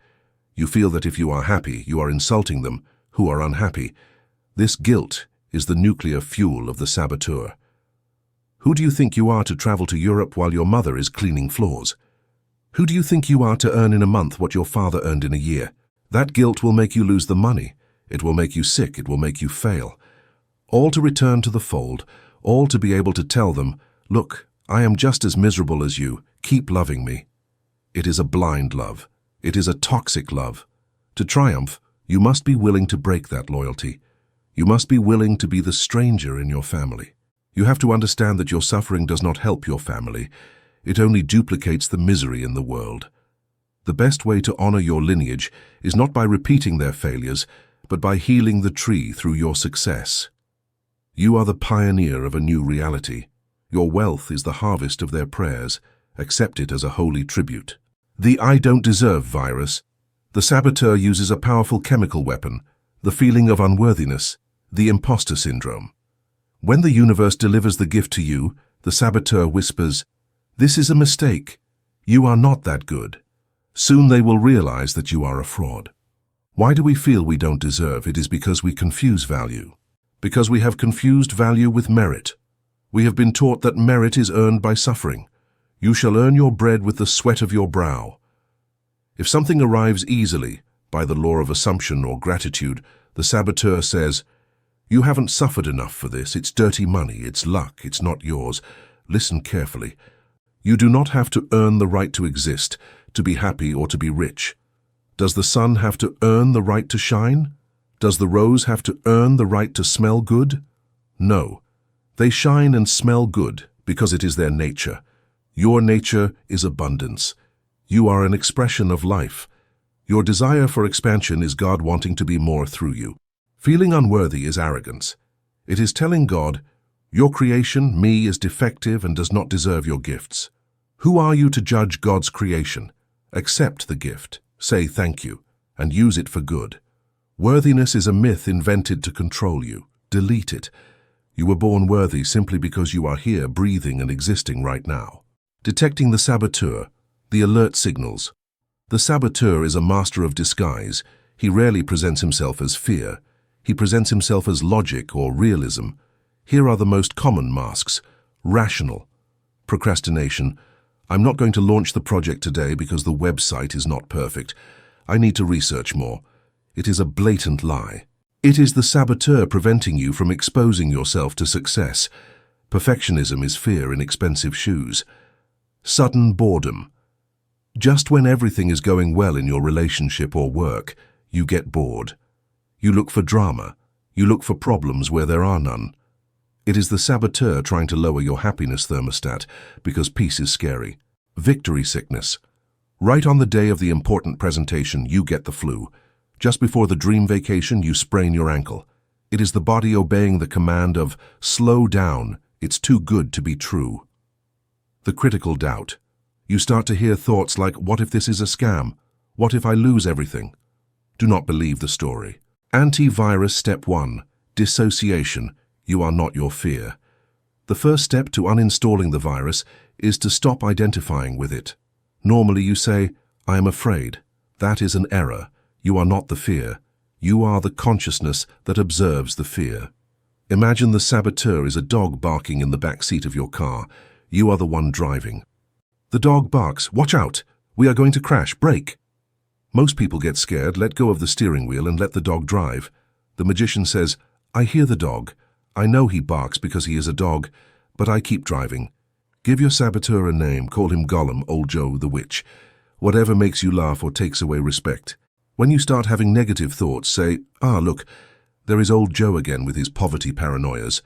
You feel that if you are happy, you are insulting them, who are unhappy. This guilt is the nuclear fuel of the saboteur. Who do you think you are to travel to Europe while your mother is cleaning floors? Who do you think you are to earn in a month what your father earned in a year? That guilt will make you lose the money. It will make you sick. It will make you fail. All to return to the fold, all to be able to tell them, "Look, I am just as miserable as you. Keep loving me." It is a blind love. It is a toxic love. To triumph, you must be willing to break that loyalty. You must be willing to be the stranger in your family. You have to understand that your suffering does not help your family. It only duplicates the misery in the world. The best way to honor your lineage is not by repeating their failures, but by healing the tree through your success. You are the pioneer of a new reality. Your wealth is the harvest of their prayers. Accept it as a holy tribute. The "I don't deserve" virus. The saboteur uses a powerful chemical weapon, the feeling of unworthiness, the imposter syndrome. When the universe delivers the gift to you, the saboteur whispers, "This is a mistake. You are not that good." Soon they will realize that you are a fraud. Why do we feel we don't deserve? It is because we confuse value. Because we have confused value with merit. We have been taught that merit is earned by suffering. You shall earn your bread with the sweat of your brow. If something arrives easily, by the law of assumption or gratitude, the saboteur says, "You haven't suffered enough for this. It's dirty money. It's luck. It's not yours." Listen carefully. You do not have to earn the right to exist, to be happy or to be rich. Does the sun have to earn the right to shine? Does the rose have to earn the right to smell good? No. They shine and smell good because it is their nature. Your nature is abundance. You are an expression of life. Your desire for expansion is God wanting to be more through you. Feeling unworthy is arrogance. It is telling God, your creation, me, is defective and does not deserve your gifts. Who are you to judge God's creation? Accept the gift, say thank you, and use it for good. Worthiness is a myth invented to control you. Delete it. You were born worthy simply because you are here, breathing and existing right now. Detecting the saboteur, the alert signals. The saboteur is a master of disguise. He rarely presents himself as fear. He presents himself as logic or realism. Here are the most common masks. Rational. Procrastination. I'm not going to launch the project today because the website is not perfect. I need to research more. It is a blatant lie. It is the saboteur preventing you from exposing yourself to success. Perfectionism is fear in expensive shoes. Sudden boredom. Just when everything is going well in your relationship or work, you get bored. You look for drama. You look for problems where there are none. It is the saboteur trying to lower your happiness thermostat because peace is scary. Victory sickness. Right on the day of the important presentation, you get the flu. Just before the dream vacation, you sprain your ankle. It is the body obeying the command of, slow down, it's too good to be true. The critical doubt. You start to hear thoughts like, what if this is a scam? What if I lose everything? Do not believe the story. Antivirus Step 1. Dissociation. You are not your fear. The first step to uninstalling the virus is to stop identifying with it. Normally you say, I am afraid. That is an error. You are not the fear. You are the consciousness that observes the fear. Imagine the saboteur is a dog barking in the back seat of your car. You are the one driving. The dog barks, watch out, we are going to crash, brake. Most people get scared, let go of the steering wheel and let the dog drive. The magician says, I hear the dog. I know he barks because he is a dog, but I keep driving. Give your saboteur a name, call him Gollum, Old Joe the Witch. Whatever makes you laugh or takes away respect. When you start having negative thoughts, say, look, there is Old Joe again with his poverty paranoias.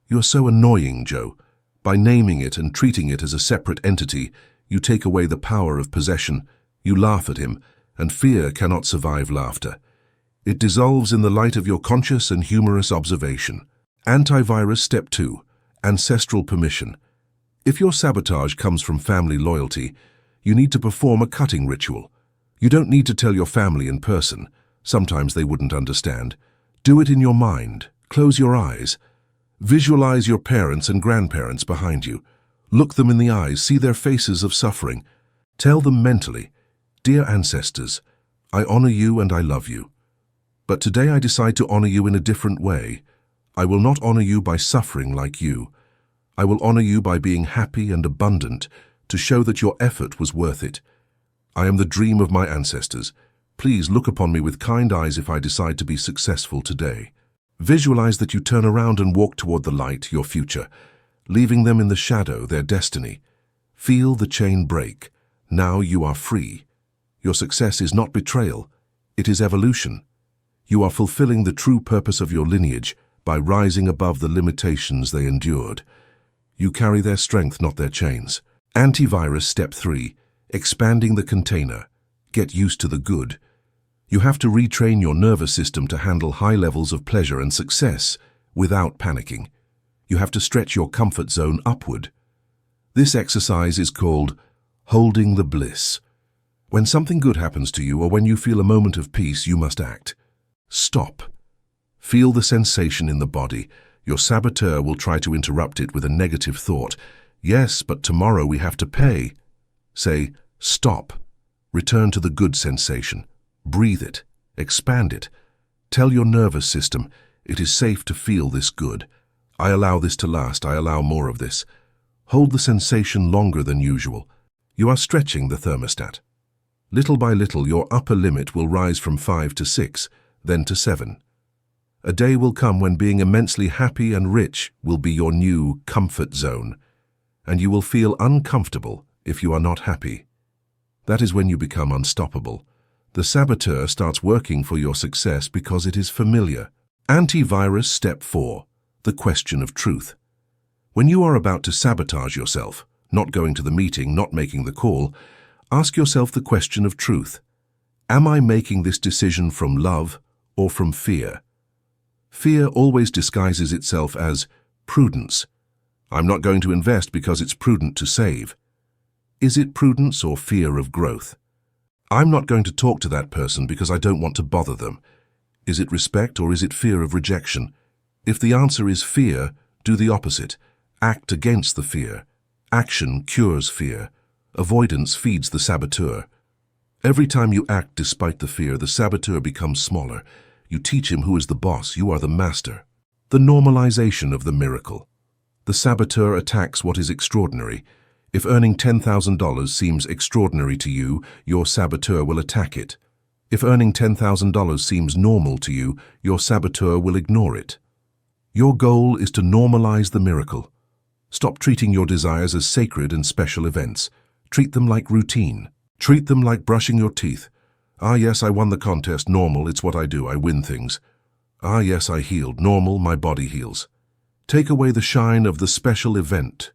You are so annoying, Joe. By naming it and treating it as a separate entity, you take away the power of possession. You laugh at him, and fear cannot survive laughter. It dissolves in the light of your conscious and humorous observation. Antivirus Step 2. Ancestral permission. If your sabotage comes from family loyalty, you need to perform a cutting ritual. You don't need to tell your family in person. Sometimes they wouldn't understand. Do it in your mind. Close your eyes. Visualize your parents and grandparents behind you. Look them in the eyes, see their faces of suffering. Tell them mentally, Dear ancestors, I honor you and I love you. But today I decide to honor you in a different way. I will not honor you by suffering like you. I will honor you by being happy and abundant to show that your effort was worth it. I am the dream of my ancestors. Please look upon me with kind eyes if I decide to be successful today. Visualize that you turn around and walk toward the light, your future, leaving them in the shadow, their destiny. Feel the chain break. Now you are free. Your success is not betrayal, it is evolution. You are fulfilling the true purpose of your lineage by rising above the limitations they endured. You carry their strength, not their chains. Antivirus Step 3. Expanding the container. Get used to the good. You have to retrain your nervous system to handle high levels of pleasure and success without panicking. You have to stretch your comfort zone upward. This exercise is called holding the bliss. When something good happens to you or when you feel a moment of peace, you must act. Stop. Feel the sensation in the body. Your saboteur will try to interrupt it with a negative thought. Yes, but tomorrow we have to pay. Say, stop. Return to the good sensation. Breathe it. Expand it. Tell your nervous system, it is safe to feel this good. I allow this to last. I allow more of this. Hold the sensation longer than usual. You are stretching the thermostat. Little by little, your upper limit will rise from 5 to 6, then to 7. A day will come when being immensely happy and rich will be your new comfort zone, and you will feel uncomfortable if you are not happy. That is when you become unstoppable. The saboteur starts working for your success because it is familiar. Antivirus Step 4. the question of truth. When you are about to sabotage yourself, not going to the meeting, not making the call, ask yourself the question of truth. Am I making this decision from love or from fear? Fear always disguises itself as prudence. I'm not going to invest because it's prudent to save. Is it prudence or fear of growth? I'm not going to talk to that person because I don't want to bother them. Is it respect or is it fear of rejection? If the answer is fear, do the opposite. Act against the fear. Action cures fear. Avoidance feeds the saboteur. Every time you act despite the fear, the saboteur becomes smaller. You teach him who is the boss, you are the master. The normalization of the miracle. The saboteur attacks what is extraordinary. If earning $10,000 seems extraordinary to you, your saboteur will attack it. If earning $10,000 seems normal to you, your saboteur will ignore it. Your goal is to normalize the miracle. Stop treating your desires as sacred and special events. Treat them like routine. Treat them like brushing your teeth. Ah, yes, I won the contest. Normal, it's what I do. I win things. Ah, yes, I healed. Normal, my body heals. Take away the shine of the special event.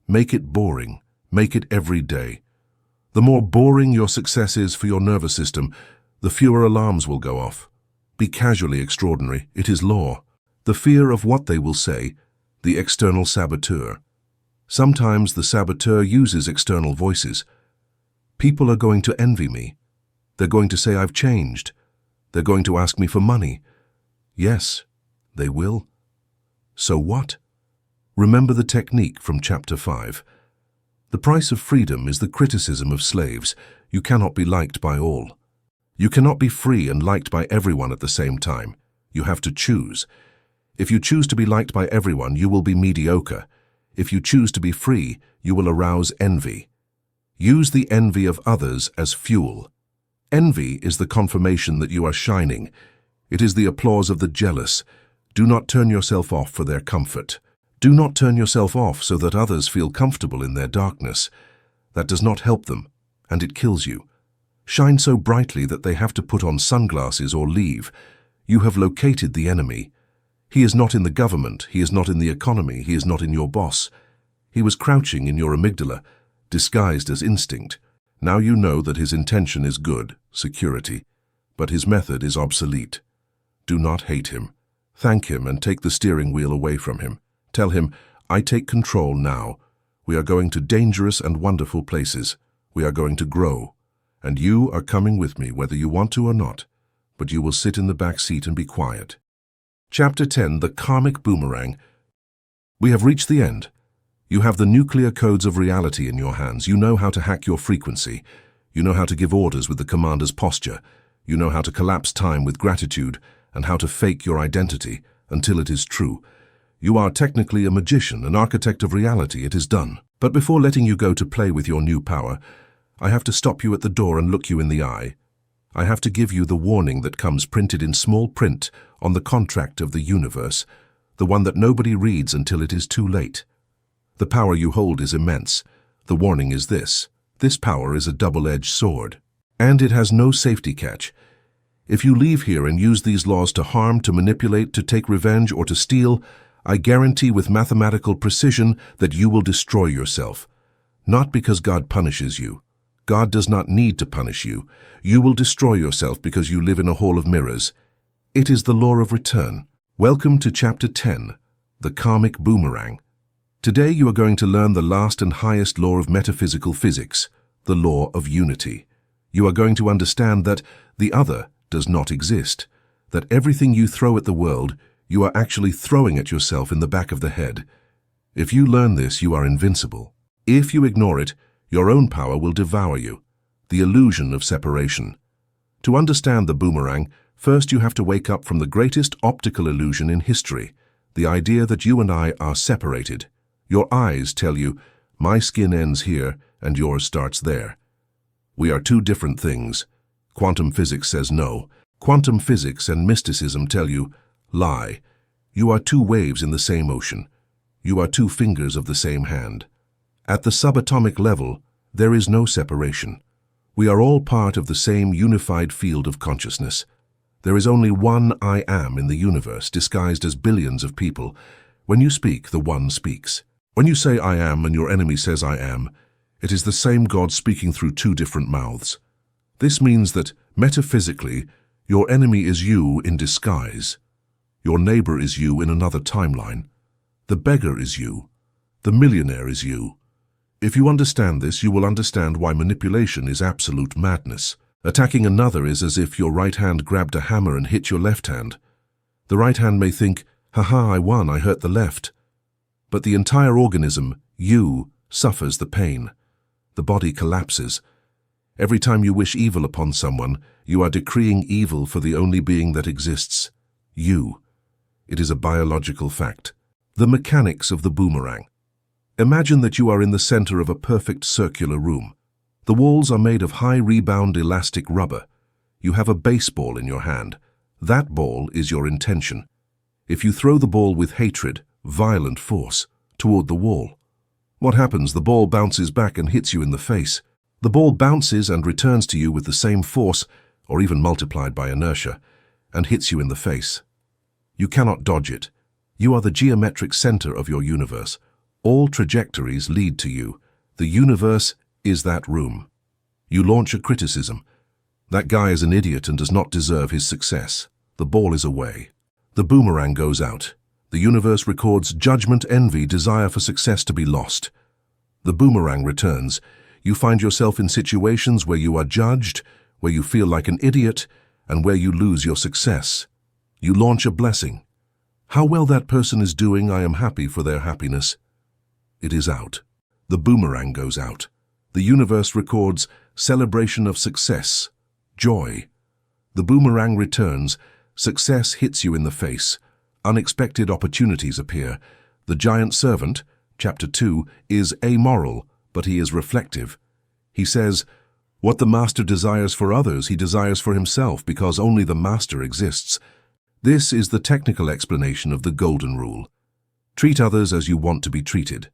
Make it boring. Make it every day. The more boring your success is for your nervous system, the fewer alarms will go off. Be casually extraordinary. It is law. The fear of what they will say, the external saboteur. Sometimes the saboteur uses external voices. People are going to envy me. They're going to say I've changed. They're going to ask me for money. Yes, they will. So what? Remember the technique from Chapter 5. The price of freedom is the criticism of slaves. You cannot be liked by all. You cannot be free and liked by everyone at the same time. You have to choose. If you choose to be liked by everyone, you will be mediocre. If you choose to be free, you will arouse envy. Use the envy of others as fuel. Envy is the confirmation that you are shining. It is the applause of the jealous. Do not turn yourself off for their comfort. Do not turn yourself off so that others feel comfortable in their darkness. That does not help them, and it kills you. Shine so brightly that they have to put on sunglasses or leave. You have located the enemy. He is not in the government, he is not in the economy, he is not in your boss. He was crouching in your amygdala, disguised as instinct. Now you know that his intention is good, security, but his method is obsolete. Do not hate him. Thank him and take the steering wheel away from him. Tell him, I take control now. We are going to dangerous and wonderful places. We are going to grow. And you are coming with me whether you want to or not, but you will sit in the back seat and be quiet. Chapter 10, The Karmic Boomerang. We have reached the end. You have the nuclear codes of reality in your hands. You know how to hack your frequency. You know how to give orders with the commander's posture. You know how to collapse time with gratitude and how to fake your identity until it is true. You are technically a magician, an architect of reality. It is done. But before letting you go to play with your new power, I have to stop you at the door and look you in the eye. I have to give you the warning that comes printed in small print on the contract of the universe, the one that nobody reads until it is too late. The power you hold is immense. The warning is this. This power is a double-edged sword, and it has no safety catch. If you leave here and use these laws to harm, to manipulate, to take revenge, or to steal, I guarantee with mathematical precision that you will destroy yourself. Not because God punishes you. God does not need to punish you. You will destroy yourself because you live in a hall of mirrors. It is the law of return. Welcome to Chapter 10, The Karmic Boomerang. Today you are going to learn the last and highest law of metaphysical physics, the law of unity. You are going to understand that the other does not exist, that everything you throw at the world, you are actually throwing at yourself in the back of the head. If you learn this, you are invincible. If you ignore it, your own power will devour you. The illusion of separation. To understand the boomerang, first you have to wake up from the greatest optical illusion in history, the idea that you and I are separated. Your eyes tell you, my skin ends here and yours starts there. We are two different things. Quantum physics says no. Quantum physics and mysticism tell you, lie. You are two waves in the same ocean. You are two fingers of the same hand. At the subatomic level, there is no separation. We are all part of the same unified field of consciousness. There is only one I am in the universe, disguised as billions of people, When you speak, the One speaks. When you say I am and your enemy says I am, it is the same God speaking through two different mouths. This means that, metaphysically, your enemy is you in disguise. Your neighbor is you in another timeline. The beggar is you. The millionaire is you. If you understand this, you will understand why manipulation is absolute madness. Attacking another is as if your right hand grabbed a hammer and hit your left hand. The right hand may think, "Haha, I won, I hurt the left." But the entire organism, you, suffers the pain. The body collapses. Every time you wish evil upon someone, you are decreeing evil for the only being that exists, you. It is a biological fact. The mechanics of the boomerang. Imagine that you are in the center of a perfect circular room. The walls are made of high-rebound elastic rubber. You have a baseball in your hand. That ball is your intention. If you throw the ball with hatred, violent force, toward the wall, what happens? The ball bounces back and hits you in the face. The ball bounces and returns to you with the same force, or even multiplied by inertia, and hits you in the face. You cannot dodge it. You are the geometric center of your universe. All trajectories lead to you. The universe is that room. You launch a criticism. That guy is an idiot and does not deserve his success. The ball is away. The boomerang goes out. The universe records judgment, envy, desire for success to be lost. The boomerang returns. You find yourself in situations where you are judged, where you feel like an idiot, and where you lose your success. You launch a blessing. How well that person is doing, I am happy for their happiness. It is out. The boomerang goes out. The universe records celebration of success, joy. The boomerang returns. Success hits you in the face. Unexpected opportunities appear. The giant servant, chapter 2, is amoral, but he is reflective. He says, "What the master desires for others, he desires for himself, because only the master exists." This is the technical explanation of the golden rule. Treat others as you want to be treated,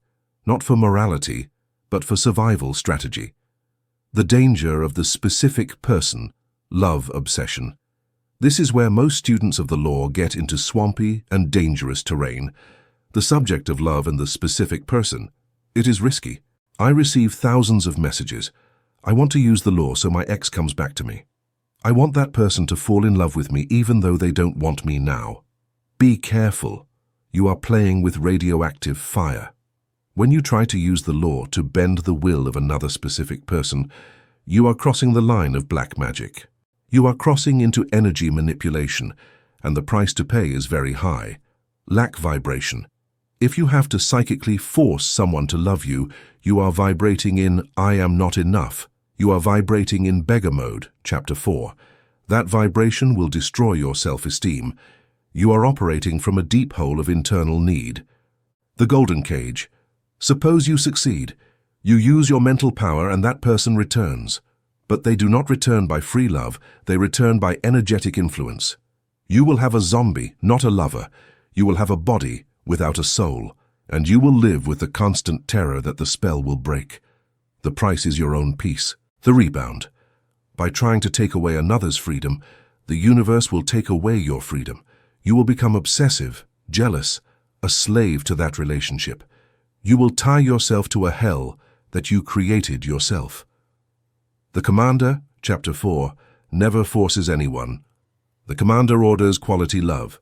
not for morality, but for survival strategy. The danger of the specific person, love obsession. This is where most students of the law get into swampy and dangerous terrain. The subject of love and the specific person. It is risky. I receive thousands of messages. I want to use the law so my ex comes back to me. I want that person to fall in love with me even though they don't want me now. Be careful. You are playing with radioactive fire. When you try to use the law to bend the will of another specific person, you are crossing the line of black magic. You are crossing into energy manipulation, and the price to pay is very high. Lack vibration. If you have to psychically force someone to love you, you are vibrating in I am not enough. You are vibrating in beggar mode, chapter 4. That vibration will destroy your self-esteem. You are operating from a deep hole of internal need. The golden cage. Suppose you succeed. You use your mental power and that person returns. But they do not return by free love, they return by energetic influence. You will have a zombie, not a lover. You will have a body without a soul, and you will live with the constant terror that the spell will break. The price is your own peace. The rebound. By trying to take away another's freedom, the universe will take away your freedom. You will become obsessive, jealous, a slave to that relationship. You will tie yourself to a hell that you created yourself. The commander, chapter 4, never forces anyone. The commander orders quality love.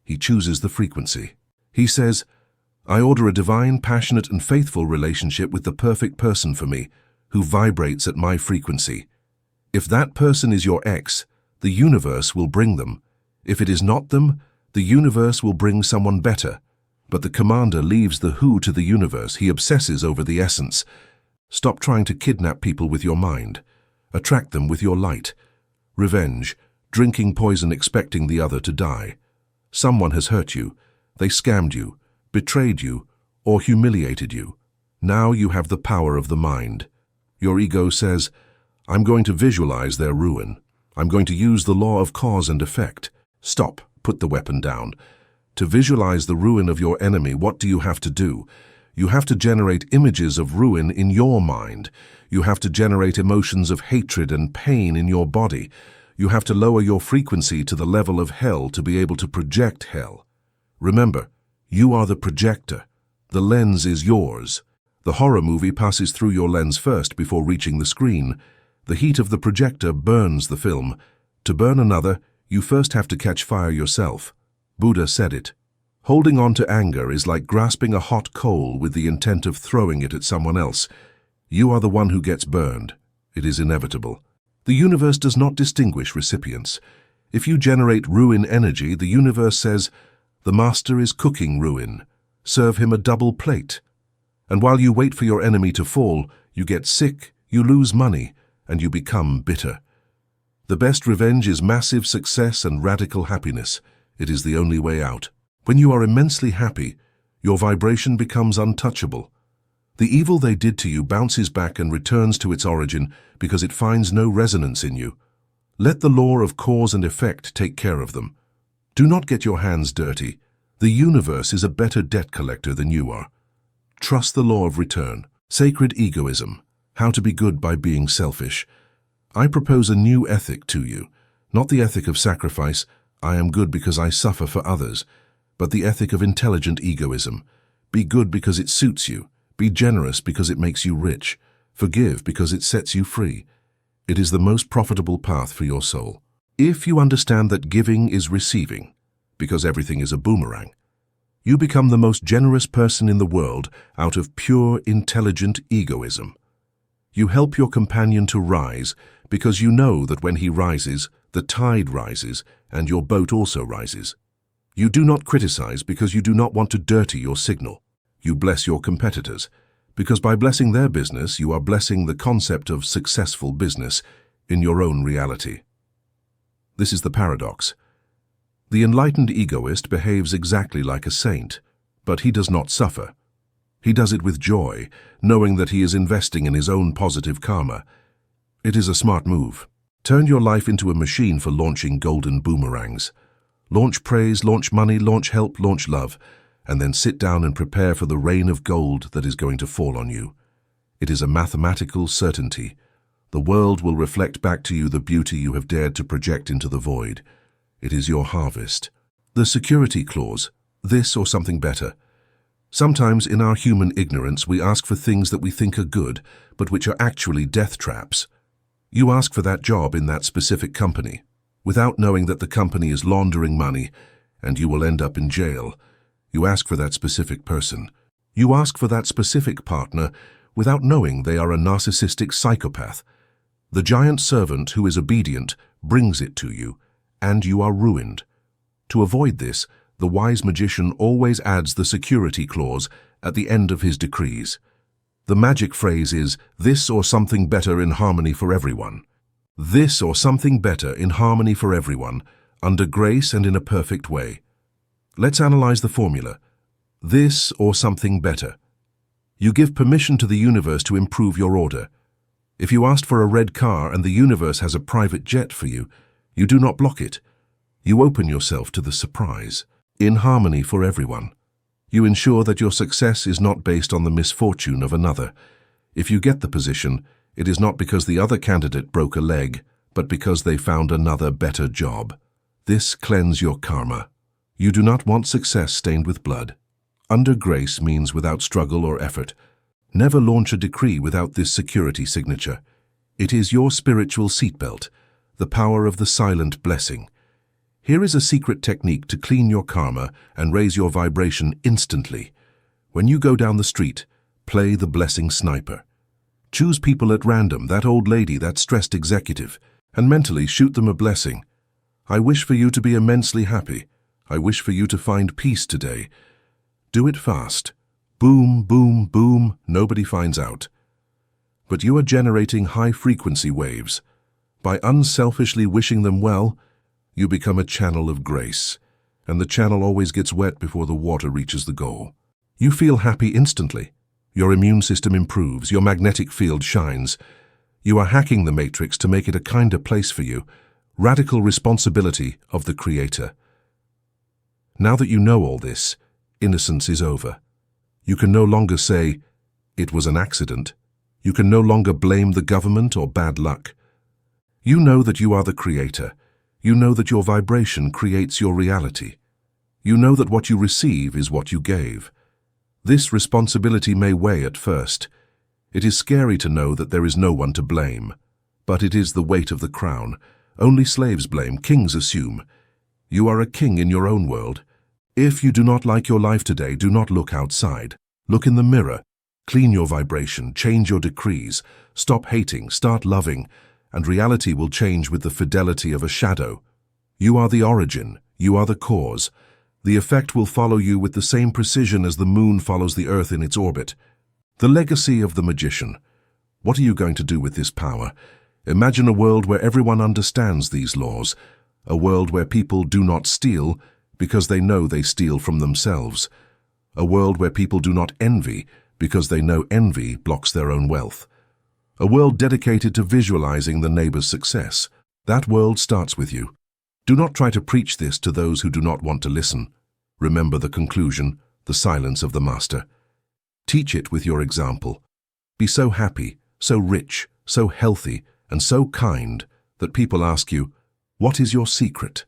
He chooses the frequency. He says, I order a divine, passionate, and faithful relationship with the perfect person for me, who vibrates at my frequency. If that person is your ex, the universe will bring them. If it is not them, the universe will bring someone better. But the commander leaves the who to the universe. He obsesses over the essence. Stop trying to kidnap people with your mind. Attract them with your light. Revenge, drinking poison expecting the other to die. Someone has hurt you. They scammed you, betrayed you, or humiliated you. Now you have the power of the mind. Your ego says, I'm going to visualize their ruin. I'm going to use the law of cause and effect. Stop, put the weapon down. To visualize the ruin of your enemy, what do you have to do? You have to generate images of ruin in your mind. You have to generate emotions of hatred and pain in your body. You have to lower your frequency to the level of hell to be able to project hell. Remember, You are the projector. The lens is yours. The horror movie passes through your lens first before reaching the screen. The heat of the projector burns the film. To burn another, you first have to catch fire yourself. Buddha said it. Holding on to anger is like grasping a hot coal with the intent of throwing it at someone else. You are the one who gets burned. It is inevitable. The universe does not distinguish recipients. If you generate ruin energy, the universe says, "The master is cooking ruin. Serve him a double plate." And while you wait for your enemy to fall, you get sick, you lose money, and you become bitter. The best revenge is massive success and radical happiness. It is the only way out. When you are immensely happy, your vibration becomes untouchable. The evil they did to you bounces back and returns to its origin because it finds no resonance in you. Let the law of cause and effect take care of them. Do not get your hands dirty. The universe is a better debt collector than you are. Trust the law of return. Sacred egoism. How to be good by being selfish. I propose a new ethic to you. Not the ethic of sacrifice, I am good because I suffer for others, but the ethic of intelligent egoism. Be good because it suits you. Be generous because it makes you rich. Forgive because it sets you free. It is the most profitable path for your soul. If you understand that giving is receiving, because everything is a boomerang, you become the most generous person in the world out of pure, intelligent egoism. You help your companion to rise because you know that when he rises, the tide rises and your boat also rises. You do not criticize because you do not want to dirty your signal. You bless your competitors because by blessing their business, you are blessing the concept of successful business in your own reality. This is the paradox. The enlightened egoist behaves exactly like a saint, but he does not suffer. He does it with joy, knowing that he is investing in his own positive karma. It is a smart move. Turn your life into a machine for launching golden boomerangs. Launch praise, launch money, launch help, launch love, and then sit down and prepare for the rain of gold that is going to fall on you. It is a mathematical certainty. The world will reflect back to you the beauty you have dared to project into the void. It is your harvest. The security clause, this or something better. Sometimes in our human ignorance we ask for things that we think are good, but which are actually death traps. You ask for that job in that specific company, without knowing that the company is laundering money, and you will end up in jail. You ask for that specific person. You ask for that specific partner, without knowing they are a narcissistic psychopath. The giant servant who is obedient brings it to you, and you are ruined. To avoid this, the wise magician always adds the security clause at the end of his decrees. The magic phrase is, "This or something better in harmony for everyone." This or something better in harmony for everyone, under grace and in a perfect way. Let's analyze the formula. This or something better. You give permission to the universe to improve your order. If you asked for a red car and the universe has a private jet for you, you do not block it. You open yourself to the surprise. In harmony for everyone. You ensure that your success is not based on the misfortune of another. If you get the position, it is not because the other candidate broke a leg, but because they found another better job. This cleanses your karma. You do not want success stained with blood. Under grace means without struggle or effort. Never launch a decree without this security signature. It is your spiritual seatbelt, the power of the silent blessing. Here is a secret technique to clean your karma and raise your vibration instantly. When you go down the street, play the blessing sniper. Choose people at random, that old lady, that stressed executive, and mentally shoot them a blessing. I wish for you to be immensely happy. I wish for you to find peace today. Do it fast. Boom, boom, boom, nobody finds out. But you are generating high-frequency waves. By unselfishly wishing them well, you become a channel of grace, and the channel always gets wet before the water reaches the goal. You feel happy instantly. Your immune system improves, your magnetic field shines. You are hacking the matrix to make it a kinder place for you. Radical responsibility of the Creator. Now that you know all this, innocence is over. You can no longer say, "It was an accident." You can no longer blame the government or bad luck. You know that you are the Creator. You know that your vibration creates your reality. You know that what you receive is what you gave. This responsibility may weigh at first. It is scary to know that there is no one to blame. But it is the weight of the crown. Only slaves blame, kings assume. You are a king in your own world. If you do not like your life today, do not look outside. Look in the mirror. Clean your vibration, change your decrees. Stop hating, start loving, and reality will change with the fidelity of a shadow. You are the origin, you are the cause. The effect will follow you with the same precision as the moon follows the earth in its orbit. The legacy of the magician. What are you going to do with this power? Imagine a world where everyone understands these laws, a world where people do not steal because they know they steal from themselves, a world where people do not envy because they know envy blocks their own wealth, a world dedicated to visualizing the neighbor's success. That world starts with you. Do not try to preach this to those who do not want to listen. Remember the conclusion, the silence of the master. Teach it with your example. Be so happy, so rich, so healthy, and so kind that people ask you, what is your secret?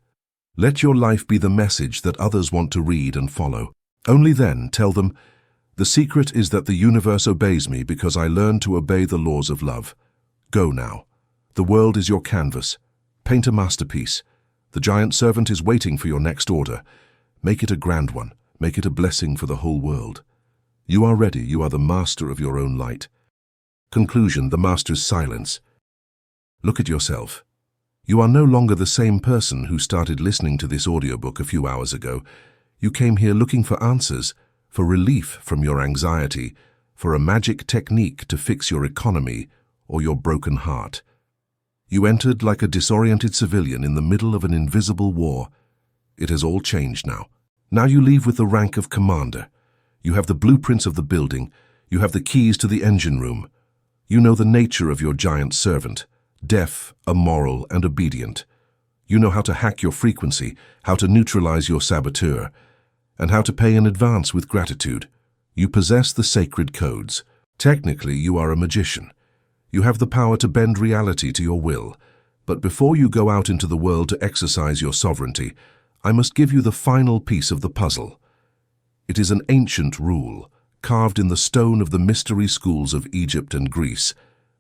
Let your life be the message that others want to read and follow. Only then tell them, the secret is that the universe obeys me because I learned to obey the laws of love. Go now. The world is your canvas. Paint a masterpiece. The giant servant is waiting for your next order. Make it a grand one. Make it a blessing for the whole world. You are ready. You are the master of your own light. Conclusion, the master's silence. Look at yourself. You are no longer the same person who started listening to this audiobook a few hours ago. You came here looking for answers, for relief from your anxiety, for a magic technique to fix your economy or your broken heart. You entered like a disoriented civilian in the middle of an invisible war. It has all changed now. Now you leave with the rank of commander. You have the blueprints of the building. You have the keys to the engine room. You know the nature of your giant servant. Deaf, immoral, and obedient. You know how to hack your frequency, how to neutralize your saboteur, and how to pay in advance with gratitude. You possess the sacred codes. Technically, you are a magician. You have the power to bend reality to your will. But before you go out into the world to exercise your sovereignty, I must give you the final piece of the puzzle. It is an ancient rule, carved in the stone of the mystery schools of Egypt and Greece,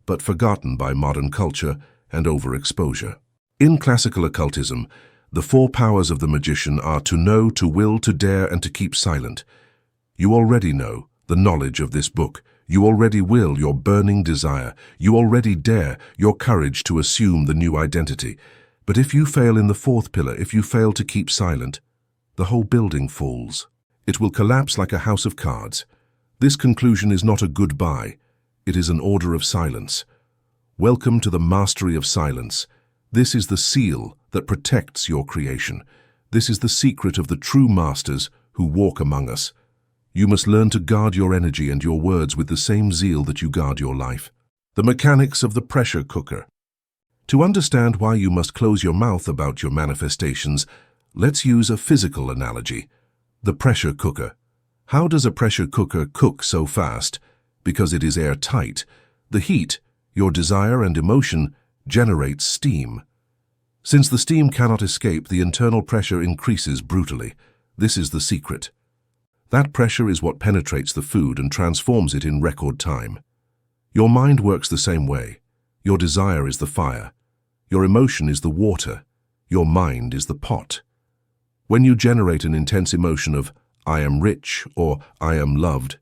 but forgotten by modern culture and overexposure. In classical occultism, the four powers of the magician are to know, to will, to dare, and to keep silent. You already know the knowledge of this book. You already will, your burning desire. You already dare, your courage to assume the new identity. But if you fail in the fourth pillar, if you fail to keep silent, the whole building falls. It will collapse like a house of cards. This conclusion is not a goodbye. It is an order of silence. Welcome to the mastery of silence. This is the seal that protects your creation. This is the secret of the true masters who walk among us. You must learn to guard your energy and your words with the same zeal that you guard your life. The mechanics of the pressure cooker. To understand why you must close your mouth about your manifestations, let's use a physical analogy. The pressure cooker. How does a pressure cooker cook so fast? Because it is airtight. The heat, your desire and emotion, generates steam. Since the steam cannot escape, the internal pressure increases brutally. This is the secret. That pressure is what penetrates the food and transforms it in record time. Your mind works the same way. Your desire is the fire. Your emotion is the water. Your mind is the pot. When you generate an intense emotion of, I am rich or I am loved,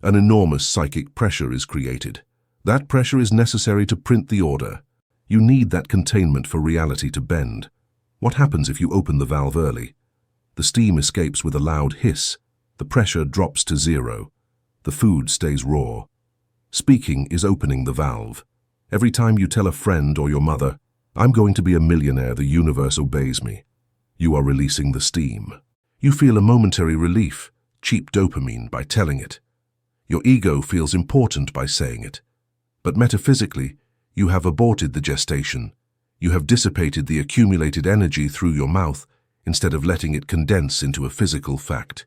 an enormous psychic pressure is created. That pressure is necessary to print the order. You need that containment for reality to bend. What happens if you open the valve early? The steam escapes with a loud hiss. The pressure drops to zero. The food stays raw. Speaking is opening the valve. Every time you tell a friend or your mother, I'm going to be a millionaire, the universe obeys me, you are releasing the steam. You feel a momentary relief, cheap dopamine, by telling it. Your ego feels important by saying it. But metaphysically, you have aborted the gestation. You have dissipated the accumulated energy through your mouth instead of letting it condense into a physical fact.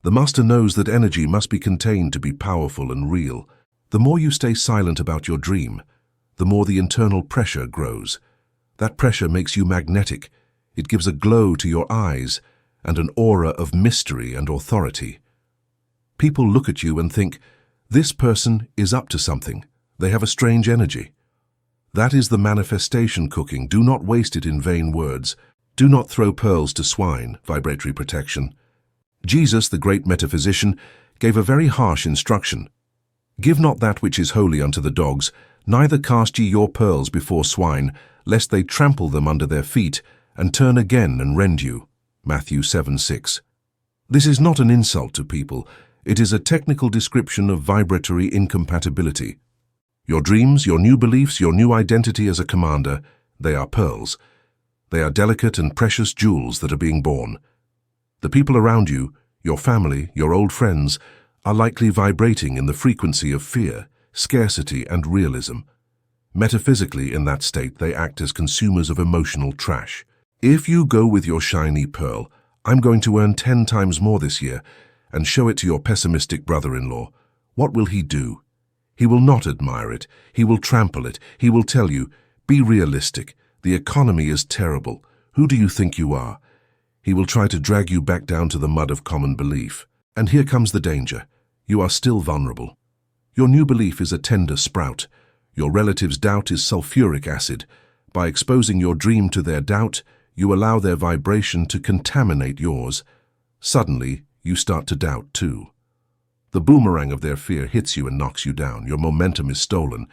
The master knows that energy must be contained to be powerful and real. The more you stay silent about your dream, the more the internal pressure grows. That pressure makes you magnetic. It gives a glow to your eyes, and an aura of mystery and authority. People look at you and think, this person is up to something. They have a strange energy. That is the manifestation cooking. Do not waste it in vain words. Do not throw pearls to swine, vibratory protection. Jesus, the great metaphysician, gave a very harsh instruction. Give not that which is holy unto the dogs, neither cast ye your pearls before swine, lest they trample them under their feet, and turn again and rend you. Matthew 7:6. This is not an insult to people. It is a technical description of vibratory incompatibility. Your dreams, your new beliefs, your new identity as a commander, they are pearls. They are delicate and precious jewels that are being born. The people around you, your family, your old friends, are likely vibrating in the frequency of fear, scarcity, and realism. Metaphysically, in that state, they act as consumers of emotional trash. If you go with your shiny pearl, I'm going to earn 10 times more this year, and show it to your pessimistic brother-in-law, what will he do? He will not admire it. He will trample it. He will tell you, be realistic. The economy is terrible. Who do you think you are? He will try to drag you back down to the mud of common belief. And here comes the danger. You are still vulnerable. Your new belief is a tender sprout. Your relatives' doubt is sulfuric acid. By exposing your dream to their doubt, you allow their vibration to contaminate yours. Suddenly, you start to doubt too. The boomerang of their fear hits you and knocks you down. Your momentum is stolen.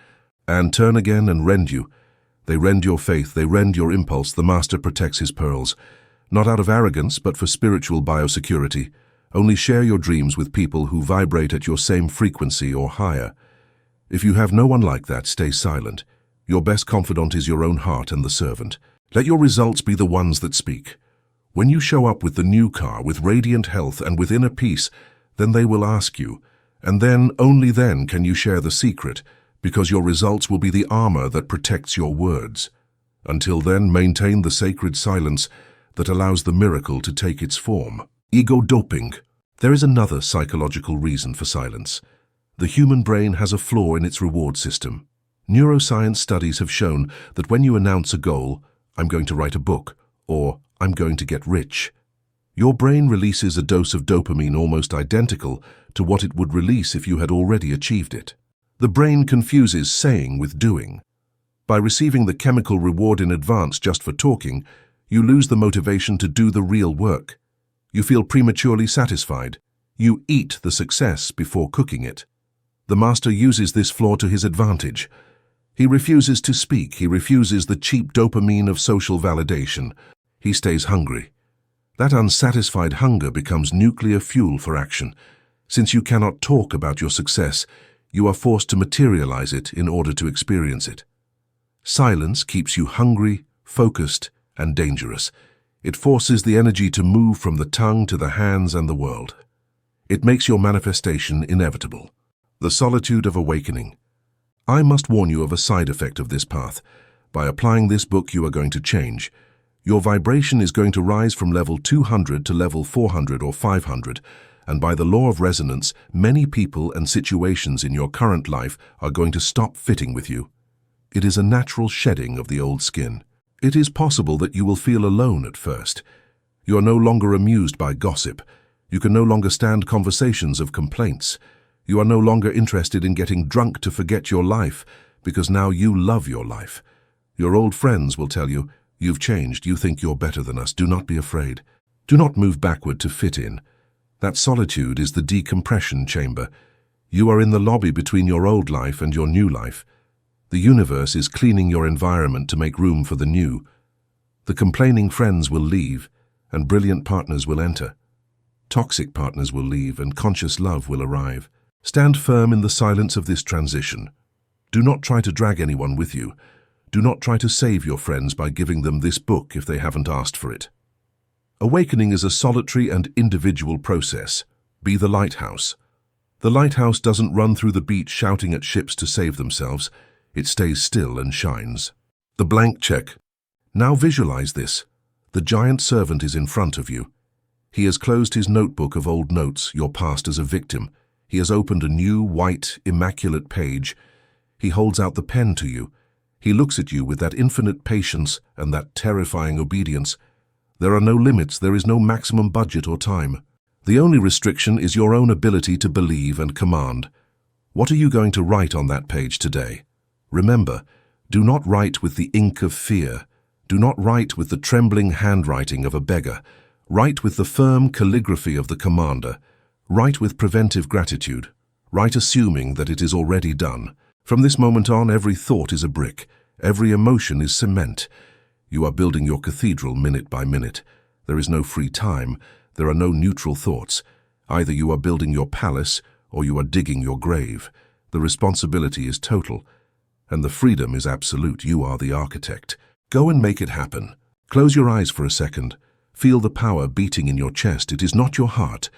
And turn again and rend you. They rend your faith, they rend your impulse. The master protects his pearls. Not out of arrogance, but for spiritual biosecurity. Only share your dreams with people who vibrate at your same frequency or higher. If you have no one like that, stay silent. Your best confidant is your own heart and the servant. Let your results be the ones that speak. When you show up with the new car, with radiant health and with inner peace, then they will ask you, and then, only then, can you share the secret, because your results will be the armor that protects your words. Until then, maintain the sacred silence that allows the miracle to take its form. Ego doping. There is another psychological reason for silence. The human brain has a flaw in its reward system. Neuroscience studies have shown that when you announce a goal, I'm going to write a book, or I'm going to get rich, your brain releases a dose of dopamine almost identical to what it would release if you had already achieved it. The brain confuses saying with doing. By receiving the chemical reward in advance just for talking, you lose the motivation to do the real work. You feel prematurely satisfied. You eat the success before cooking it. The master uses this flaw to his advantage. He refuses to speak. He refuses the cheap dopamine of social validation. He stays hungry. That unsatisfied hunger becomes nuclear fuel for action. Since you cannot talk about your success, you are forced to materialize it in order to experience it. Silence keeps you hungry, focused, and dangerous. It forces the energy to move from the tongue to the hands and the world. It makes your manifestation inevitable. The solitude of awakening. I must warn you of a side effect of this path. By applying this book, you are going to change. Your vibration is going to rise from level 200 to level 400 or 500, and by the law of resonance, many people and situations in your current life are going to stop fitting with you. It is a natural shedding of the old skin. It is possible that you will feel alone at first. You are no longer amused by gossip. You can no longer stand conversations of complaints. You are no longer interested in getting drunk to forget your life, because now you love your life. Your old friends will tell you, you've changed, you think you're better than us, do not be afraid. Do not move backward to fit in. That solitude is the decompression chamber. You are in the lobby between your old life and your new life. The universe is cleaning your environment to make room for the new. The complaining friends will leave, and brilliant partners will enter. Toxic partners will leave, and conscious love will arrive. Stand firm in the silence of this transition. Do not try to drag anyone with you. Do not try to save your friends by giving them this book if they haven't asked for it. Awakening is a solitary and individual process. Be the lighthouse. The lighthouse doesn't run through the beach shouting at ships to save themselves. It stays still and shines. The blank check. Now visualize this. The giant servant is in front of you. He has closed his notebook of old notes, your past as a victim. He has opened a new, white, immaculate page. He holds out the pen to you. He looks at you with that infinite patience and that terrifying obedience. There are no limits, there is no maximum budget or time. The only restriction is your own ability to believe and command. What are you going to write on that page today? Remember, do not write with the ink of fear. Do not write with the trembling handwriting of a beggar. Write with the firm calligraphy of the commander. Write with preventive gratitude. Write assuming that it is already done. From this moment on, every thought is a brick. Every emotion is cement. You are building your cathedral minute by minute. There is no free time. There are no neutral thoughts. Either you are building your palace or you are digging your grave. The responsibility is total, and the freedom is absolute. You are the architect. Go and make it happen. Close your eyes for a second. Feel the power beating in your chest. It is not your heart.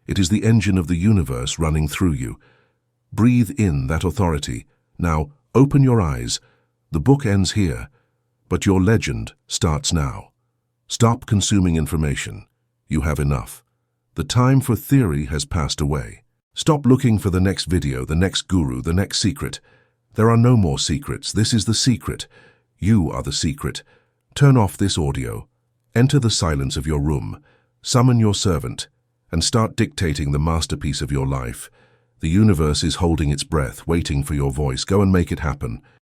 It is the engine of the universe running through you. Breathe in that authority. Now, open your eyes. The book ends here, but your legend starts now. Stop consuming information. You have enough. The time for theory has passed away. Stop looking for the next video, the next guru, the next secret. There are no more secrets. This is the secret. You are the secret. Turn off this audio. Enter the silence of your room. Summon your servant and start dictating the masterpiece of your life. The universe is holding its breath, waiting for your voice. Go and make it happen.